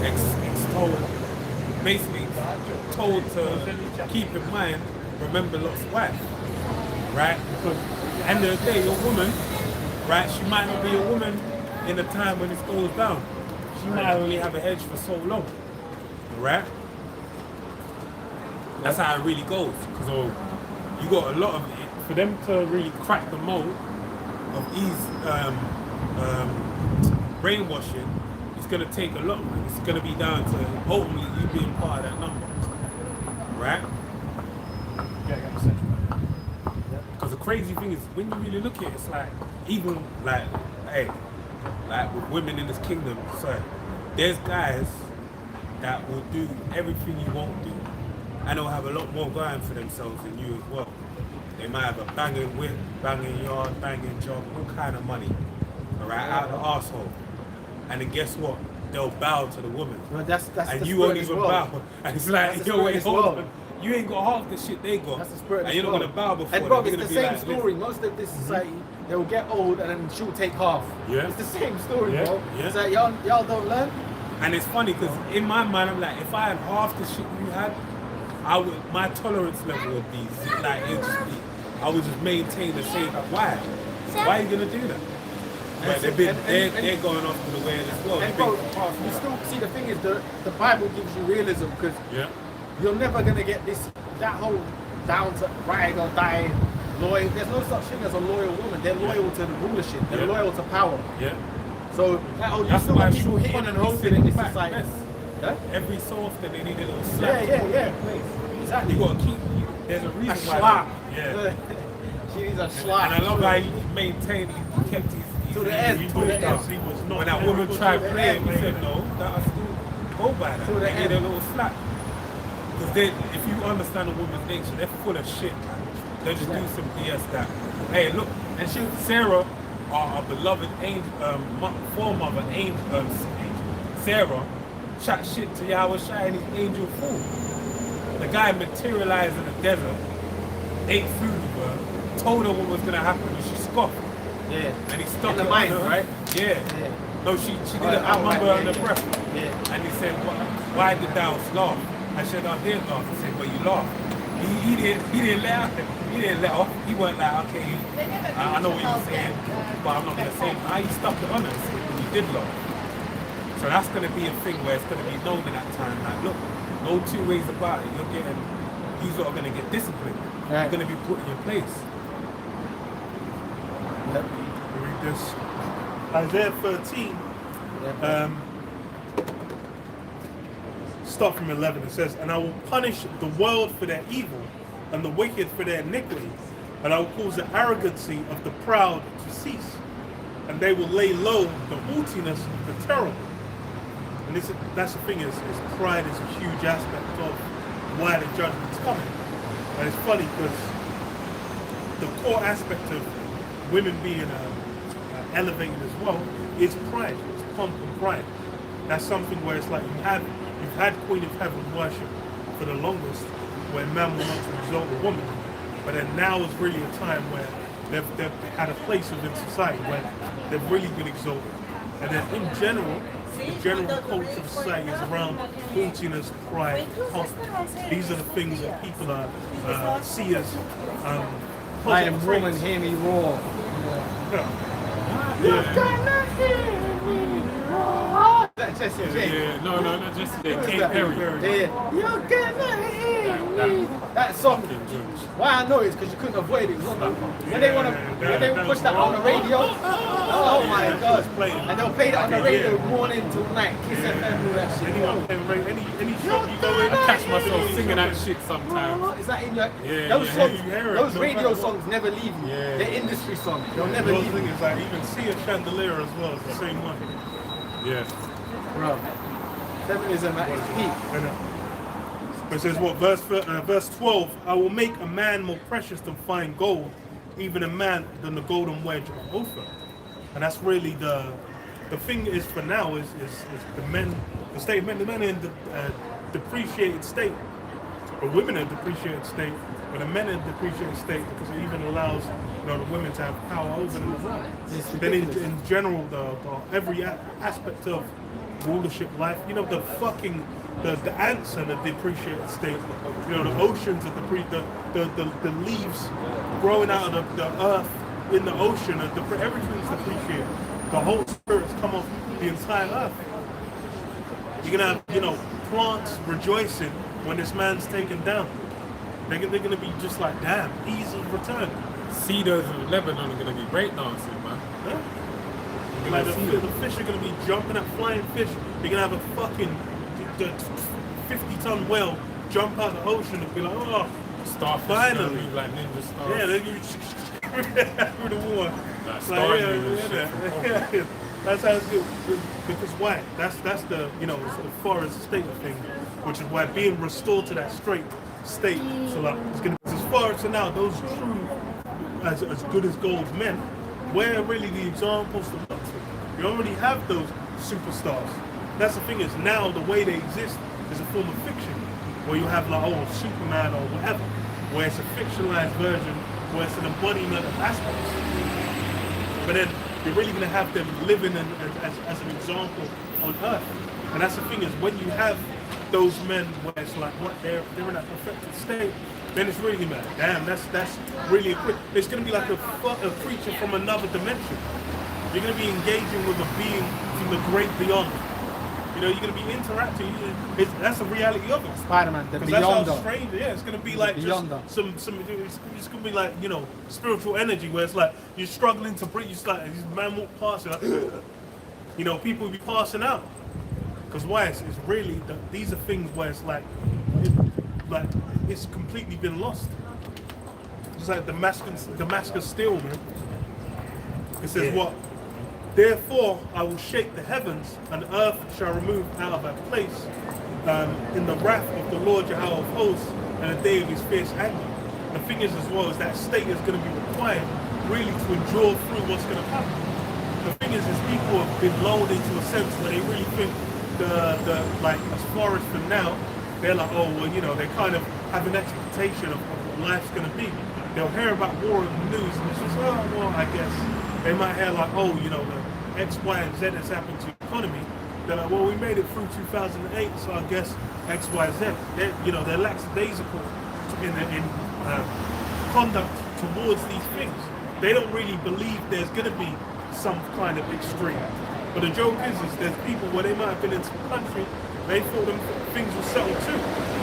extolled, basically told to keep in mind, remember Lot's wife. Right? Because at the end of the day, your woman, right, she might not be a woman in the time when it goes down. She might only have a hedge for so long. Right? That's how it really goes. Because you got a lot of it. For them to really crack the mold of ease brainwashing, it's going to take a lot, man. It's going to be down to ultimately you being part of that number. Right? Because the crazy thing is, when you really look at it, it's like, even like, hey, like with women in this kingdom, so there's guys that will do everything you won't do, and they'll have a lot more going for themselves than you as well. They might have a banging whip, banging yard, banging job, all kind of money, all right, out the arsehole. And then guess what? They'll bow to the woman. Well, that's And the you spirit won't as even well. bow. And it's That's like, the yo, spirit wait, as hold well. on. You ain't got half the shit they got. That's the spirit. And you're not going to bow before And bro, them. it's You're the gonna same be like, story. Most of this society, they will get old and then she'll take half. Yeah. It's the same story, Yeah, bro. yeah. It's like y'all don't learn. And it's funny because in my mind, I'm like, if I had half the shit you had, my tolerance level would be like, I would just maintain the same. Why? Why are you gonna do that? But they're going off to the way of this world. And They've bro, been past you that. still see the thing is the Bible gives you realism because Yeah. you're never gonna get that whole down to ride or die loyal. There's no such thing as a loyal woman. They're loyal to the rulership. They're Yeah. loyal to power. Yeah. So you That's still why got people hitting and hoping in this back society. best. Huh? Every so often they need a little slap. Yeah. Exactly. You gotta keep. There's a a reason why. slap. Yeah. She needs a slap. And I love how he maintained. He kept his. To the end, He to pushed the up. end. He was not When that very woman good tried to playing, he play. said no. That I still go by that. To the They need a end. little slap. Because if you understand a woman's nature, they're full of shit, man. They'll just do some BS that. Hey, look, And she Sarah, our beloved angel, foremother, Sarah, chat shit to Yahweh Shai and his angel fool. The guy materialized in the desert, ate food with her, told her what was gonna happen, and she scoffed. yeah. And he stuck In the it mind, under her. right? Yeah. Yeah. No, she did Right, it. I remember right, under yeah. breath. Yeah. And he said, why did thou laugh? I said, I did laugh. He said, but you laughed. He didn't let off. He didn't let off. He went like, okay, I know what you're saying, but I'm not gonna say it. He stuck it on us. He did laugh. So that's gonna be a thing where it's gonna be known in that time. Like, look, no 2 ways about it. These are gonna get disciplined. Right. You're gonna be put in your place. Yep. Read this. Isaiah 13. Start from 11. It says, and I will punish the world for their evil and the wicked for their iniquity, and I will cause the arrogancy of the proud to cease, and they will lay low the haughtiness of the terrible. And that's the thing is pride is a huge aspect of why the judgment's coming. And it's funny because the core aspect of women being elevated as well is pride. It's pomp and pride. That's something where it's like you've had Queen of Heaven worship for the longest, where man will not to exalt a woman, but then now is really a time where they've had a place within society where they've really been exalted. And then in general, the general culture of society is around haughtiness, pride, pomp. These are the things that people see as I am positive woman, traits. hear me roar. Yeah. Yeah. Jesse James. Yeah, no, not Jesse J. Who is Kate that? Perry. Yeah. You're gonna hate me. That song. Why I know is because you couldn't avoid it. When they want to, when they push that on the radio, oh my god! And they'll play that on the radio morning till night. Kiss FM, all that shit. Any shop you go in, I catch myself singing that shit sometimes. Is that in your? Yeah, those yeah, songs, you hear it, those no radio matter songs never leave you. Yeah. They're industry songs. They'll never Those leave you. things like even see a chandelier as well. It's the same one. Yeah. Bro, feminism at its peak. I know. It says what verse 12. I will make a man more precious than fine gold, even a man than the golden wedge of Ophir. And that's really the thing is for now is the men, the state of men, the men are in the depreciated state, or women in a depreciated state, but the men in a depreciated state because it even allows the women to have power over them as well. Then in general, the every aspect of rulership life, the ants are the depreciated state. The oceans are the leaves growing out of the earth in the ocean, everything's depreciated. The whole spirits come off the entire earth. You're gonna have, plants rejoicing when this man's taken down. They're gonna be just like, damn, easy return. Cedars of Lebanon are gonna be breakdancing, man. Yeah. Like the fish are gonna be jumping at flying fish. You're gonna have a fucking 50-ton whale jump out of the ocean and be like, oh, Starfish finally. move like ninja stars. Yeah, they're gonna be through the water. Like It's Star like, Wars and yeah. That's how it's good. Because why? That's the as far as the state of things, which is why being restored to that straight state. So like, it's gonna as far as now, those true as good as gold men, where are really the examples to look to? You already have those superstars. That's the thing is now the way they exist is a form of fiction, where you have like Superman or whatever, where it's a fictionalized version, where it's an embodiment of aspects. But then you're really going to have them living as an example on Earth. And that's the thing is when you have those men where it's like what they're in that perfected state, then it's really gonna be like, damn, that's really it's gonna be like a creature from another dimension. You're gonna be engaging with a being from the great beyond. You're gonna be interacting. That's the reality of it. Spider-Man, the Because that's how Beyonder. strange. Yeah, it's gonna be like just Beyonder. some. It's gonna be like spiritual energy where it's like you're struggling to breathe. You start these man walk past you, like, people be passing out. Because why? It's really these are things where it's like it's completely been lost. Just like Damascus steel, man. It says what? Therefore I will shake the heavens, and earth shall remove out of her place in the wrath of the Lord Jehovah of hosts and the day of his fierce anger. The thing is as well is that state is going to be required really to endure through what's going to happen. The thing is people have been lulled into a sense where they really think like as far as for now, they're like, oh well, they kind of have an expectation of what life's going to be. They'll hear about war in the news and it's just, oh well, I guess. They might hear like, oh, the X, Y, and Z has happened to the economy. They're like, well, we made it through 2008, so I guess X, Y, Z. They're lackadaisical in conduct towards these things. They don't really believe there's going to be some kind of extreme. But the joke is there's people where they might have been into the country, they thought things were settled too.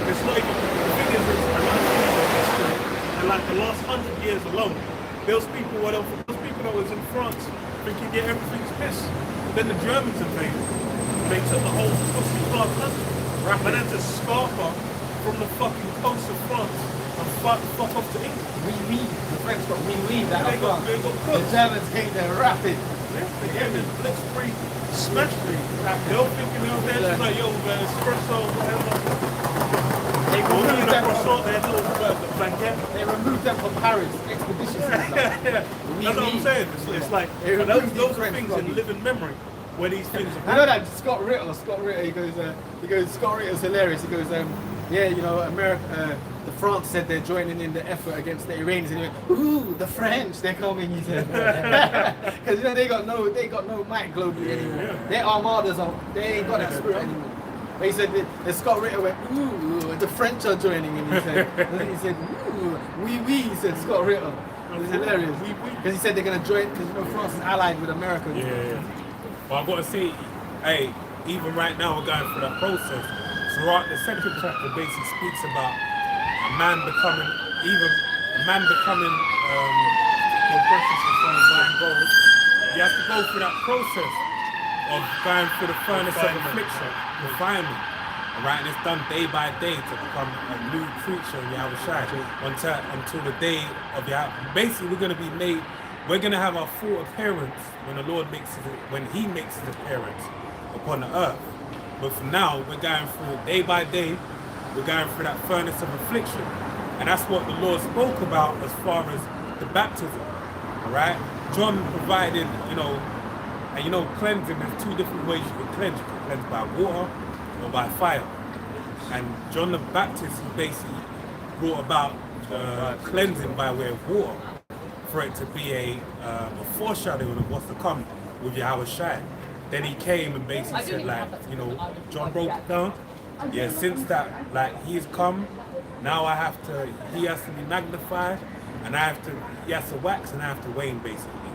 It's not even, the thing is, it's a lot of history, and like the last 100 years alone, those people that was in France thinking, yeah, everything's pissed. Then the Germans invaded. They took the whole country. And had to scarf up from the fucking coast of France and fuck off to England. The French got that They got the cooked. Germans came there rapid. Yeah, they gave it blitzkrieg, smash me. They were thinking they were there, like, yo, espresso, whatever. They removed them from, They had little baguette. they removed them from Paris expeditions. Yeah, that's what I'm saying. It's like those are things in living memory where these things are. I know that Scott Ritter, he goes, Scott Ritter's hilarious. He goes, America, the France said they're joining in the effort against the Iranians, and he went, ooh, the French, they're coming. He said, because they got no might globally anymore. Their armadas they ain't got that spirit anymore. But he said that Scott Ritter went, ooh, the French are joining in. He said, ooh, oui. He said Scott Ritter. It's hilarious. Because he said they're gonna join because France is allied with America. Yeah. Well, I've got to say, hey, even right now we're going through that process. Throughout the second chapter basically speaks about a man becoming your precious in front of blind gold. You have to go through that process of going through the furnace of affliction, refinement. Alright, and it's done day by day to become a new creature in Yahushua until the day of Yahushua. Basically, we're gonna have our full appearance when the Lord when He makes His appearance upon the earth. But for now, we're going through day by day. We're going through that furnace of affliction, and that's what the Lord spoke about as far as the baptism. Alright, John provided, cleansing. There's two different ways you can cleanse. You can cleanse by water or by fire. And John the Baptist basically brought about cleansing by way of water for it to be a foreshadowing of what's to come with Yahushua. Then he came and basically said, John broke it down. Yeah, since that, he's come, now he has to be magnified, and he has to wax and I have to wane, basically.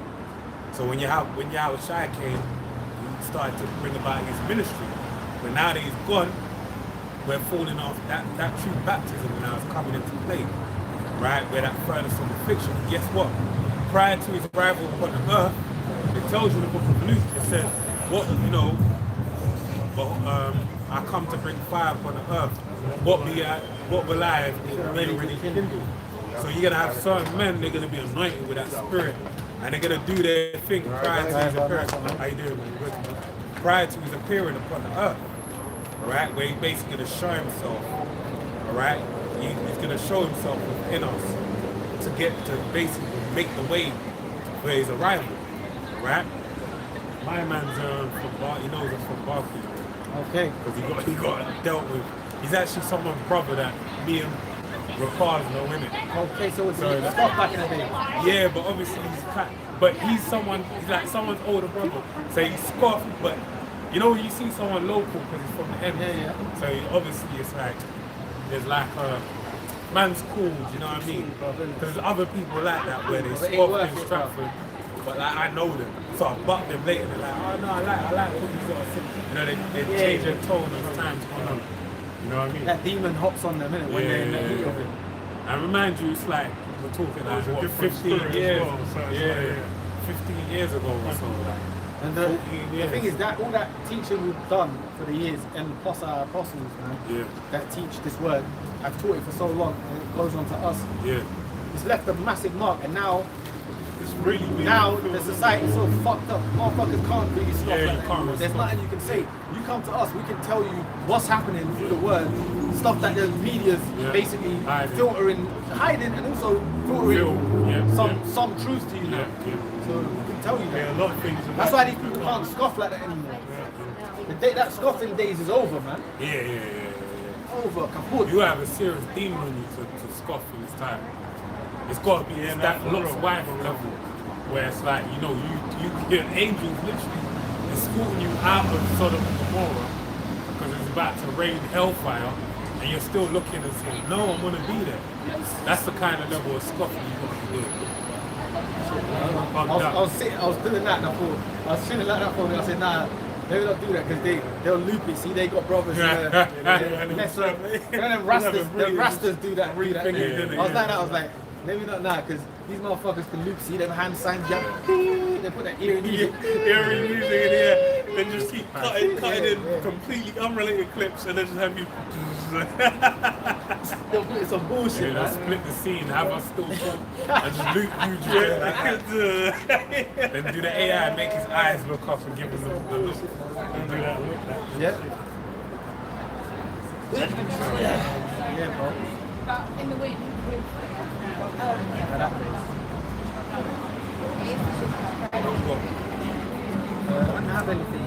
So when Yahushua came, he started to bring about his ministry. But now that he's gone, we're falling off. That true baptism now is coming into play, right? Where that furnace of affliction. Guess what? Prior to his arrival upon the earth, it tells you in the book of Luke, it says, I come to bring fire upon the earth. What will I already kindled? So you're gonna have certain men, they're gonna be anointed with that spirit, and they're gonna do their thing prior to his appearance. How you doing, man? Good. Prior to his appearing upon the earth. Alright, where he's basically going to show himself, alright? He's going to show himself within us to basically make the way for his arrival, alright? My man's he knows us from Barclay. Okay. Because he got dealt with. He's actually someone's brother that me and Rapaz know, innit? Okay, so it's stuff back in the day. Yeah, but obviously he's like someone's older brother. So he's scoffed, but when you see someone local because he's from the end. Yeah. So obviously it's like, there's like man's cool, do you know what I mean? Because there's other people like that where they scoff in Stratford, but I know them. So I buck them later, they're like, oh no, I like what you sort of say. They change their tone as time's gone on. You know what I mean? That demon hops on them, innit? When they're in the heat of it. I remind you, it's like, we're talking like 15 years. Well, so 15 years ago or so. And the thing is that all that teaching we've done for the years, and plus our apostles, man, that teach this word, I've taught it for so long, and it goes on to us. Yeah. It's left a massive mark, and now it's really now the society is so fucked up. Motherfuckers can't really stop that. There's nothing you can say. You come to us, we can tell you what's happening through the word, stuff that the media's basically hiding, and also filtering some truth to you now. So we can tell you that. A lot of things. That's why these people can't scoff like that anymore. That scoffing days is over, man. Yeah. Over, kaput. You have a serious demon on you to scoff in this time. It's got to be that Lot's wife level, where it's like, you get angels literally escorting you out of Sodom and Gomorrah because it's about to rain hellfire, and you're still looking and saying, no, I want to be there. That's the kind of level of scoffing you got to do. I was doing that and I was feeling like that for me. I said, nah, they don't do that because they'll loop it. See, they got brothers and mess up. And then Rastas do that. I was like that, I was like, maybe not now, because these motherfuckers can loop. See them hand signs, they put that eerie music. Eerie music in here, then just keep cutting in completely unrelated clips, and then just have you. They'll put in some bullshit. They'll split the scene, have us still and just loop you then do the AI, make his eyes look up and give him the look. And do that look. Yeah, bro. In the week. I don't have anything.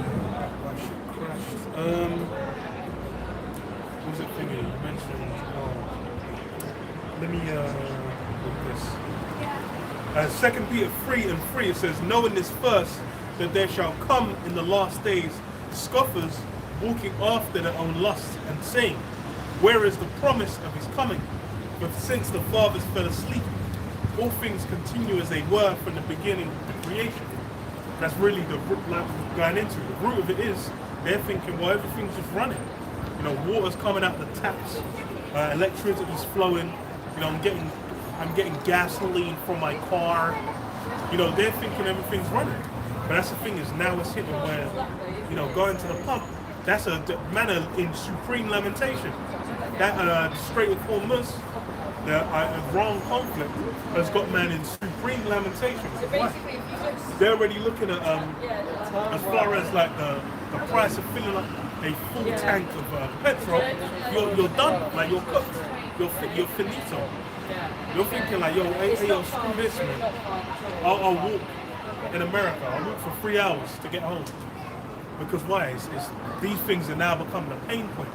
What was it thingy? You mentioned. Let me look this. 2 Peter 3:3, it says, knowing this first, that there shall come in the last days scoffers walking after their own lusts and saying, where is the promise of his coming? But since the fathers fell asleep, all things continue as they were from the beginning of creation. That's really the root, like we're going into. The root of it is they're thinking, well, everything's just running. You know, water's coming out the taps, electricity's flowing. You know, I'm getting gasoline from my car. You know, they're thinking everything's running. But that's the thing is now it's hitting where, you know, going to the pump, that's a manner in supreme lamentation. That Strait of Hormuz, the Iran conflict, has got man in supreme lamentation. Why? They're already looking at, as far as like the price of filling up a full tank of petrol, you're done, like you're cooked, you're finito. You're thinking like, yo, screw this, man. I'll walk in America. I'll walk for 3 hours to get home. Because why? It's these things are now becoming a pain point.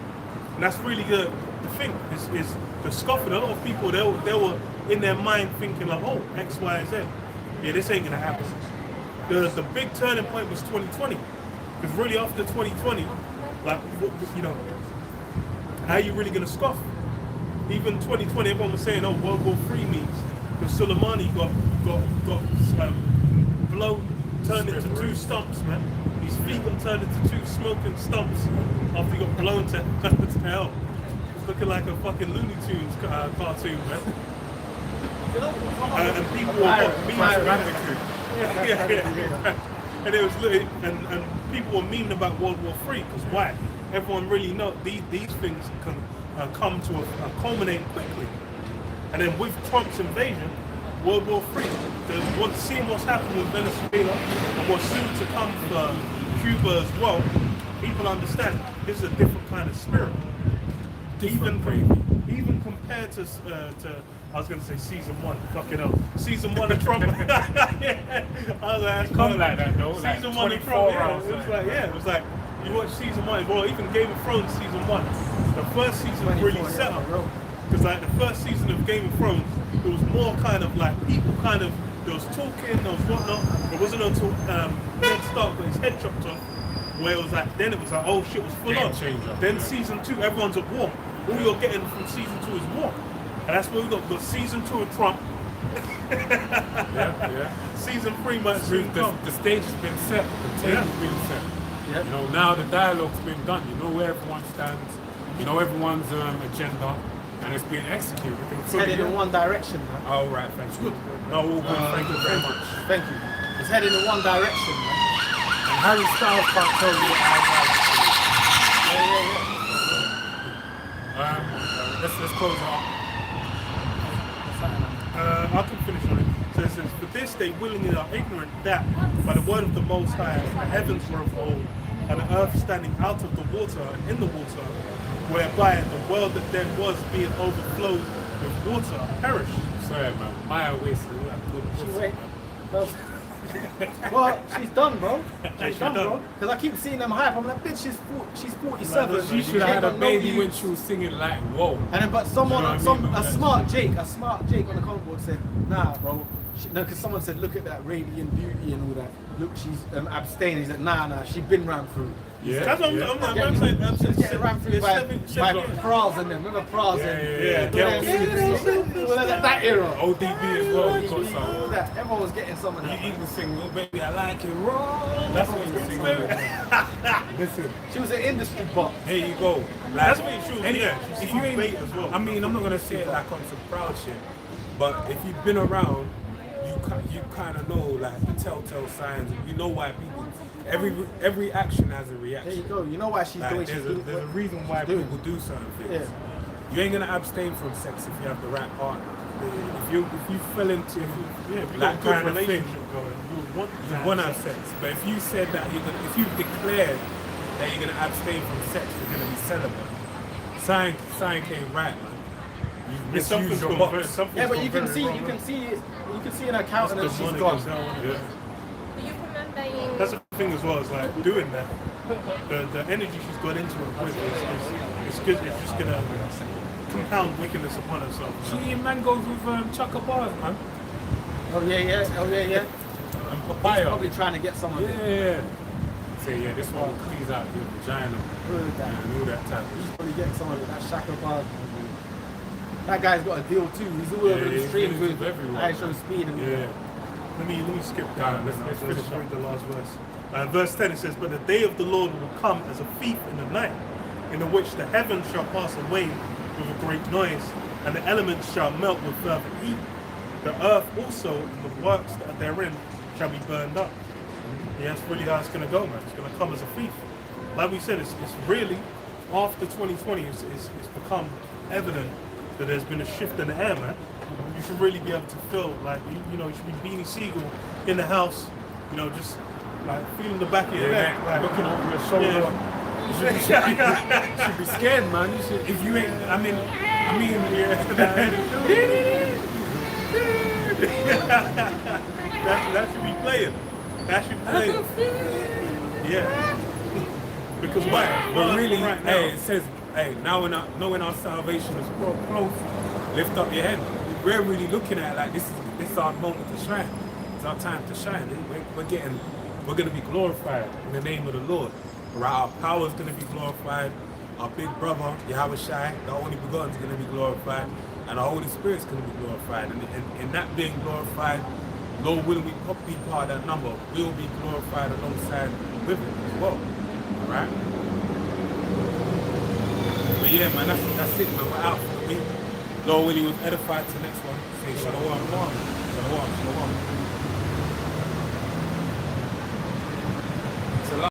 And that's really the thing, is the scoffing. A lot of people, they were in their mind thinking like, oh, X, Y, Z. Yeah, this ain't gonna happen. The big turning point was 2020. Because really after 2020, like, you know, how are you really gonna scoff? Even 2020, everyone was saying, oh, World War III means because Soleimani got blown, turned into 2 stumps, man. His feet got turned into 2 smoking stumps after he got blown to hell. It's looking like a fucking Looney Tunes cartoon, man. And people were memeing. And it was and people were memeing about World War III because why? Everyone really know these things can come to a culminate quickly. And then with Trump's invasion, World War III, seeing what's happened with Venezuela and what's soon to come for Cuba as well, people understand this is a different kind of spirit. Even compared to I was going to say season 1, fucking hell. Season 1 of Trump. Yeah. I was like, come like that though. Season like 1 of Trump, yeah. It was like, you watch season 1, well, even Game of Thrones season 1. The first season really set up. Because like the first season of Game of Thrones, it was more kind of like people kind of, there was talking, there was whatnot. It wasn't until Ned Stark got his head chopped off, where it was like, then it was like, oh shit, it was full on. Then season 2, everyone's at war. All you're getting from season 2 is war. And that's what we got season 2 of Trump. Yeah. Season 3 might soon come. The stage has been set, the table's been set. Yeah. You know, now the dialogue's been done. You know where everyone stands. You know everyone's agenda, and it's being executed. It's headed in one direction, man. Oh, right, thanks. Good. No, all good. Thank you very much. Thank you. It's headed in one direction, man. And Harry Styles can't tell you what I like. Let's close it up. I can finish on it. So it says, for this they willingly are ignorant that by the word of the Most High the heavens were of old, and the earth standing out of the water and in the water, whereby the world that then was being overflowed with water perished. Sorry, man. Maya wasted all that good pussy, man. Well, she's done, bro. She's done, done. bro. Because I keep seeing them hype. I'm like, bitch, she's 47. She should have had a baby when she was singing like, whoa. And then, but someone, You know what I mean? a smart Jake on the comment board said, nah, bro. No, because someone said, look at that radiant beauty and all that. Look, she's abstaining. He said, nah, she's been ran through. Yeah. That's what I'm saying. Getting ran through by Praz and them. Remember Praz that era. ODB as well. We got All some. that. Everyone was getting some of that. You even sing, oh baby, I like it raw. That's what you sing. Listen, She was an industry bot. here you go. Like, That's what she was, and yeah. She if you ain't, bait as well. I mean, I'm not gonna say it like on some proud shit, but if you've been around, you kind of know like the telltale signs. You know why people. Every action has a reaction. There you go. You know why she's Like, doing there's she's a reason why doing. people do certain things. Yeah. You ain't gonna abstain from sex if you have the right partner. If you fell into That that kind of thing, relationship going, you want to have sex. But if you said that if you declared that you're gonna abstain from sex, you're gonna be celibate. Sign came right, man. You misused your box. Yeah, but you can see in her countenance she's gone. Yeah. That's the thing as well, is like doing that. The energy she's got into it with it's good. It's just gonna compound wickedness upon herself. She man goes with chaka bars, man. Oh yeah. And He's papaya. probably trying to get some of it. Yeah. Say this one cleans out your vagina Heard that. and all that type He's of probably getting some of it. That Shaka bar. That guy's got a deal too. He's all over the he's streams with with everyone. ISO speed and Let me skip down. Let's Let's finish read the last verse. Verse 10 it says, "But the day of the Lord will come as a thief in the night, in the which the heavens shall pass away with a great noise, and the elements shall melt with fervent heat. The earth also and the works that are therein shall be burned up." Yeah, that's really how it's going to go, man. It's going to come as a thief. Like we said, it's really, after 2020, it's become evident that there's been a shift in the air, man. You should really be able to feel like, you know, you should be Beanie Siegel in the house, you know, just like feeling the back of your neck, like Looking over your shoulder. yeah. You should be scared, man. You should. If you ain't, I mean, that should be playing. That should be playing. Yeah. Because why? but really, right now, hey, it says, hey, now knowing our salvation is so close, lift up your head. We're really looking at it like this is our moment to shine. It's our time to shine. We're going to be glorified in the name of the Lord. Right? Our power is going to be glorified. Our big brother, Yahweh Shai, the only begotten, is going to be glorified. And the Holy Spirit is going to be glorified. And in that being glorified, Lord willing, we be part of that number. We'll be glorified alongside with it as well. Alright? But yeah, man, that's it, man. We're out for the week. Lord willing, we'll edify to the next one. Say shalom.